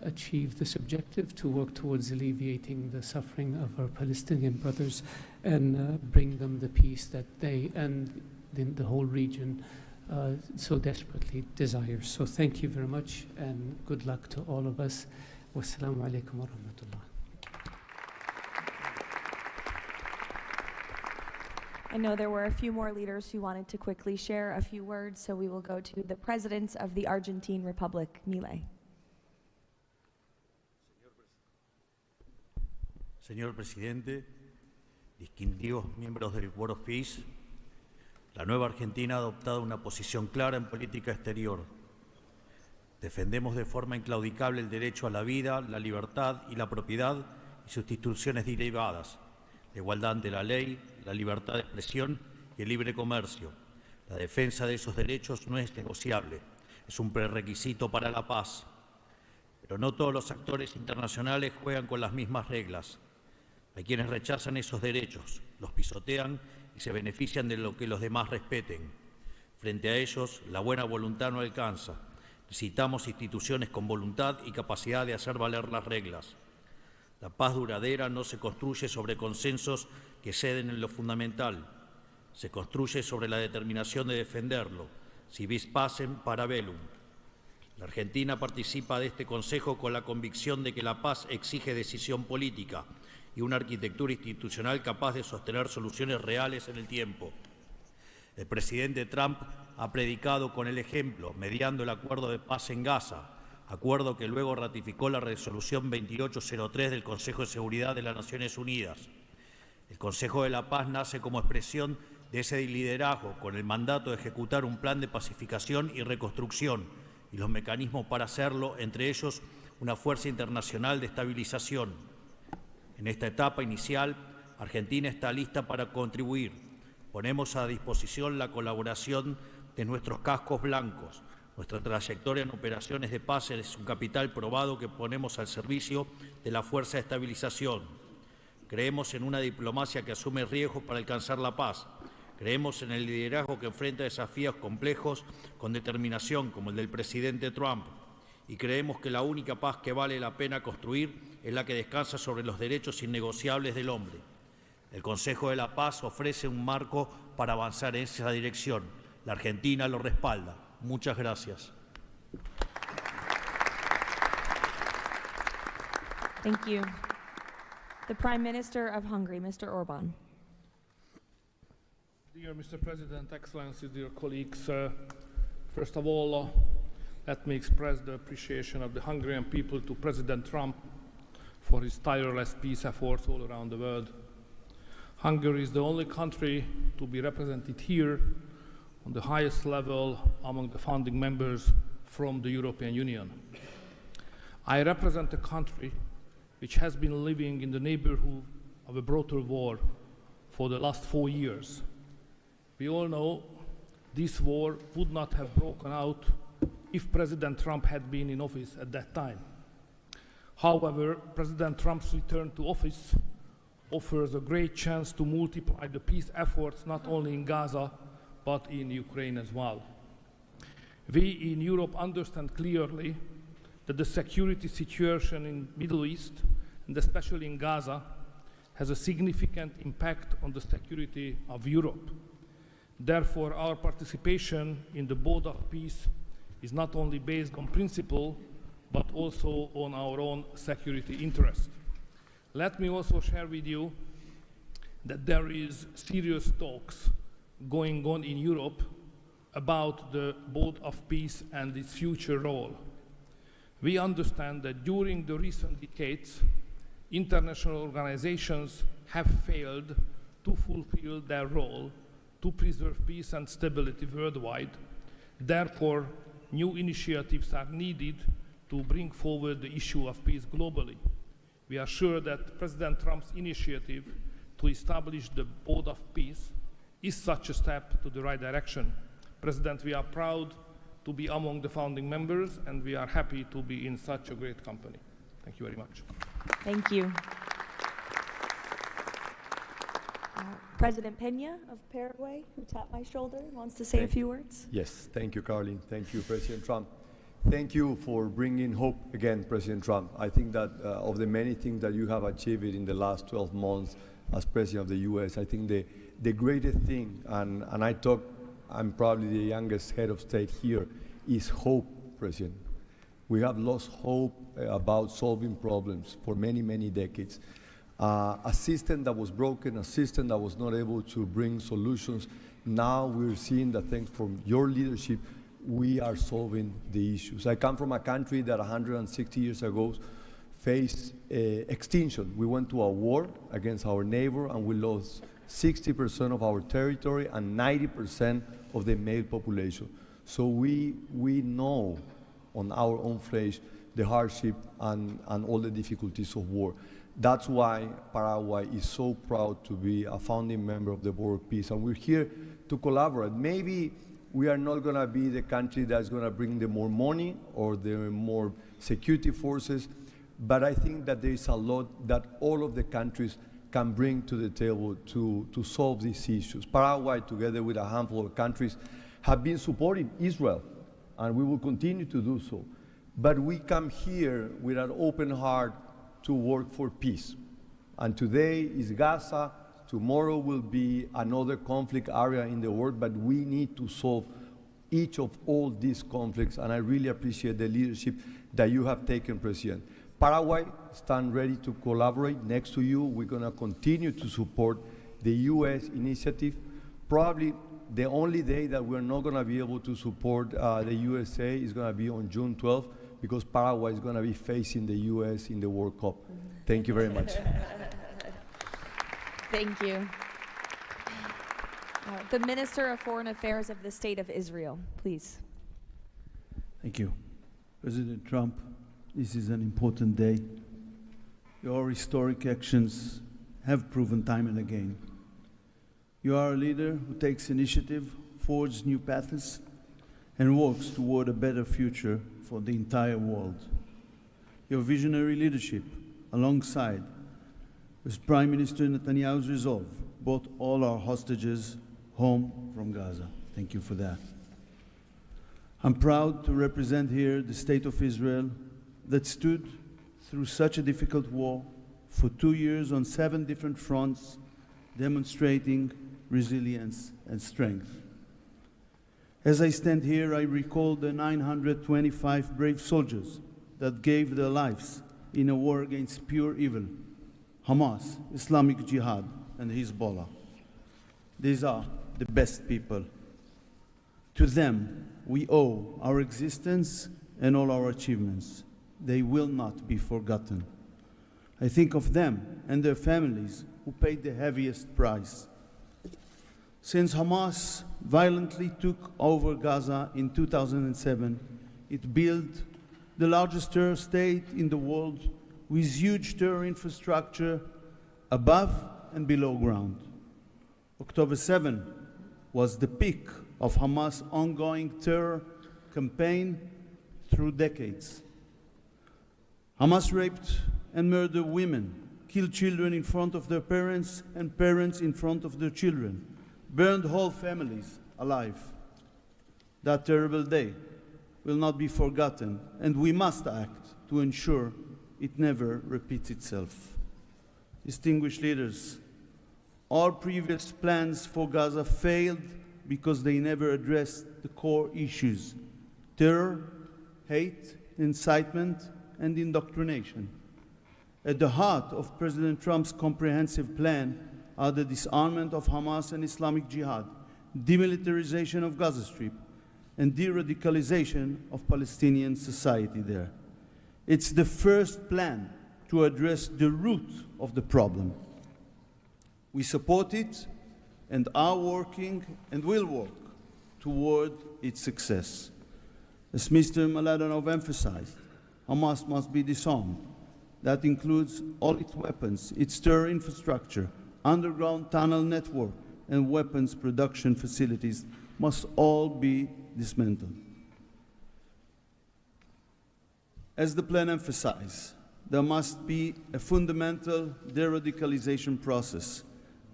achieve this objective, to work towards alleviating the suffering of our Palestinian brothers and bring them the peace that they and the whole region so desperately desires. So thank you very much and good luck to all of us. Wassalamu alaikum wa rahmatullah. I know there were a few more leaders who wanted to quickly share a few words, so we will go to the President of the Argentine Republic, Milei. Señor Presidente, distinguidos miembros del Board of Peace, la nueva Argentina ha adoptado una posición clara en política exterior. Defendemos de forma inclaudicable el derecho a la vida, la libertad y la propiedad y sus instituciones derivadas, la igualdad ante la ley, la libertad de expresión y el libre comercio. La defensa de esos derechos no es negociable, es un prerequisito para la paz. Pero no todos los actores internacionales juegan con las mismas reglas. Hay quienes rechazan esos derechos, los pisotean y se benefician de lo que los demás respeten. Frente a ellos, la buena voluntad no alcanza. Necesitamos instituciones con voluntad y capacidad de hacer valer las reglas. La paz duradera no se construye sobre consensos que ceden en lo fundamental. Se construye sobre la determinación de defenderlo, si vis pacem para bellum. La Argentina participa de este Consejo con la convicción de que la paz exige decisión política y una arquitectura institucional capaz de sostener soluciones reales en el tiempo. El presidente Trump ha predicado con el ejemplo, mediando el acuerdo de paz en Gaza, acuerdo que luego ratificó la resolución 2803 del Consejo de Seguridad de las Naciones Unidas. El Consejo de la Paz nace como expresión de ese liderazgo, con el mandato de ejecutar un plan de pacificación y reconstrucción y los mecanismos para hacerlo, entre ellos una fuerza internacional de estabilización. En esta etapa inicial, Argentina está lista para contribuir. Ponemos a disposición la colaboración de nuestros cascos blancos. Nuestra trayectoria en operaciones de paz es un capital probado que ponemos al servicio de la fuerza de estabilización. Creemos en una diplomacia que asume riesgos para alcanzar la paz. Creemos en el liderazgo que enfrenta desafíos complejos con determinación, como el del presidente Trump. Y creemos que la única paz que vale la pena construir es la que descansa sobre los derechos innegociables del hombre. El Consejo de la Paz ofrece un marco para avanzar en esa dirección. La Argentina lo respalda. Muchas gracias. Thank you. The Prime Minister of Hungary, Mr. Orbán. Dear Mr. President, Excellencies, dear colleagues, first of all, let me express the appreciation of the Hungarian people to President Trump for his tireless peace efforts all around the world. Hungary is the only country to be represented here on the highest level among the founding members from the European Union. I represent a country which has been living in the neighborhood of a brutal war for the last 4 years. We all know this war would not have broken out if President Trump had been in office at that time. However, President Trump's return to office offers a great chance to multiply the peace efforts not only in Gaza, but in Ukraine as well. We in Europe understand clearly that the security situation in the Middle East, and especially in Gaza, has a significant impact on the security of Europe. Therefore, our participation in the Board of Peace is not only based on principle, but also on our own security interest. Let me also share with you that there is serious talks going on in Europe about the Board of Peace and its future role. We understand that during the recent decades, international organizations have failed to fulfill their role to preserve peace and stability worldwide. Therefore, new initiatives are needed to bring forward the issue of peace globally. We are sure that President Trump's initiative to establish the Board of Peace is such a step to the right direction. President, we are proud to be among the founding members, and we are happy to be in such a great company. Thank you very much. Thank you. President Peña of Paraguay, who tapped my shoulder, wants to say a few words. Yes, thank you, Caroline. Thank you, President Trump. Thank you for bringing hope again, President Trump. I think that of the many things that you have achieved in the last 12 months as President of the U.S., I think the greatest thing, and I'm probably the youngest head of state here, is hope, President. We have lost hope about solving problems for many, many decades. A system that was broken, a system that was not able to bring solutions. Now we're seeing that thanks from your leadership, we are solving the issues. I come from a country that 160 years ago faced extinction. We went to a war against our neighbor and we lost 60% of our territory and 90% of the male population. So we know on our own flesh the hardship and all the difficulties of war. That's why Paraguay is so proud to be a founding member of the Board of Peace, and we're here to collaborate. Maybe we are not going to be the country that's going to bring the more money or the more security forces, but I think that there is a lot that all of the countries can bring to the table to solve these issues. Paraguay, together with a handful of countries, have been supporting Israel, and we will continue to do so. But we come here with an open heart to work for peace. And today is Gaza, tomorrow will be another conflict area in the world, but we need to solve each of all these conflicts, and I really appreciate the leadership that you have taken, President. Paraguay stands ready to collaborate next to you. We're gonna continue to support the US initiative. Probably the only day that we're not gonna be able to support the USA is gonna be on June 12th, because Paraguay is going to be facing the U.S. in the World Cup. Thank you very much. Thank you. The Minister of Foreign Affairs of the State of Israel, please. Thank you. President Trump, this is an important day. Your historic actions have proven time and again. You are a leader who takes initiative, forges new paths, and works toward a better future for the entire world. Your visionary leadership, alongside with Prime Minister Netanyahu's resolve, brought all our hostages home from Gaza. Thank you for that. I'm proud to represent here the State of Israel that stood through such a difficult war for 2 years on 7 different fronts, demonstrating resilience and strength. As I stand here, I recall the 925 brave soldiers that gave their lives in a war against pure evil, Hamas, Islamic Jihad, and Hezbollah. These are the best people. To them, we owe our existence and all our achievements. They will not be forgotten. I think of them and their families who paid the heaviest price. Since Hamas violently took over Gaza in 2007, it built the largest terror state in the world with huge terror infrastructure above and below ground. October 7 was the peak of Hamas' ongoing terror campaign through decades. Hamas raped and murdered women, killed children in front of their parents and parents in front of their children, burned whole families alive. That terrible day will not be forgotten, and we must act to ensure it never repeats itself. Distinguished leaders, all previous plans for Gaza failed because they never addressed the core issues: terror, hate, incitement, and indoctrination. At the heart of President Trump's comprehensive plan are the disarmament of Hamas and Islamic Jihad, demilitarization of Gaza Strip, and de-radicalization of Palestinian society there. It's the first plan to address the root of the problem. We support it and are working and will work toward its success. As Mr. Mladenov emphasized, Hamas must be disarmed. That includes all its weapons, its terror infrastructure, underground tunnel network, and weapons production facilities must all be dismantled. As the plan emphasizes, there must be a fundamental de-radicalization process.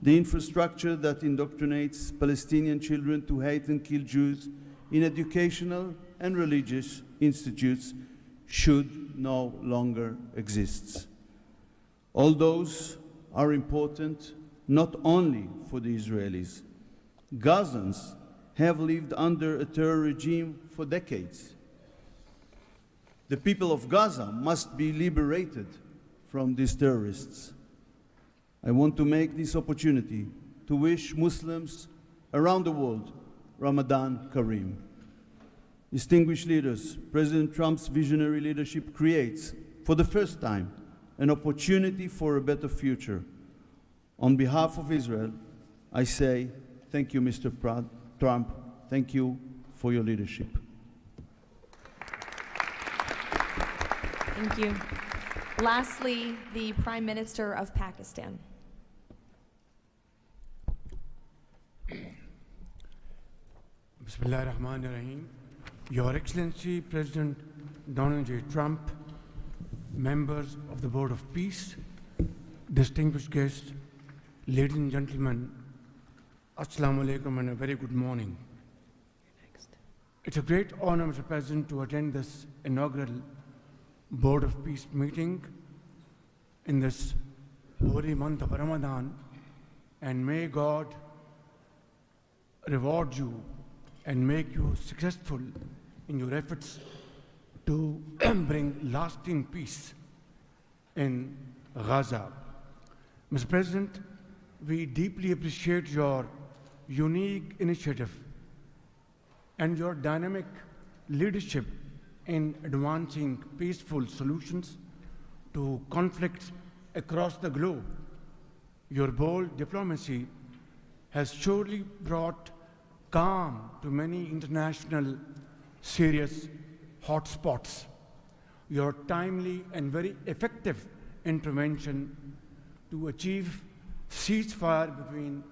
The infrastructure that indoctrinates Palestinian children to hate and kill Jews in educational and religious institutes should no longer exist. All those are important not only for the Israelis. Gazans have lived under a terror regime for decades. The people of Gaza must be liberated from these terrorists. I want to make this opportunity to wish Muslims around the world Ramadan Kareem. Distinguished leaders, President Trump's visionary leadership creates, for the first time, an opportunity for a better future. On behalf of Israel, I say thank you, Mr. Trump. Thank you for your leadership. Thank you. Lastly, the Prime Minister of Pakistan. Bismillah ar-Rahman ar-Rahim. Your Excellency, President Donald J. Trump, members of the Board of Peace, distinguished guests, ladies and gentlemen, Assalamu alaikum and a very good morning. It's a great honor, Mr. President, to attend this inaugural Board of Peace meeting in this holy month of Ramadan, and may God reward you and make you successful in your efforts to bring lasting peace in Gaza. Mr. President, we deeply appreciate your unique initiative and your dynamic leadership in advancing peaceful solutions to conflicts across the globe. Your bold diplomacy has surely brought calm to many international serious hotspots. Your timely and very effective intervention to achieve ceasefire between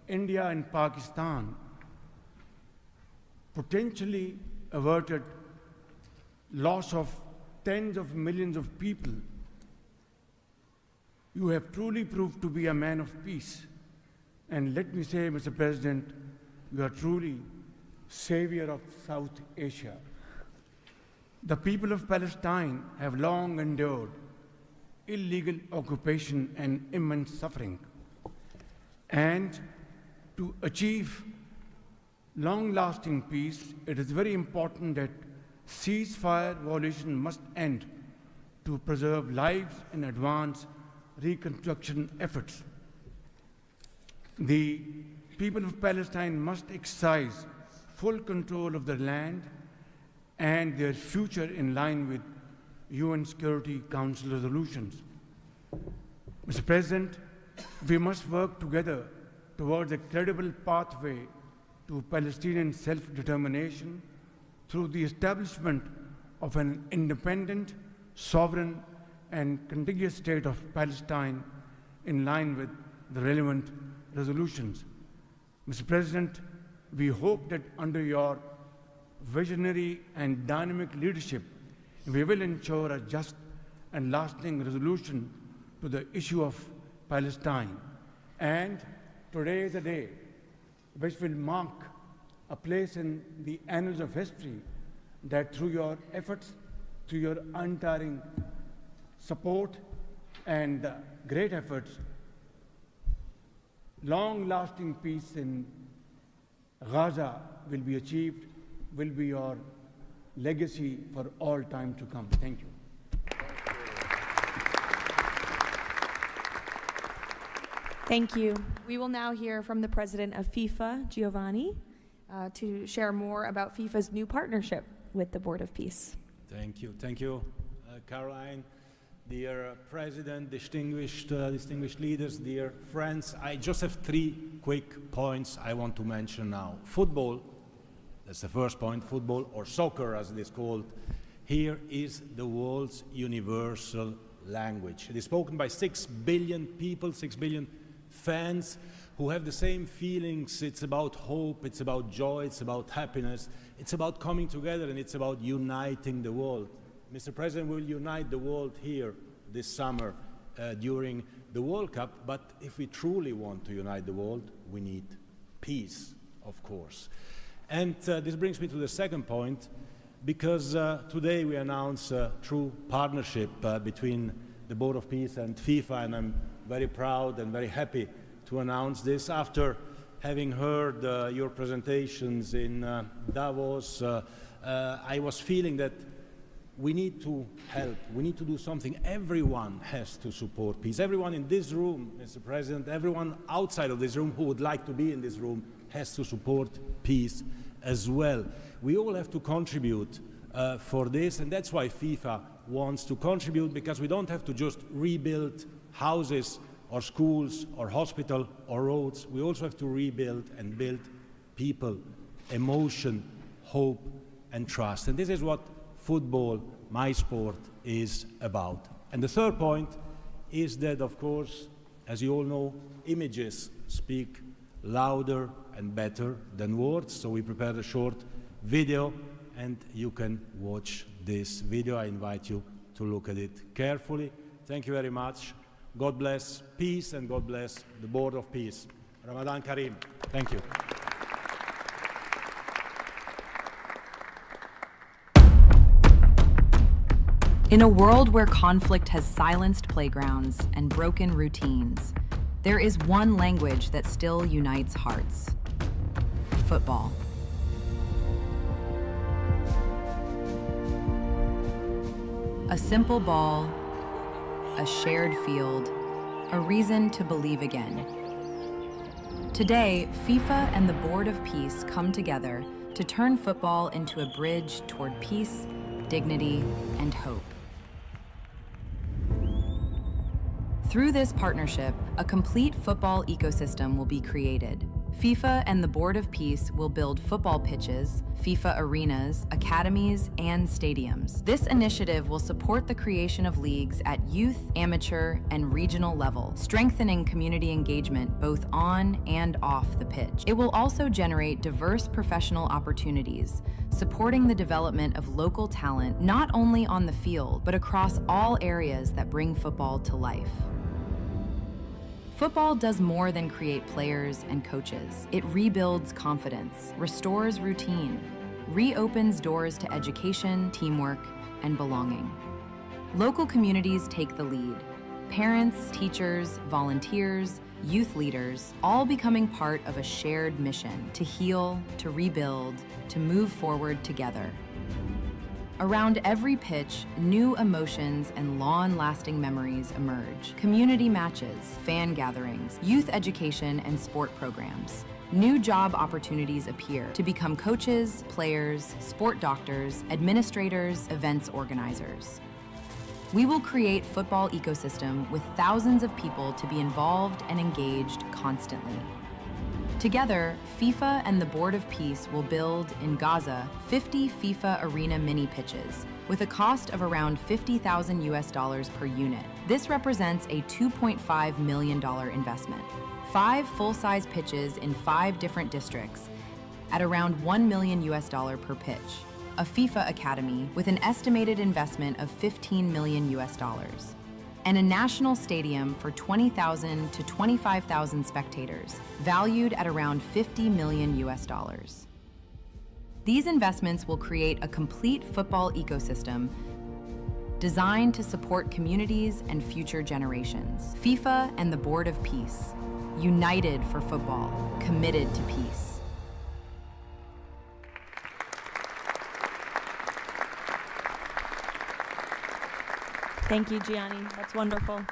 India and Pakistan potentially averted loss of tens of millions of people. You have truly proved to be a man of peace. And let me say, Mr. President, you are truly savior of South Asia. The people of Palestine have long endured illegal occupation and immense suffering. And to achieve long-lasting peace, it is very important that ceasefire violation must end to preserve lives and advance reconstruction efforts. The people of Palestine must exercise full control of their land and their future in line with UN Security Council resolutions. Mr. President, we must work together towards a credible pathway to Palestinian self-determination through the establishment of an independent, sovereign, and contiguous state of Palestine in line with the relevant resolutions. Mr. President, we hope that under your visionary and dynamic leadership, we will ensure a just and lasting resolution to the issue of Palestine. And today is a day which will mark a place in the annals of history that through your efforts, through your untiring support and great efforts, long-lasting peace in Gaza will be achieved, will be your legacy for all time to come. Thank you. Thank you. We will now hear from the president of FIFA, Giovanni, to share more about FIFA's new partnership with the Board of Peace. Thank you, Caroline. Dear President, distinguished leaders, dear friends, I just have 3 quick points I want to mention now. Football, that's the first point, football, or soccer as it is called, here is the world's universal language. It is spoken by 6 billion people, 6 billion fans who have the same feelings. It's about hope, it's about joy, it's about happiness, it's about coming together, and it's about uniting the world. Mr. President will unite the world here this summer during the World Cup, but if we truly want to unite the world, we need peace, of course. And this brings me to the second point, because today we announce a true partnership between the Board of Peace and FIFA, and I'm very proud and very happy to announce this after having heard your presentations in Davos. I was feeling that we need to help, we need to do something. Everyone has to support peace. Everyone in this room, Mr. President, everyone outside of this room who would like to be in this room has to support peace as well. We all have to contribute for this, and that's why FIFA wants to contribute, because we don't have to just rebuild houses or schools or hospital or roads. We also have to rebuild and build people, emotion, hope, and trust. And this is what football, my sport, is about. And the third point is that, of course, as you all know, images speak louder and better than words. So we prepared a short video, and you can watch this video. I invite you to look at it carefully. Thank you very much. God bless peace, and God bless the Board of Peace. Ramadan Kareem. Thank you. In a world where conflict has silenced playgrounds and broken routines, there is one language that still unites hearts: football. A simple ball, a shared field, a reason to believe again. Today, FIFA and the Board of Peace come together to turn football into a bridge toward peace, dignity, and hope. Through this partnership, a complete football ecosystem will be created. FIFA and the Board of Peace will build football pitches, FIFA arenas, academies, and stadiums. This initiative will support the creation of leagues at youth, amateur, and regional level, strengthening community engagement both on and off the pitch. It will also generate diverse professional opportunities, supporting the development of local talent not only on the field, but across all areas that bring football to life. Football does more than create players and coaches. It rebuilds confidence, restores routine, reopens doors to education, teamwork, and belonging. Local communities take the lead. Parents, teachers, volunteers, youth leaders, all becoming part of a shared mission to heal, to rebuild, to move forward together. Around every pitch, new emotions and long-lasting memories emerge. Community matches, fan gatherings, youth education, and sport programs. New job opportunities appear to become coaches, players, sport doctors, administrators, events organizers. We will create football ecosystem with thousands of people to be involved and engaged constantly. Together, FIFA and the Board of Peace will build, in Gaza, 50 FIFA arena mini pitches, with a cost of around $50,000 per unit. This represents a $2.5 million investment. 5 full-size pitches in 5 different districts at around $1 million per pitch. A FIFA academy with an estimated investment of $15 million. And a national stadium for 20,000 to 25,000 spectators, valued at around $50 million. These investments will create a complete football ecosystem designed to support communities and future generations. FIFA and the Board of Peace, united for football, committed to peace. Thank you, Gianni. That's wonderful.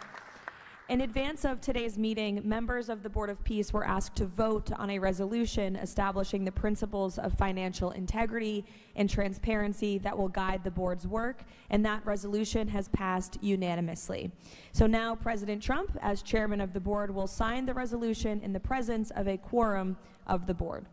In advance of today's meeting, members of the Board of Peace were asked to vote on a resolution establishing the principles of financial integrity and transparency that will guide the board's work, and that resolution has passed unanimously. So now President Trump, as chairman of the board, will sign the resolution in the presence of a quorum of the board.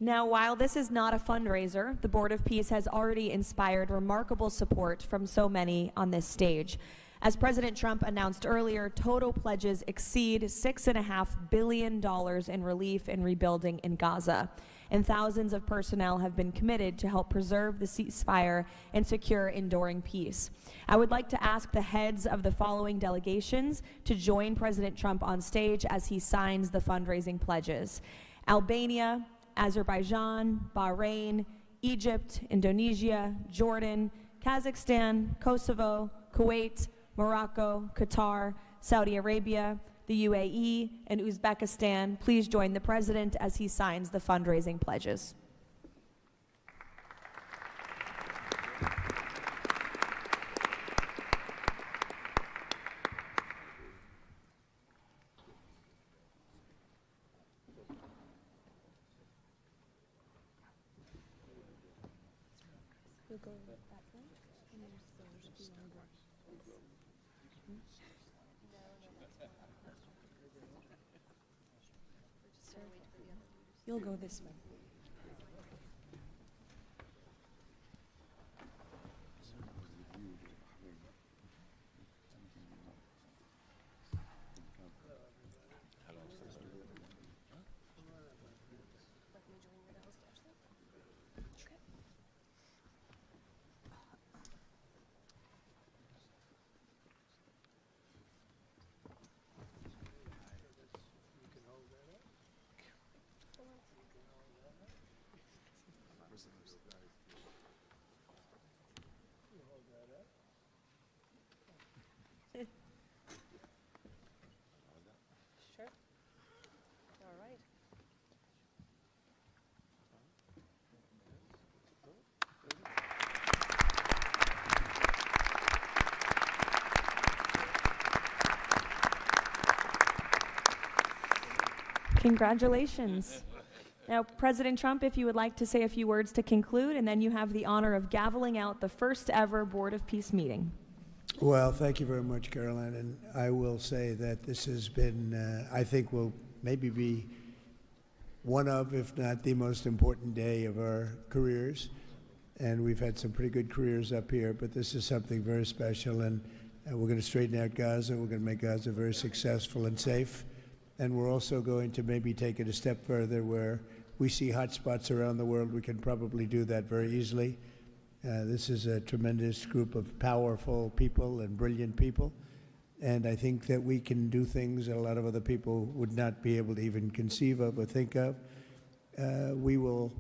Now, while this is not a fundraiser, the Board of Peace has already inspired remarkable support from so many on this stage. As President Trump announced earlier, total pledges exceed $6.5 billion in relief and rebuilding in Gaza, and thousands of personnel have been committed to help preserve the ceasefire and secure enduring peace. I would like to ask the heads of the following delegations to join President Trump on stage as he signs the fundraising pledges: Albania, Azerbaijan, Bahrain, Egypt, Indonesia, Jordan, Kazakhstan, Kosovo, Kuwait, Morocco, Qatar, Saudi Arabia, the UAE, and Uzbekistan. Please join the President as he signs the fundraising pledges. You'll go this way. Sure. All right. Congratulations. Now, President Trump, if you would like to say a few words to conclude, and then you have the honor of gaveling out the first ever Board of Peace meeting. Well, thank you very much, Caroline. And I will say that this has been, I think, will maybe be one of, if not the most important day of our careers. And we've had some pretty good careers up here, but this is something very special. And we're going to straighten out Gaza. We're going to make Gaza very successful and safe. And we're also going to maybe take it a step further where we see hot spots around the world. We can probably do that very easily. This is a tremendous group of powerful people and brilliant people. And I think that we can do things that a lot of other people would not be able to even conceive of or think of. We will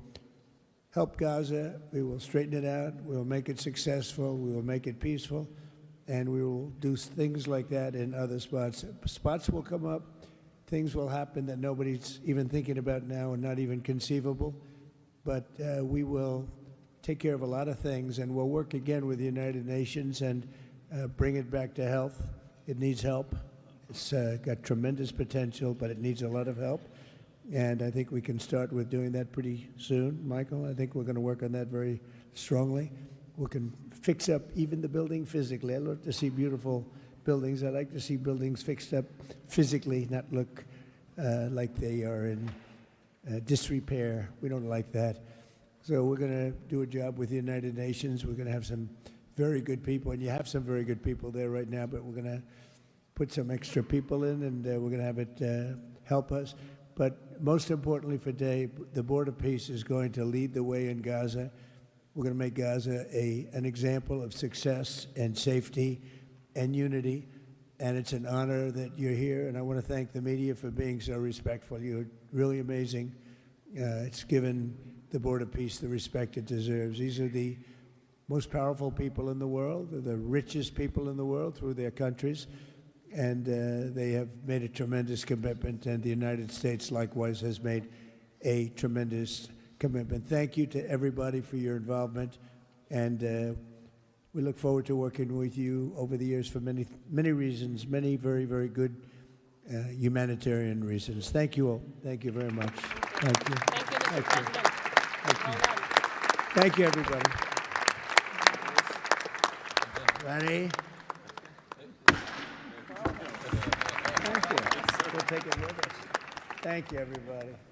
help Gaza. We will straighten it out. We will make it successful. We will make it peaceful. And we will do things like that in other spots. Spots will come up. Things will happen that nobody's even thinking about now and not even conceivable. But we will take care of a lot of things, and we'll work again with the United Nations and bring it back to health. It needs help. It's got tremendous potential, but it needs a lot of help. And I think we can start with doing that pretty soon, Michael. I think we're going to work on that very strongly. We can fix up even the building physically. I love to see beautiful buildings. I like to see buildings fixed up physically, not look like they are in disrepair. We don't like that. So we're going to do a job with the United Nations. We're going to have some very good people, and you have some very good people there right now, but we're going to put some extra people in, and we're going to have it help us. But most importantly for today, the Board of Peace is going to lead the way in Gaza. We're going to make Gaza an example of success and safety and unity, and it's an honor that you're here, and I want to thank the media for being so respectful. You're really amazing. It's given the Board of Peace the respect it deserves. These are the most powerful people in the world. They're the richest people in the world through their countries, and they have made a tremendous commitment, and the United States likewise has made a tremendous commitment. Thank you to everybody for your involvement, and we look forward to working with you over the years for many, many reasons, many very, very good humanitarian reasons. Thank you all. Thank you very much. Thank you. Thank you, Mr. President. Thank you. Thank you, everybody. Ready? Thank you. We'll take it with us. Thank you, everybody.